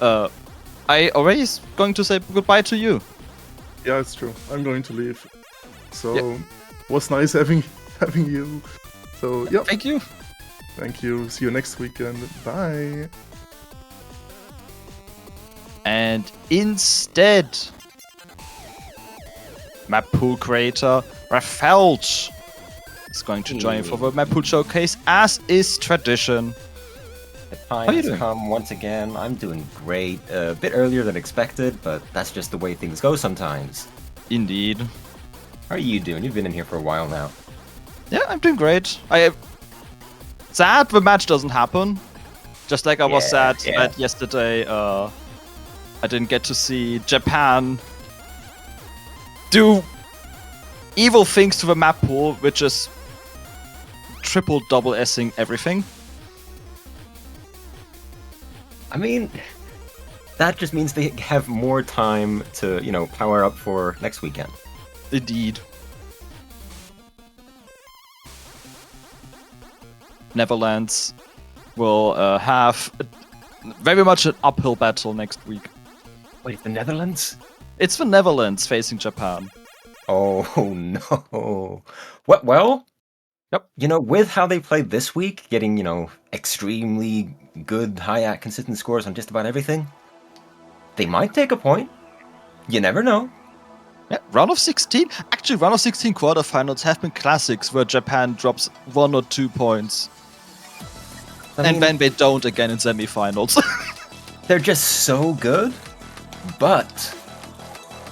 C: I already going to say goodbye to you.
F: yeah, it's true. I'm going to leave. So
C: Yep.
F: was nice having you. So yeah,
C: Thank you.
F: thank you. See you next weekend. Bye.
C: And instead, map pool creator Rafelch is going to join for the map pool showcase, as is tradition.
G: The
C: How
G: time
C: you
G: has
C: doing?
G: come once again. I'm doing great. A bit earlier than expected, but that's just the way things go sometimes.
C: Indeed.
G: How are you doing? You've been in here for a while now.
C: Yeah, I'm doing great. Sad the match doesn't happen. Just like I was
G: Yeah,
C: sad
G: yeah.
C: that yesterday I didn't get to see Japan do evil things to the map pool, which is triple double S-ing everything.
G: I mean, that just means they have more time to, power up for next weekend.
C: Indeed. Netherlands will have very much an uphill battle next week.
G: Wait, the Netherlands?
C: It's the Netherlands facing Japan.
G: Oh no. What? Well,
C: Yep.
G: With how they played this week, getting, extremely good, high consistent scores on just about everything, they might take a point. You never know.
C: Yeah, round of 16? Actually, round of 16 quarterfinals have been classics where Japan drops 1 or 2 points.
G: I
C: And
G: mean,
C: then they don't again in semifinals.
G: they're just so good. But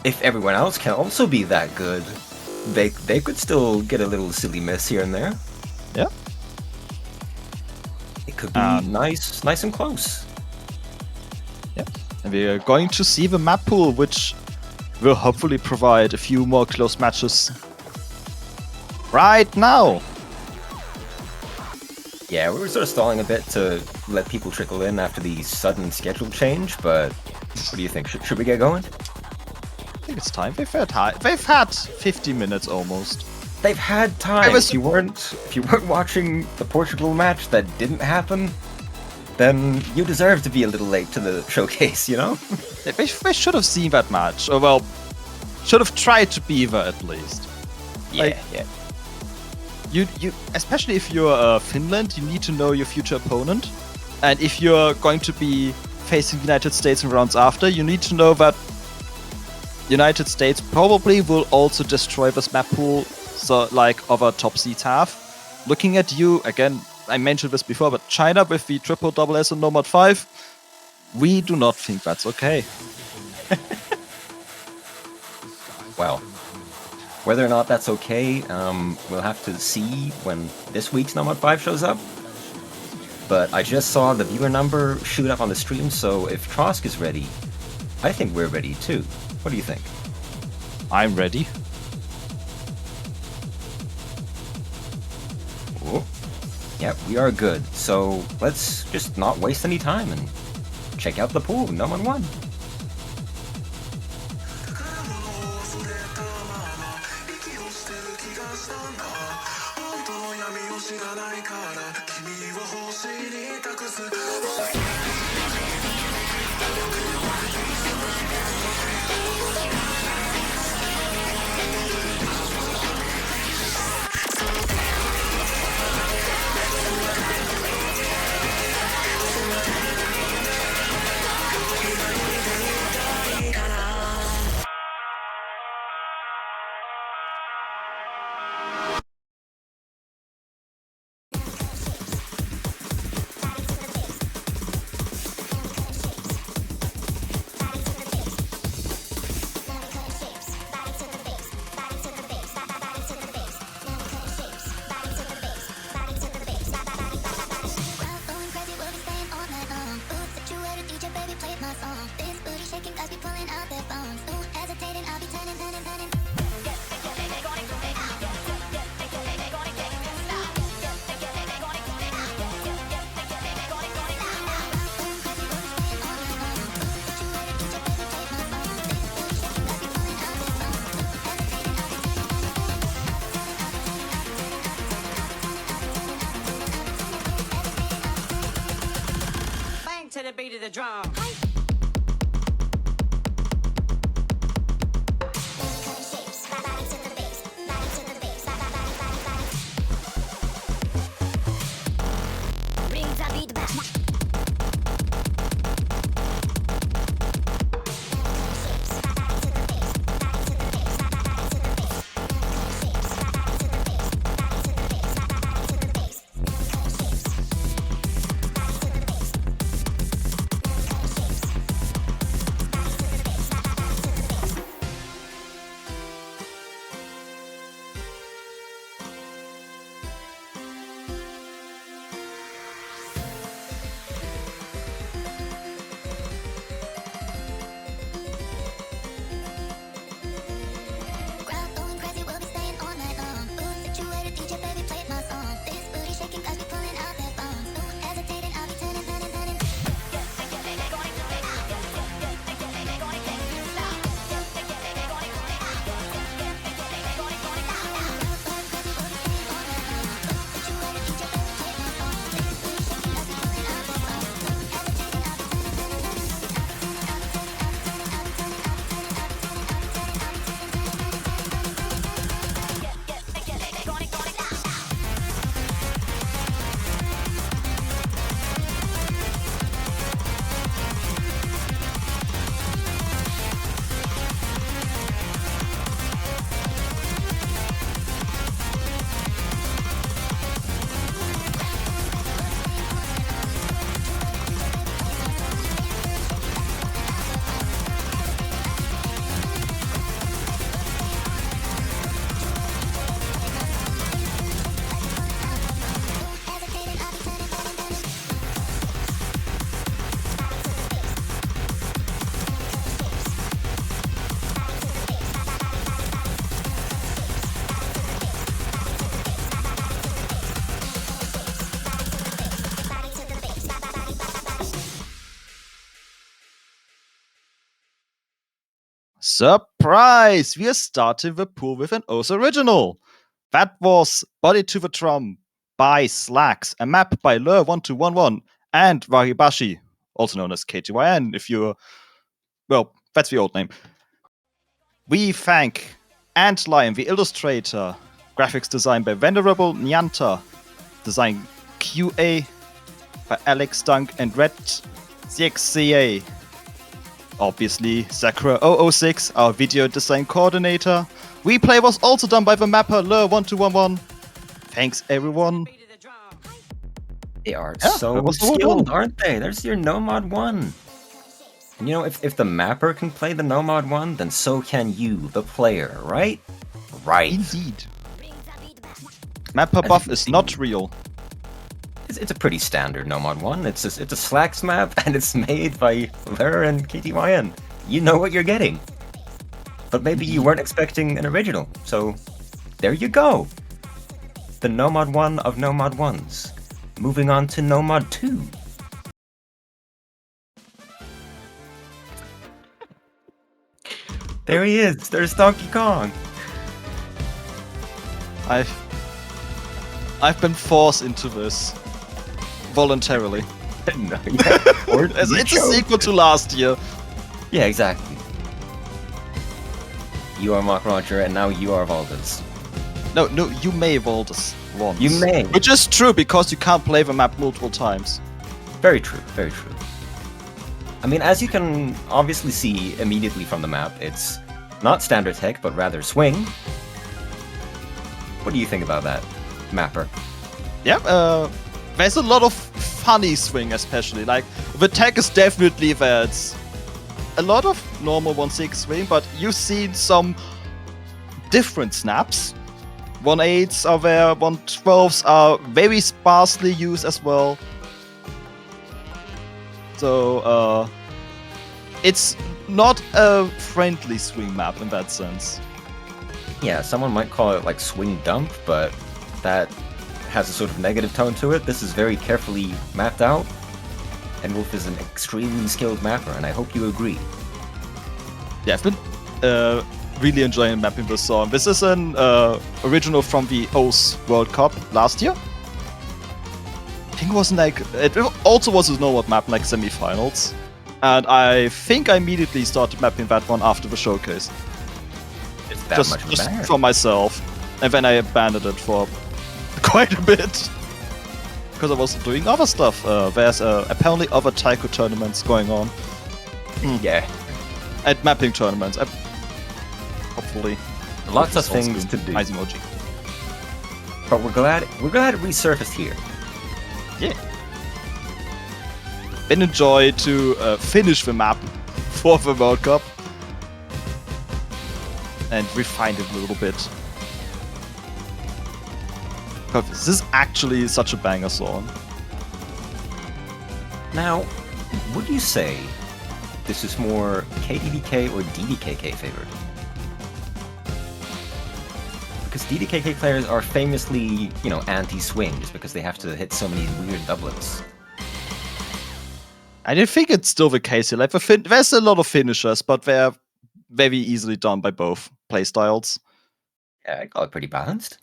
G: if everyone else can also be that good, they could still get a little silly miss here and there.
C: Yeah.
G: It could be nice and close.
C: And we are going to see the map pool, which will hopefully provide a few more close matches right now.
G: Yeah, we were sort of stalling a bit to let people trickle in after the sudden schedule change, but what do you think? Should we get going?
C: I think it's time. They've had 50 minutes almost.
G: They've had time.
C: was-
G: If you weren't watching the Portugal match that didn't happen, then you deserve to be a little late to the showcase,
C: They should have seen that match, or well, should have tried to be there at least.
G: Yeah.
C: You especially if you're Finland, you need to know your future opponent, and if you're going to be facing United States in rounds after, you need to know that United States probably will also destroy this map pool, so like other top seeds have. Looking at you again, I mentioned this before, but China with the triple double S and Nomad 5, we do not think that's okay.
G: Well, whether or not that's okay, we'll have to see when this week's Nomad 5 shows up. But I just saw the viewer number shoot up on the stream, so if Trosk is ready, I think we're ready too. What do you think?
C: I'm ready.
G: Oh. Yeah, we are good. So let's just not waste any time and check out the pool, Nomad 1.
H: to the beat of the drum.
A: Bring the beat back. Crowd going crazy, we'll be staying all night long. Booth situated, DJ baby played my song. This booty shaking, got me pulling out that phone. Don't hesitating, I'll be turning.
C: Surprise! We are starting the pool with an OS original. That was Body to the Drum by Slacks, a map by Lure1211 and Waribashi, also known as KTYN, if you're... well, that's the old name. We thank Antlion, the illustrator, graphics design by Venerable Nyanta, design QA by Alex Dunk and Red CXCA. Obviously, Sakura006, our video design coordinator. Replay was also done by the mapper Lure1211. Thanks, everyone.
G: They are
C: Yeah,
G: so
C: that was the one.
G: skilled, aren't they? There's your Nomad 1. And you know, if the mapper can play the Nomad 1, then so can you, the player, right? Right.
C: Indeed. Mapper
G: As
C: buff
G: you
C: is
G: see-
C: not real.
G: It's a pretty standard Nomad 1. It's a Slacks map, and it's made by Lure and KTYN. You know what you're getting. But maybe you weren't expecting an original, so there you go. The Nomad 1 of Nomad 1s. Moving on to Nomad 2. There he is. There's Donkey Kong.
C: I've been forced into this voluntarily.
G: No, yeah. Or
C: It's
G: you
C: a
G: chose.
C: sequel to last year.
G: Yeah, exactly. You are Mock Roger, and now you are Valdez.
C: No, you may evolve this once.
G: You may.
C: Which is true because you can't play the map multiple times.
G: Very true, very true. I mean, as you can obviously see immediately from the map, it's not standard tech, but rather swing. What do you think about that, mapper?
C: Yeah, there's a lot of funny swing, especially. Like, the tech is definitely there. It's a lot of normal 1/6 swing, but you've seen some different snaps. 1/8s are there, 1/12s are very sparsely used as well. So, it's not a friendly swing map in that sense.
G: Yeah, someone might call it like swing dump, but that has a sort of negative tone to it. This is very carefully mapped out, and Wolf is an extremely skilled mapper, and I hope you agree.
C: Yeah, I've been really enjoying mapping this song. This is an original from the OS World Cup last year. think it wasn't like it also was a Nomad map in like semifinals, and I think I immediately started mapping that one after the showcase.
G: It's that much
C: Just
G: better.
C: for myself, and then I abandoned it for quite a bit because I was doing other stuff. There's apparently other taiko tournaments going on,
G: Yeah,
C: and mapping tournaments. Hopefully,
G: lots of
C: this sounds
G: things
C: good.
G: to do.
C: Nice emoji.
G: But we're glad it resurfaced here.
C: Yeah. Been a joy to finish the map for the World Cup and refine it a little bit. Because this is actually such a banger song.
G: Now, would you say this is more KDDK or DDKK favored? Because DDKK players are famously, you know, anti-swing just because they have to hit so many weird doublets.
C: I don't think it's still the case here. Like there's a lot of finishers, but they're very easily done by both playstyles.
G: Yeah, I call it pretty balanced.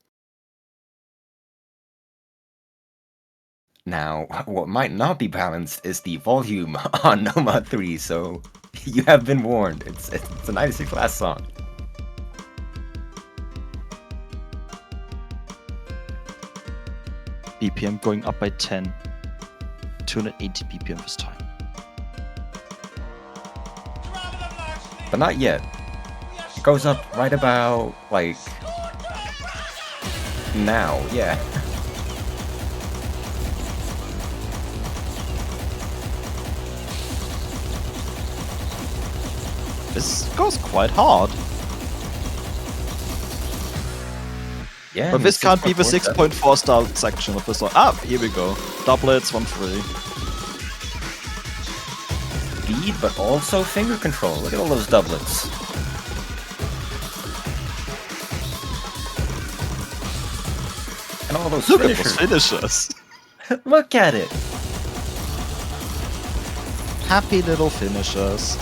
G: Now, what might not be balanced is the volume on Nomad 3, so you have been warned. It's a 96 last song.
C: BPM going up by 10. 280 BPM this time.
G: But not yet. It goes up right about, like, now, yeah.
C: This goes quite hard.
G: Yeah,
C: But
G: I mean,
C: this can't be the
G: 6.47.
C: 6.4 star section of this one. Ah, here we go. Doublets, 1-3.
G: Speed, but also finger control. Look at all those doublets. And all those
C: Look at
G: finishers.
C: those finishers.
G: Look at it.
C: Happy little finishers.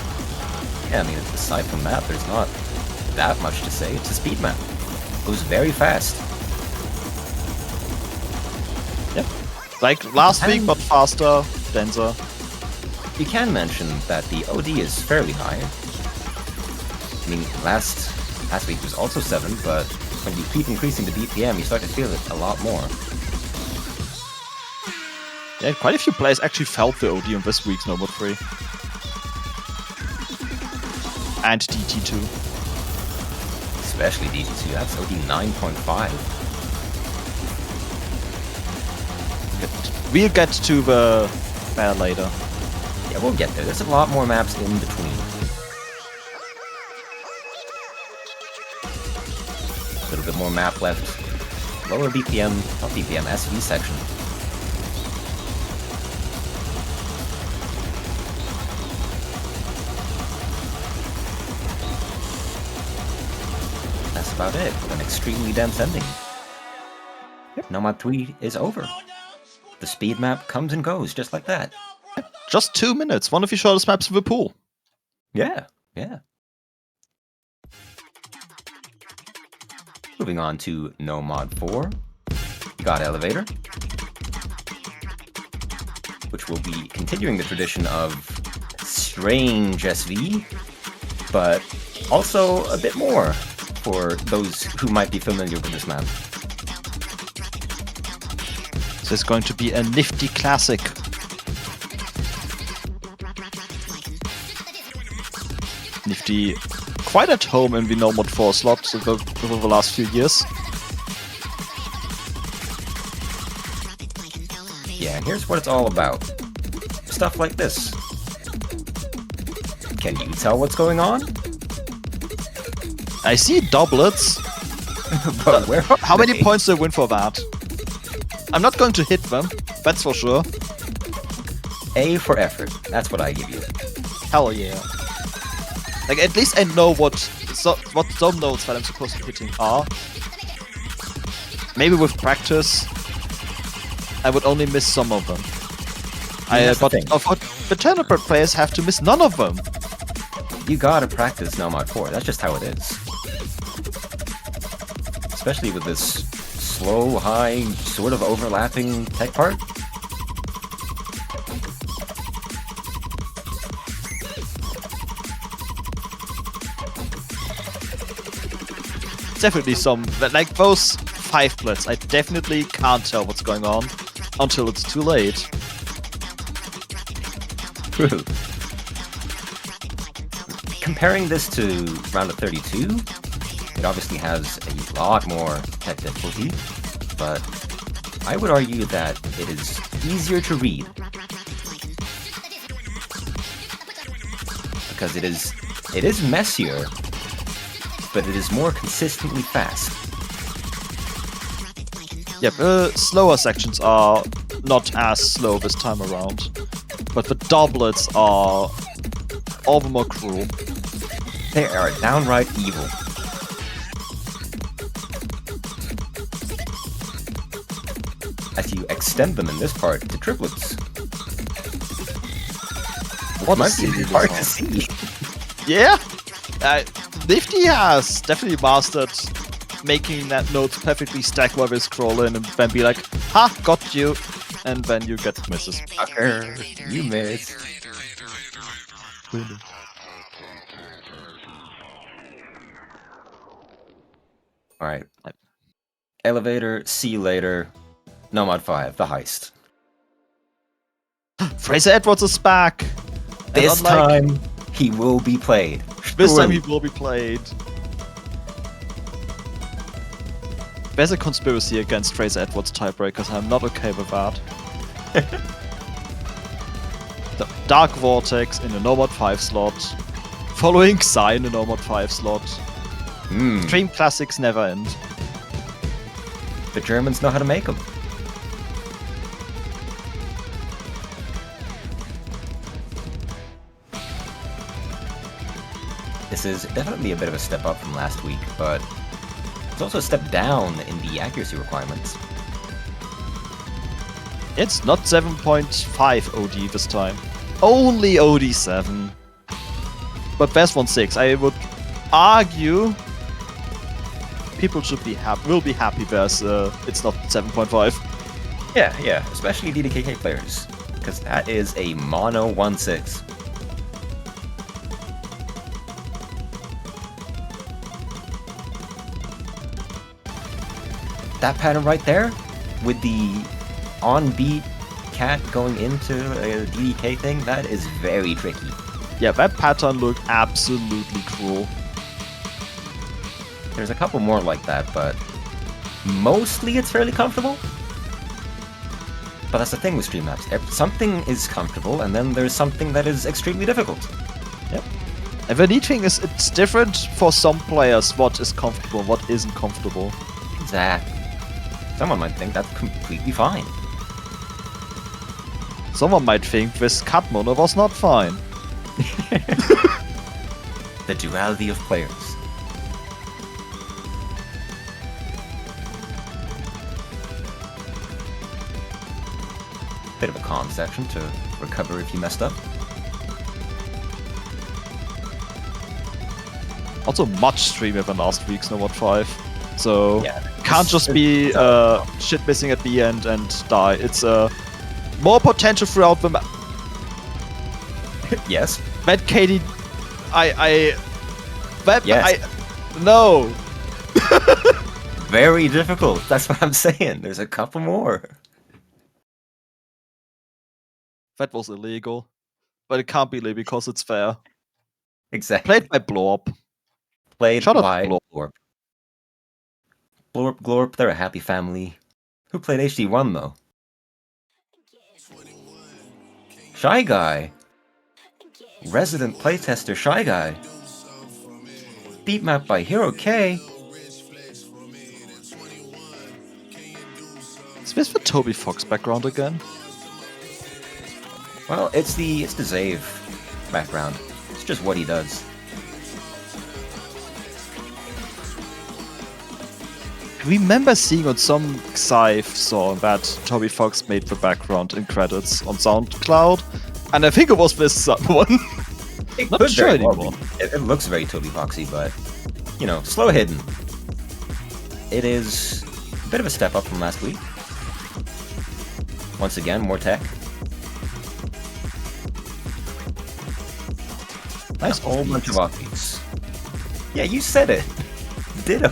G: Yeah, I mean, aside from that, there's not that much to say. It's a speed map. Goes very fast.
C: Yep. Like last week, but faster, denser.
G: You can mention that the OD is fairly high. I mean, last week was also 7, but when you keep increasing the BPM, you start to feel it a lot more.
C: Yeah, quite a few players actually felt the OD on this week's Nomad 3. And DT2.
G: Especially DT2, that's OD 9.5.
C: We'll get to the bear later.
G: Yeah, we'll get there. There's a lot more maps in between. A little bit more map left. Lower BPM, not BPM, SV section. That's about it. An extremely dense ending. Nomad 3 is over. The speed map comes and goes just like that.
C: Just 2 minutes. One of the shortest maps in the pool.
G: Yeah. Moving on to Nomad 4. You got Elevator, which will be continuing the tradition of strange SV, but also a bit more for those who might be familiar with this map.
C: This is going to be a nifty classic. Nifty quite at home in the Nomad 4 slot over the last few years.
G: Yeah, and here's what it's all about. Stuff like this. Can you tell what's going on?
C: I see doublets.
G: But where are
C: How many
G: they?
C: points do I win for that? I'm not going to hit them, that's for sure.
G: A for effort. That's what I give you.
C: Hell yeah. Like, at least I know what some notes that I'm supposed to be hitting are. Maybe with practice, I would only miss some of them.
G: That's the
C: But
G: thing.
C: the tournament players have to miss none of them.
G: You gotta practice Nomad 4. That's just how it is. Especially with this slow, high, sort of overlapping tech part.
C: definitely some, like those 5 blitz, I definitely can't tell what's going on until it's too late.
G: True. Comparing this to round of 32, it obviously has a lot more tech difficulty, but I would argue that it is easier to read. Because it is messier, but it is more consistently fast.
C: Yep, slower sections are not as slow this time around, but the doublets are all the more cruel.
G: They are downright evil. As you extend them in this part to triplets.
C: What
G: might
C: is
G: be
C: this
G: hard
C: all?
G: to see.
C: Yeah, Nifty has definitely mastered making that notes perfectly stack while they scroll in and then be like, ha, got you, and then you get misses.
G: Fucker, you missed. Alright. Elevator, see you later. Nomad 5, the heist.
C: Fraser Edwards is back! And
G: This
C: unlike-
G: time, he will be played.
C: This time he
G: Surely.
C: will be played. There's a conspiracy against Fraser Edwards tiebreakers, and I'm not okay with that. The Dark Vortex in the Nomad 5 slot, following Psy in the Nomad 5 slot.
G: Hmm,
C: Dream classics never end.
G: the Germans know how to make them. This is definitely a bit of a step up from last week, but it's also a step down in the accuracy requirements.
C: It's not 7.5 OD this time. Only OD7. But best 1.6. I would argue people should be will be happy there's it's not 7.5.
G: Yeah, especially DDKK players, because that is a mono 1-6. That pattern right there, with the on-beat cat going into a DDK thing, that is very tricky.
C: Yeah, that pattern looked absolutely cruel.
G: There's a couple more like that, but mostly it's fairly comfortable. But that's the thing with Streamlabs. Something is comfortable, and then there's something that is extremely difficult.
C: Yep. And the neat thing is it's different for some players what is comfortable and what isn't comfortable.
G: Exactly. Someone might think that's completely fine.
C: Someone might think this cut mono was not fine.
G: The duality of players. Bit of a calm section to recover if you messed up.
C: Also much streamier than last week's Nomad 5. So
G: Yeah,
C: can't just be shit missing at the end and die. It's more potential throughout the map.
G: Yes.
C: That Katie,
G: Yes.
C: no.
G: Very difficult. That's what I'm saying. There's a couple more.
C: That was illegal, but it can't be illegal because it's fair.
G: Exactly.
C: Played by Blorp.
G: Played
C: Shout out
G: by
C: to
G: Glorp. Glorp, they're a happy family. Who played HD1 though? Shy Guy. Resident playtester Shy Guy. Beat map by Hero K.
C: Is this the Toby Fox background again?
G: Well, it's the Zave background. It's just what he does.
C: I remember seeing on some Scythe song that Toby Fox made the background in credits on SoundCloud, and I think it was this one.
G: It
C: Not
G: could
C: sure
G: very well
C: anymore.
G: be. It looks very Toby Foxy, but you know, slow hidden. It is a bit of a step up from last week. Once again, more tech.
C: Nice
G: A whole bunch of offbeats. Yeah, you said it. Ditto.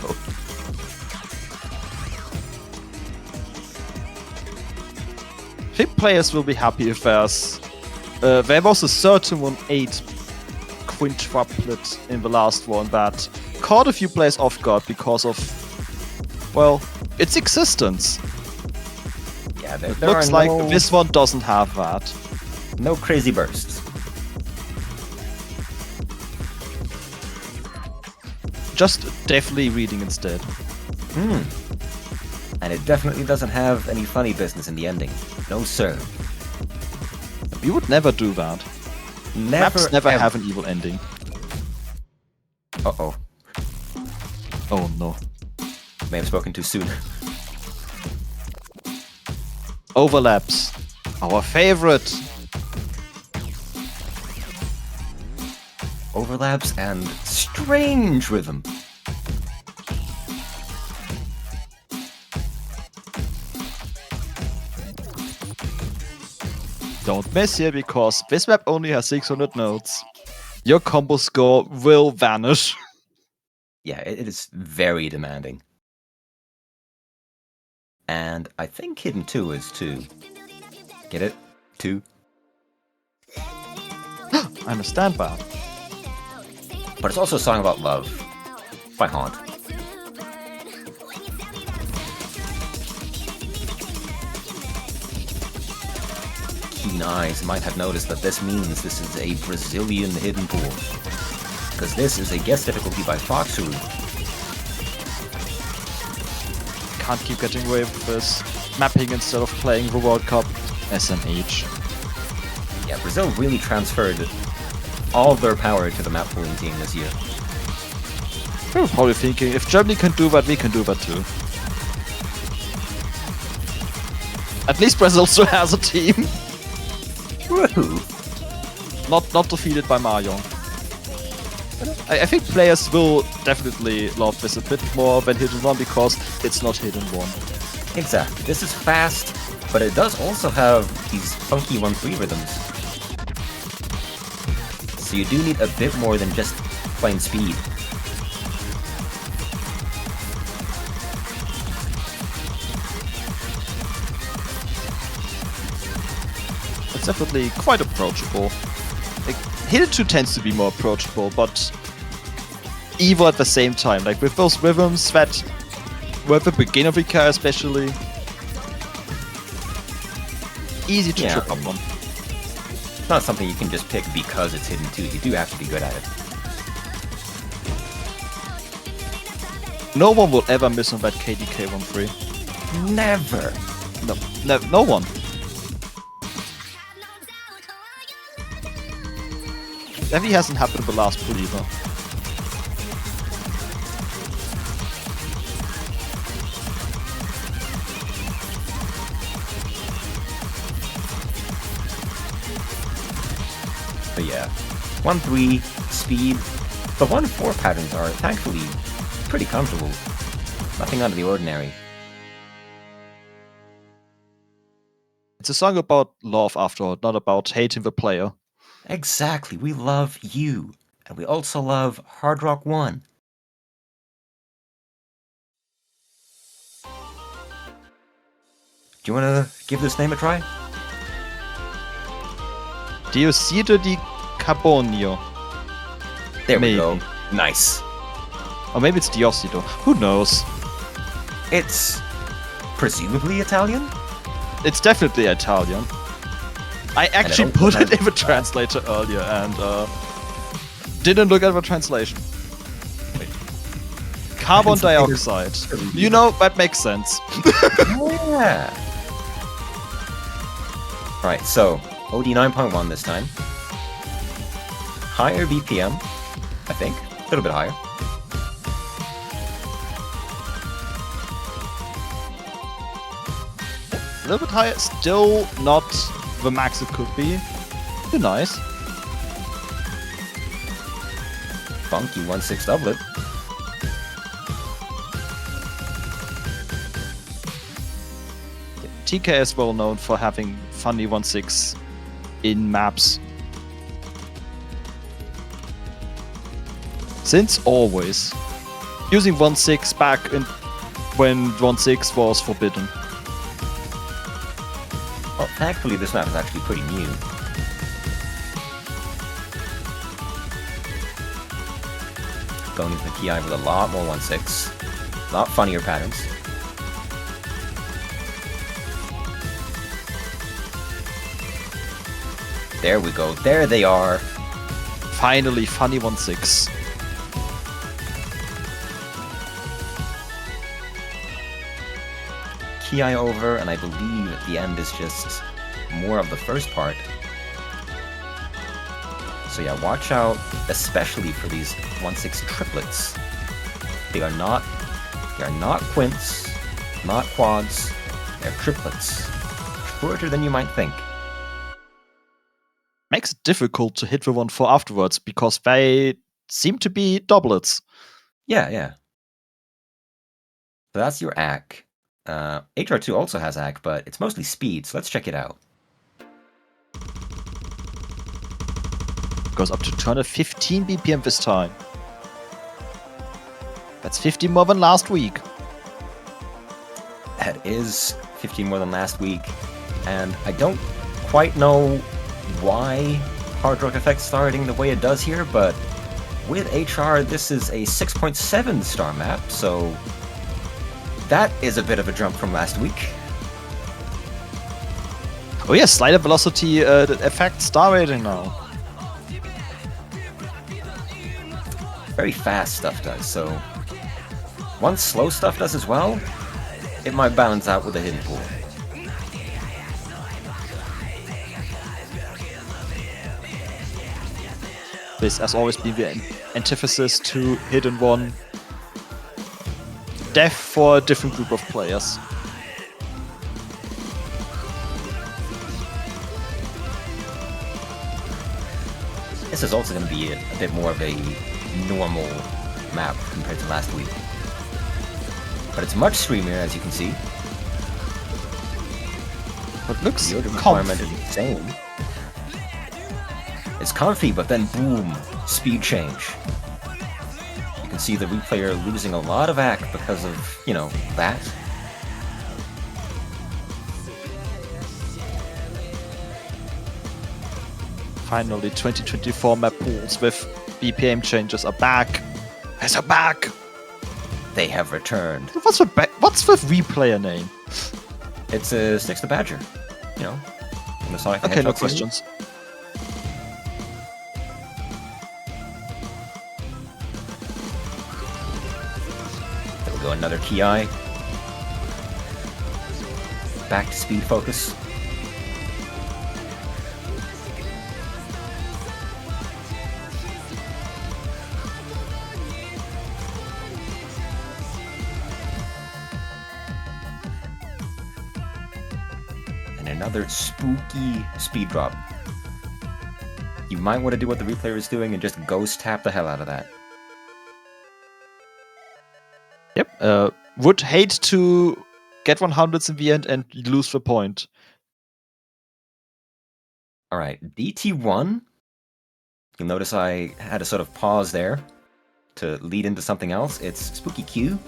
C: players will be happy if there was a certain 1-8 quintuplet in the last one that caught a few players off guard because of, well, its existence.
G: Yeah,
C: It
G: there
C: looks
G: are
C: like
G: no,
C: this one doesn't have that.
G: no crazy bursts.
C: Just definitely reading instead.
G: And it definitely doesn't have any funny business in the ending. No sir.
C: We would never do that. Maps never have an evil ending.
G: Uh-oh.
C: Oh no.
G: May have spoken too soon.
C: Overlaps. Our favorite.
G: Overlaps and strange rhythm.
C: Don't miss here because this map only has 600 notes. Your combo score will vanish.
G: Yeah, it is very demanding. And I think Hidden 2 is 2. Get it? 2.
C: I understand that.
G: But it's also a song about love. By Haunt. Keen eyes might have noticed that this means this is a Brazilian hidden pool. Because this is a guest difficulty by Foxuru.
C: Can't keep getting away with this. Mapping instead of playing the World Cup. SMH.
G: Yeah, Brazil really transferred all of their power to the map pooling team this year.
C: We're probably thinking, if Germany can do that, we can do that too. At least Brazil still has a team.
G: Woohoo!
C: Not defeated by Mahjong. I think players will definitely love this a bit more than Hidden 1 because it's not Hidden 1.
G: Exactly. This is fast, but it does also have these funky 1-3 rhythms. So you do need a bit more than just plain speed.
C: It's definitely quite approachable. Like, Hidden 2 tends to be more approachable, but evil at the same time. Like with those rhythms that were at the beginning of the car especially. Easy to trip up on.
G: It's not something you can just pick because it's Hidden 2. You do have to be good at it.
C: No one will ever miss on that KDK 1-3.
G: Never!
C: No one. Definitely hasn't happened in the last pool either.
G: But yeah, 1-3, speed. The 1-4 patterns are, thankfully, pretty comfortable. Nothing out of the ordinary.
C: It's a song about love after all, not about hating the player.
G: Exactly, we love you. And we also love Hard Rock 1. Do you want to give this name a try?
C: Diocido di Carbonio.
G: There we
C: Maybe.
G: go. Nice.
C: Or maybe it's Diocido. Who knows?
G: It's presumably Italian?
C: It's definitely Italian. I actually
G: also
C: put it
G: has-
C: in the translator earlier and didn't look at the translation. Carbon dioxide. You know, that makes sense.
G: Yeah. Right, so OD 9.1 this time. Higher BPM, I think. A little bit higher.
C: A little bit higher, still not the max it could be. Still nice.
G: Funky 1/6 doublet.
C: TK is well known for having funny 1/6 in maps. Since always. Using 1/6 back in when 1/6 was forbidden.
G: Oh, Thankfully, this map is actually pretty new. Going into the Ki with a lot more 1-6. A lot funnier patterns. There we go. There they are.
C: Finally, funny 1-6.
G: Ki over, and I believe at the end is just more of the first part. So yeah, watch out, especially for these 1-6 triplets. They are not quints, not quads, they're triplets. Shorter than you might think.
C: Makes it difficult to hit the 1-4 afterwards because they seem to be doublets.
G: Yeah. So that's your AC. HR2 also has AC, but it's mostly speed, so let's check it out.
C: Goes up to 215 BPM this time. That's 50 more than last week.
G: That is 15 more than last week, and I don't quite know why Hard Rock Effect's starting the way it does here, but with HR, this is a 6.7 star map, so that is a bit of a jump from last week.
C: Oh yeah, slider velocity effect star rating now.
G: Very fast stuff does, so once slow stuff does as well, it might balance out with a hidden pool.
C: This has always been the antithesis to hidden 1. Death for a different group of players.
G: This is also going to be a bit more of a normal map compared to last week. But it's much streamier, as you can see.
C: But looks
G: The order requirement
C: comfy.
G: is insane. It's comfy, but then boom, speed change. You can see the replayer losing a lot of AC because of, you know, that.
C: Finally, 2024 map pools with BPM changes are back. Yes, are back.
G: They have returned.
C: What's the replayer name?
G: It's a Sticks the Badger, you know. From the Sonic the
C: Okay, no
G: Hedgehog series.
C: questions.
G: There we go, another Ki. Back to speed focus. And another spooky speed drop. You might want to do what the replayer is doing and just ghost tap the hell out of that.
C: Yep. Would hate to get 100s in the end and lose the point.
G: Alright, DT1. You'll notice I had a sort of pause there to lead into something else. It's Spooky Q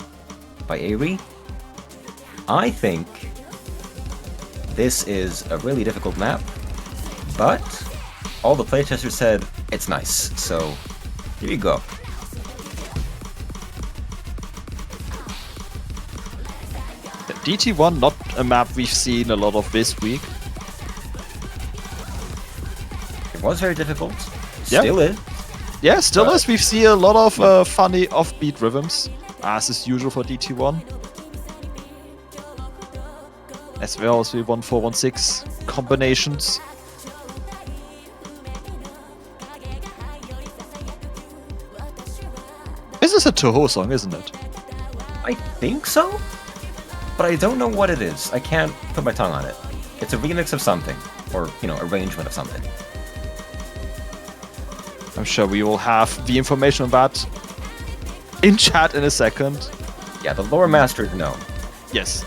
G: by Aerie. I think this is a really difficult map, but all the playtesters said it's nice, so here you go.
C: DT1, not a map we've seen a lot of this week.
G: It was very difficult.
C: Yeah.
G: Still is.
C: Yeah, still is. We've seen a lot of funny offbeat rhythms, as is usual for DT1. As well as the 1-4-1-6 combinations. This is a Toho song, isn't it?
G: I think so, but I don't know what it is. I can't put my tongue on it. It's a remix of something, or, you know, arrangement of something.
C: I'm sure we will have the information on that in chat in a second.
G: Yeah, the lore masters know.
C: Yes.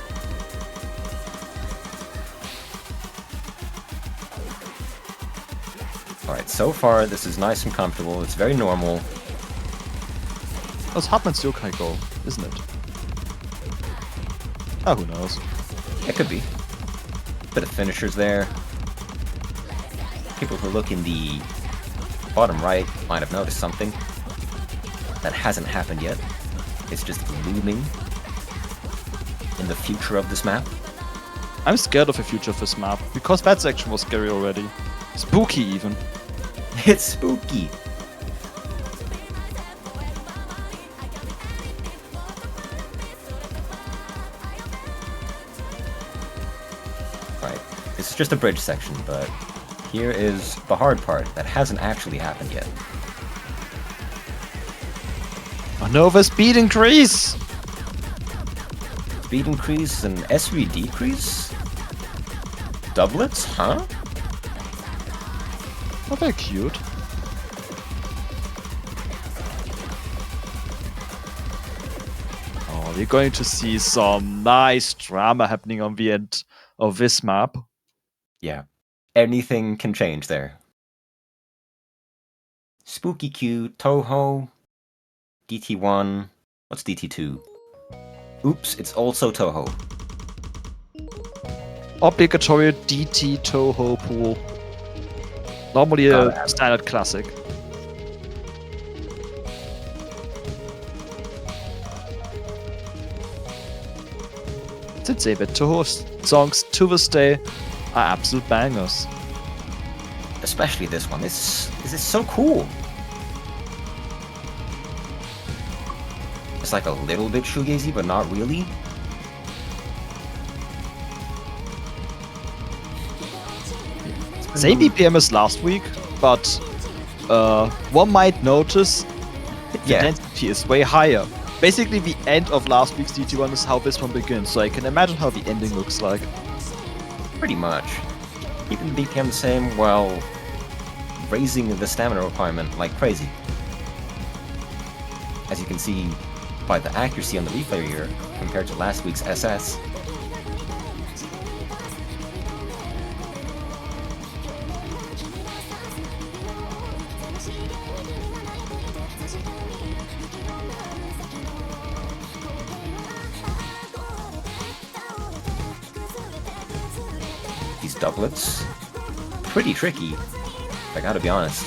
G: Alright, so far this is nice and comfortable. It's very normal.
C: That's Hartmann's yokai goal, isn't it? Oh, who knows?
G: It could be. Bit of finishers there. People who look in the bottom right might have noticed something that hasn't happened yet. It's just looming in the future of this map.
C: I'm scared of the future of this map, because that section was scary already. Spooky even.
G: It's spooky. Right, this is just a bridge section, but here is the hard part that hasn't actually happened yet.
C: Oh no, the speed increase!
G: Speed increase and SV decrease? Doublets, huh?
C: Oh, they're cute. Oh, we're going to see some nice drama happening on the end of this map.
G: Yeah. Anything can change there. Spooky Q, Toho, DT1. What's DT2? Oops, it's also Toho.
C: Obligatory DT Toho pool. Normally
G: Gotta have
C: a
G: it.
C: standard classic. Did say that Toho songs to this day are absolute bangers.
G: Especially this one. This is so cool. It's like a little bit shoegazy, but not really.
C: Same BPM as last week, but one might notice the
G: Yeah.
C: density is way higher. Basically, the end of last week's DT1 is how this one begins, so I can imagine how the ending looks like.
G: Pretty much. Keeping the BPM the same while raising the stamina requirement like crazy. As you can see by the accuracy on the replay here compared to last week's SS. These doublets, pretty tricky, I gotta be honest.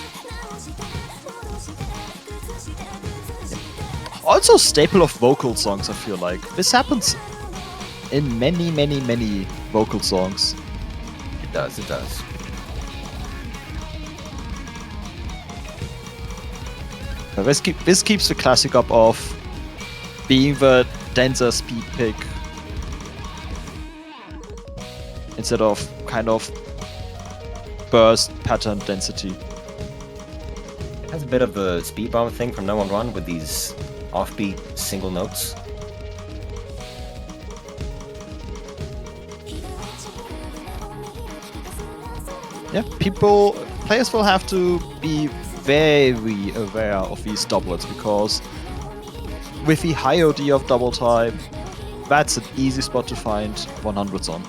C: Also staple of vocal songs, I feel like. This happens in many, many, many vocal songs.
G: It does, it does.
C: This keeps the classic up of being the denser speed pick instead of kind of burst pattern density.
G: It has a bit of the speed bomb thing from No 1 Run with these offbeat single notes.
C: Yeah, players will have to be very aware of these doublets, because with the high OD of double type, that's an easy spot to find 100s on.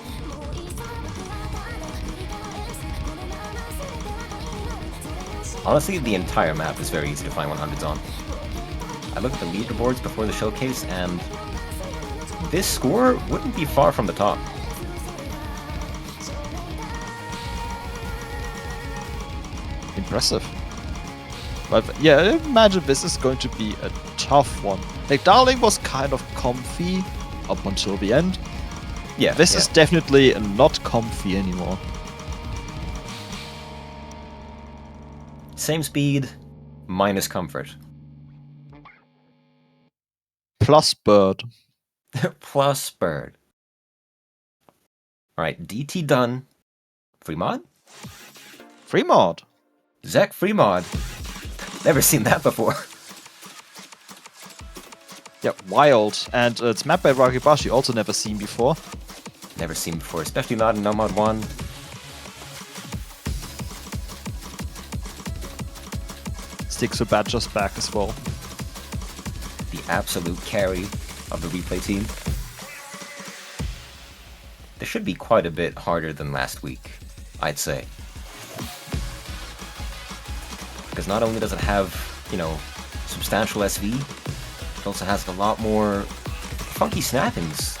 G: Honestly, the entire map is very easy to find 100s on. I looked at the leaderboards before the showcase, and this score wouldn't be far from the top.
C: Impressive. But yeah, I imagine this is going to be a tough one. Like, Darling was kind of comfy up until the end.
G: Yeah,
C: This
G: yeah.
C: is definitely not comfy anymore.
G: Same speed, minus comfort.
C: Plus Bird.
G: Plus bird. Alright, DT done. Free mod?
C: Free mod.
G: Zek free mod. Never seen that before.
C: Yeah, wild. And it's mapped by Rakibashi, also never seen before.
G: Never seen before, especially not in No Mod 1.
C: Sticks with Badger's back as well.
G: The absolute carry of the replay team. This should be quite a bit harder than last week, I'd say. Because not only does it have, you know, substantial SV, it also has a lot more funky snappings.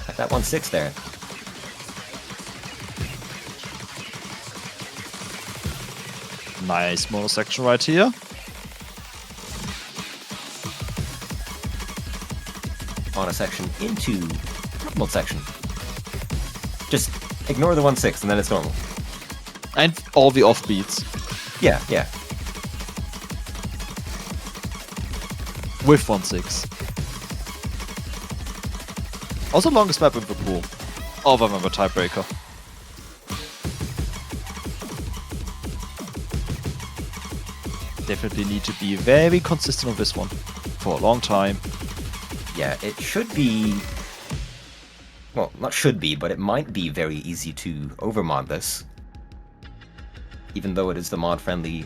G: Like that 1-6 there.
C: Nice mono section right here.
G: On a section into normal section. Just ignore the 1/6 and then it's normal.
C: And all the offbeats.
G: Yeah, yeah.
C: With 1/6. Also longest map in the pool. Other than the tiebreaker. Definitely need to be very consistent on this one. For a long time.
G: Yeah, it should be... Well, not should be, but it might be very easy to overmod this. Even though it is the mod-friendly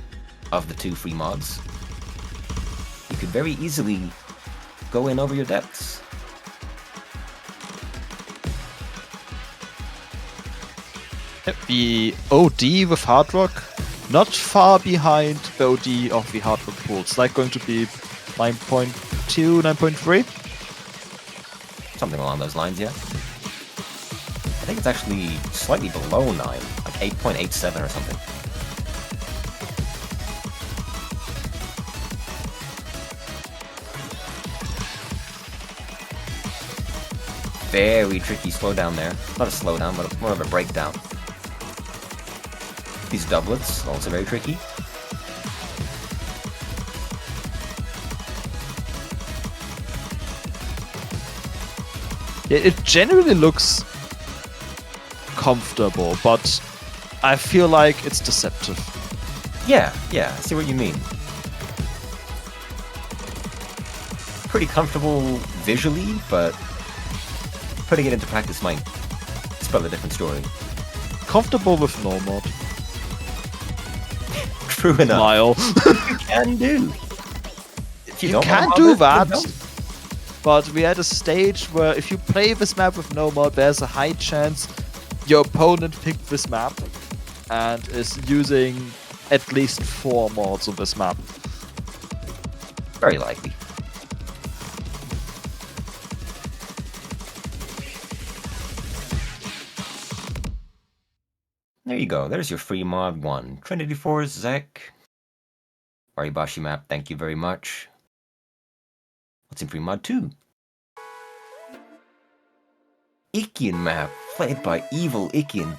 G: of the 2 free mods. You could very easily go in over your depths.
C: The OD with Hard Rock, not far behind the OD of the Hard Rock pool. It's like going to be 9.2, 9.3.
G: Something along those lines, yeah. I think it's actually slightly below 9, like 8.87 or something. Very tricky slowdown there. Not a slowdown, but more of a breakdown. These doublets, also very tricky.
C: Yeah, it generally looks comfortable, but I feel like it's deceptive.
G: Yeah, I see what you mean. Pretty comfortable visually, but putting it into practice might spell a different story.
C: Comfortable with no mod.
G: True enough.
C: Smile.
G: You can do. If
C: You
G: don't
C: can
G: mod
C: do
G: it, then
C: that,
G: don't.
C: but we're at a stage where if you play this map with no mod, there's a high chance your opponent picked this map and is using at least 4 mods on this map.
G: Very likely. There you go. There's your free mod 1. Trinity 4 Zek. Aribashi map, thank you very much. What's in free mod 2? Ikian map, played by Evil Ikian.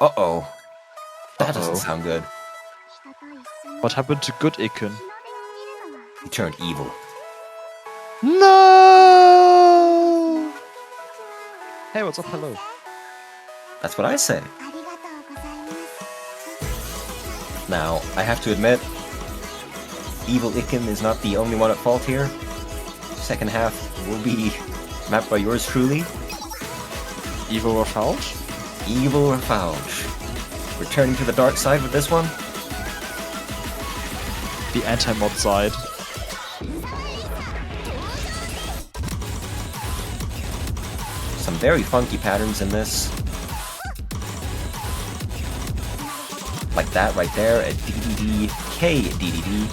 G: Uh-oh. That doesn't sound good.
C: What happened to good Iken?
G: He turned evil.
C: No! Hey, what's up? Hello.
G: That's what I say. Now, I have to admit, Evil Iken is not the only one at fault here. Second half will be mapped by yours truly.
C: Evil or Fouch?
G: Evil or Fouch. Returning to the dark side with this one.
C: The anti-mod side.
G: Some very funky patterns in this. Like that right there, a DDD, K DDD.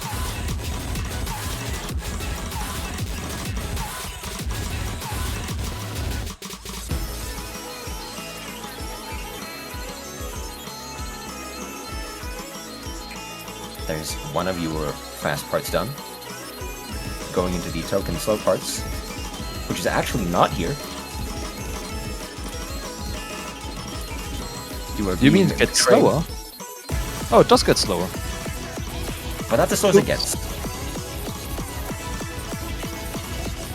G: There's one of your fast parts done. Going into the token slow parts, which is actually not here.
C: You mean it gets slower? Oh, it does get slower.
G: But that's as slow as it gets.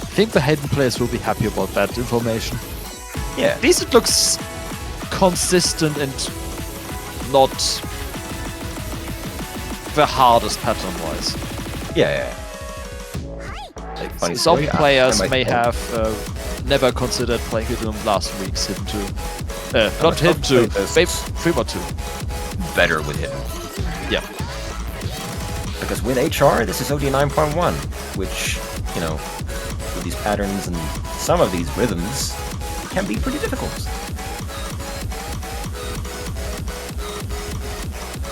C: I think the Hayden players will be happy about that information.
G: Yeah.
C: At least it looks consistent and not the hardest pattern-wise.
G: Yeah. Like, funny
C: Some
G: story,
C: players
G: I
C: may
G: might-
C: have never considered playing it in last week's Hidden 2. Not
G: I've
C: Hidden 2,
G: played this.
C: maybe 3 or 2.
G: Better with him.
C: Yeah.
G: Because with HR, this is OD 9.1, which, you know, with these patterns and some of these rhythms, can be pretty difficult.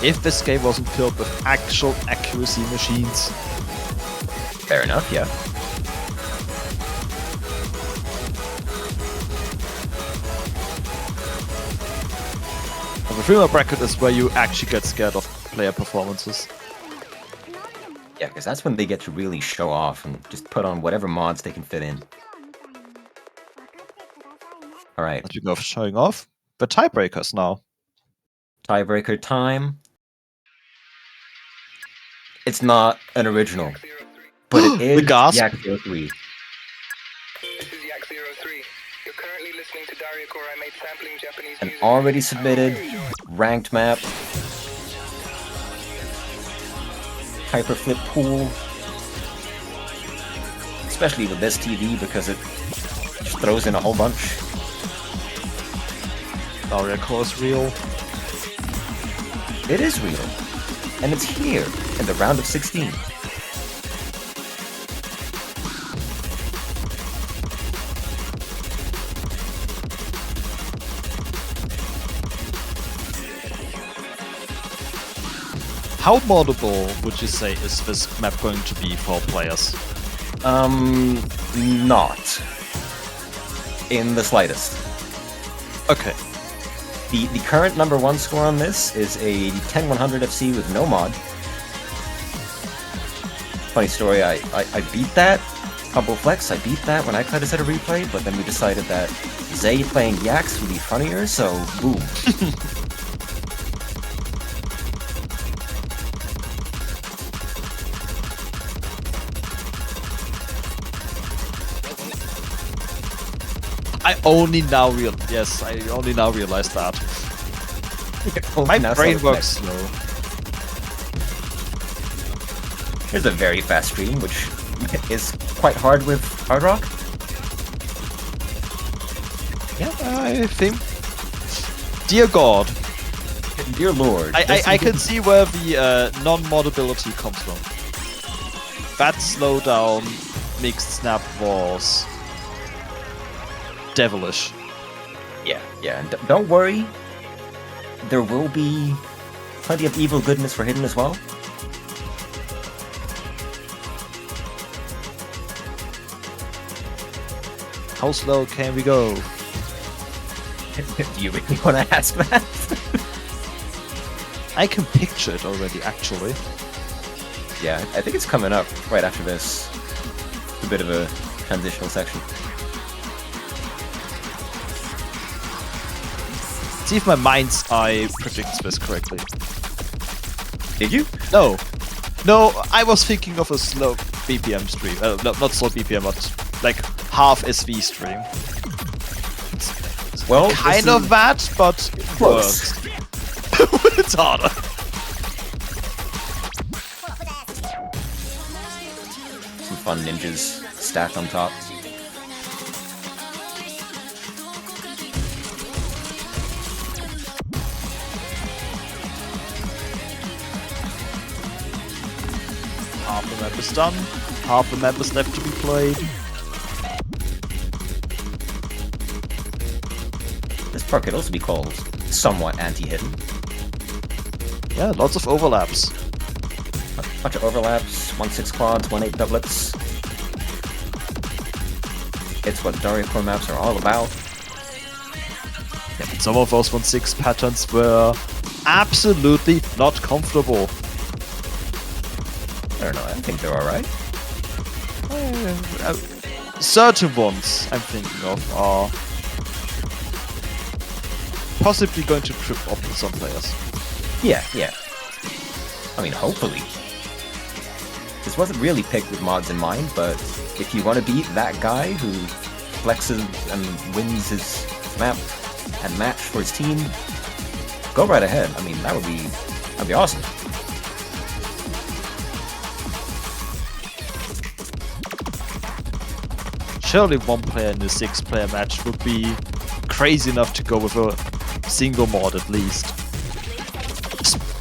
C: If this game wasn't filled with actual accuracy machines.
G: Fair enough, yeah.
C: The 3 bracket is where you actually get scared of player performances.
G: Yeah, because that's when they get to really show off and just put on whatever mods they can fit in. Alright,
C: Speaking of showing off, the tiebreakers now.
G: tiebreaker time. It's not an original, but it
C: The
G: is
C: gasp.
G: Yak 03.
H: This is Yak 03. You're currently listening to Dario Korai-made sampling Japanese
G: An
H: music.
G: already submitted ranked map. Hyperflip pool. Especially with this TV because it just throws in a whole bunch.
C: Daria Core is real.
G: It is real. And it's here in the round of 16.
C: How moddable would you say is this map going to be for players?
G: Not. In the slightest.
C: Okay.
G: The current number 1 score on this is a 10-100 FC with no mod. Funny story, I beat that. Combo Flex, I beat that when I tried to set a replay, but then we decided that Zay playing Yaks would be funnier, so boom.
C: I only now realized that. My
G: Now
C: brain
G: so
C: works slow.
G: Here's a very fast stream, which is quite hard with Hard Rock.
C: Yeah, I think. Dear God,
G: Dear Lord.
C: I can see where the non-modability comes from. That slowdown mixed snap was devilish.
G: Yeah. And don't worry. There will be plenty of evil goodness for Hidden as well.
C: How slow can we go?
G: Do you really want to ask that?
C: I can picture it already, actually.
G: Yeah, I think it's coming up right after this. It's a bit of a transitional section.
C: See if my mind's eye predicts this correctly.
G: Did you?
C: No, I was thinking of a slow BPM stream. No, not slow BPM, but like half SV stream.
G: Well,
C: Kind of that, but it
G: Close.
C: works. It's harder.
G: Some fun ninjas stacked on top.
C: Half the map is done. Half the map is left to be played.
G: This part could also be called somewhat anti-hidden.
C: Yeah, lots of overlaps.
G: A bunch of overlaps, 1-6 quads, 1-8 doublets. It's what Dario Core maps are all about.
C: Yeah, but some of those 1-6 patterns were absolutely not comfortable.
G: I don't know, I think they're alright.
C: Certain ones I'm thinking of are possibly going to trip up with some players.
G: Yeah. I mean, hopefully. This wasn't really picked with mods in mind, but if you want to beat that guy who flexes and wins his map and match for his team, go right ahead. I mean, that'd be awesome.
C: Surely one player in a 6-player match would be crazy enough to go with a single mod at least.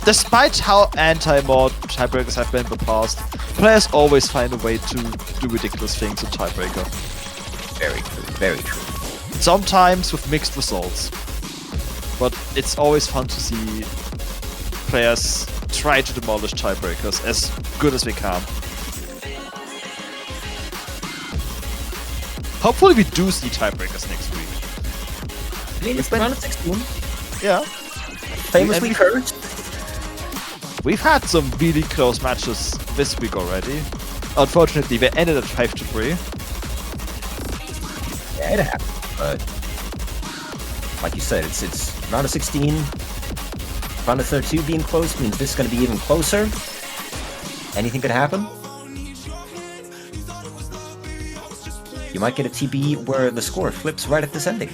C: Despite how anti-mod tiebreakers have been in the past, players always find a way to do ridiculous things in tiebreaker.
G: Very true.
C: Sometimes with mixed results. But it's always fun to see players try to demolish tiebreakers as good as they can. Hopefully we do see tiebreakers next week.
G: I mean, it's the round of 16.
C: Yeah.
G: Famously
C: And
G: cursed.
C: we've had some really close matches this week already. Unfortunately, they ended at 5-3.
G: Yeah, it happened, but like you said, it's round of 16. Round of 32 being close means this is going to be even closer. Anything could happen. You might get a TB where the score flips right at this ending.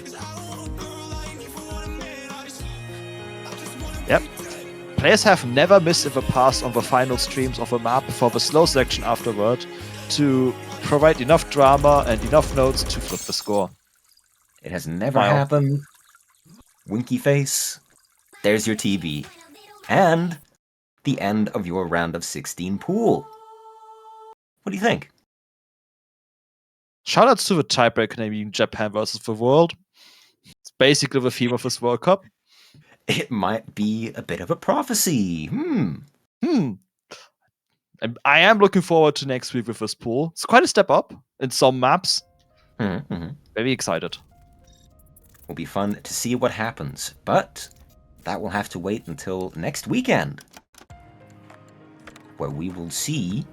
C: Yep. Players have never missed in the past on the final streams of a map for the slow section afterward to provide enough drama and enough notes to flip the score.
G: It has never
C: Wow.
G: happened. Winky face. There's your TB. And the end of your round of 16 pool. What do you think?
C: Shoutouts to the tiebreaker naming Japan versus the world. It's basically the theme of this World Cup.
G: It might be a bit of a prophecy.
C: I am looking forward to next week with this pool. It's quite a step up in some maps. Very excited.
G: Will be fun to see what happens, but that will have to wait until next weekend, where we will see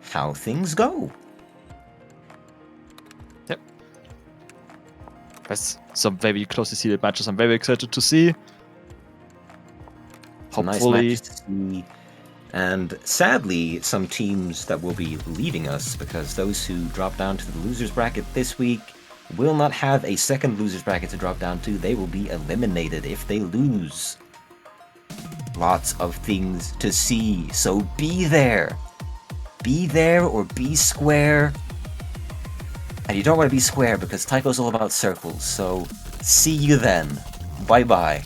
G: how things go.
C: Yep. There's some very closely seeded matches I'm very excited to see.
G: Some nice
C: Hopefully.
G: matches to see. And sadly, some teams that will be leaving us, because those who drop down to the losers bracket this week will not have a second losers bracket to drop down to. They will be eliminated if they lose. Lots of things to see, so be there. Be there or be square. And you don't want to be square because Taiko's all about circles, so see you then. Bye-bye.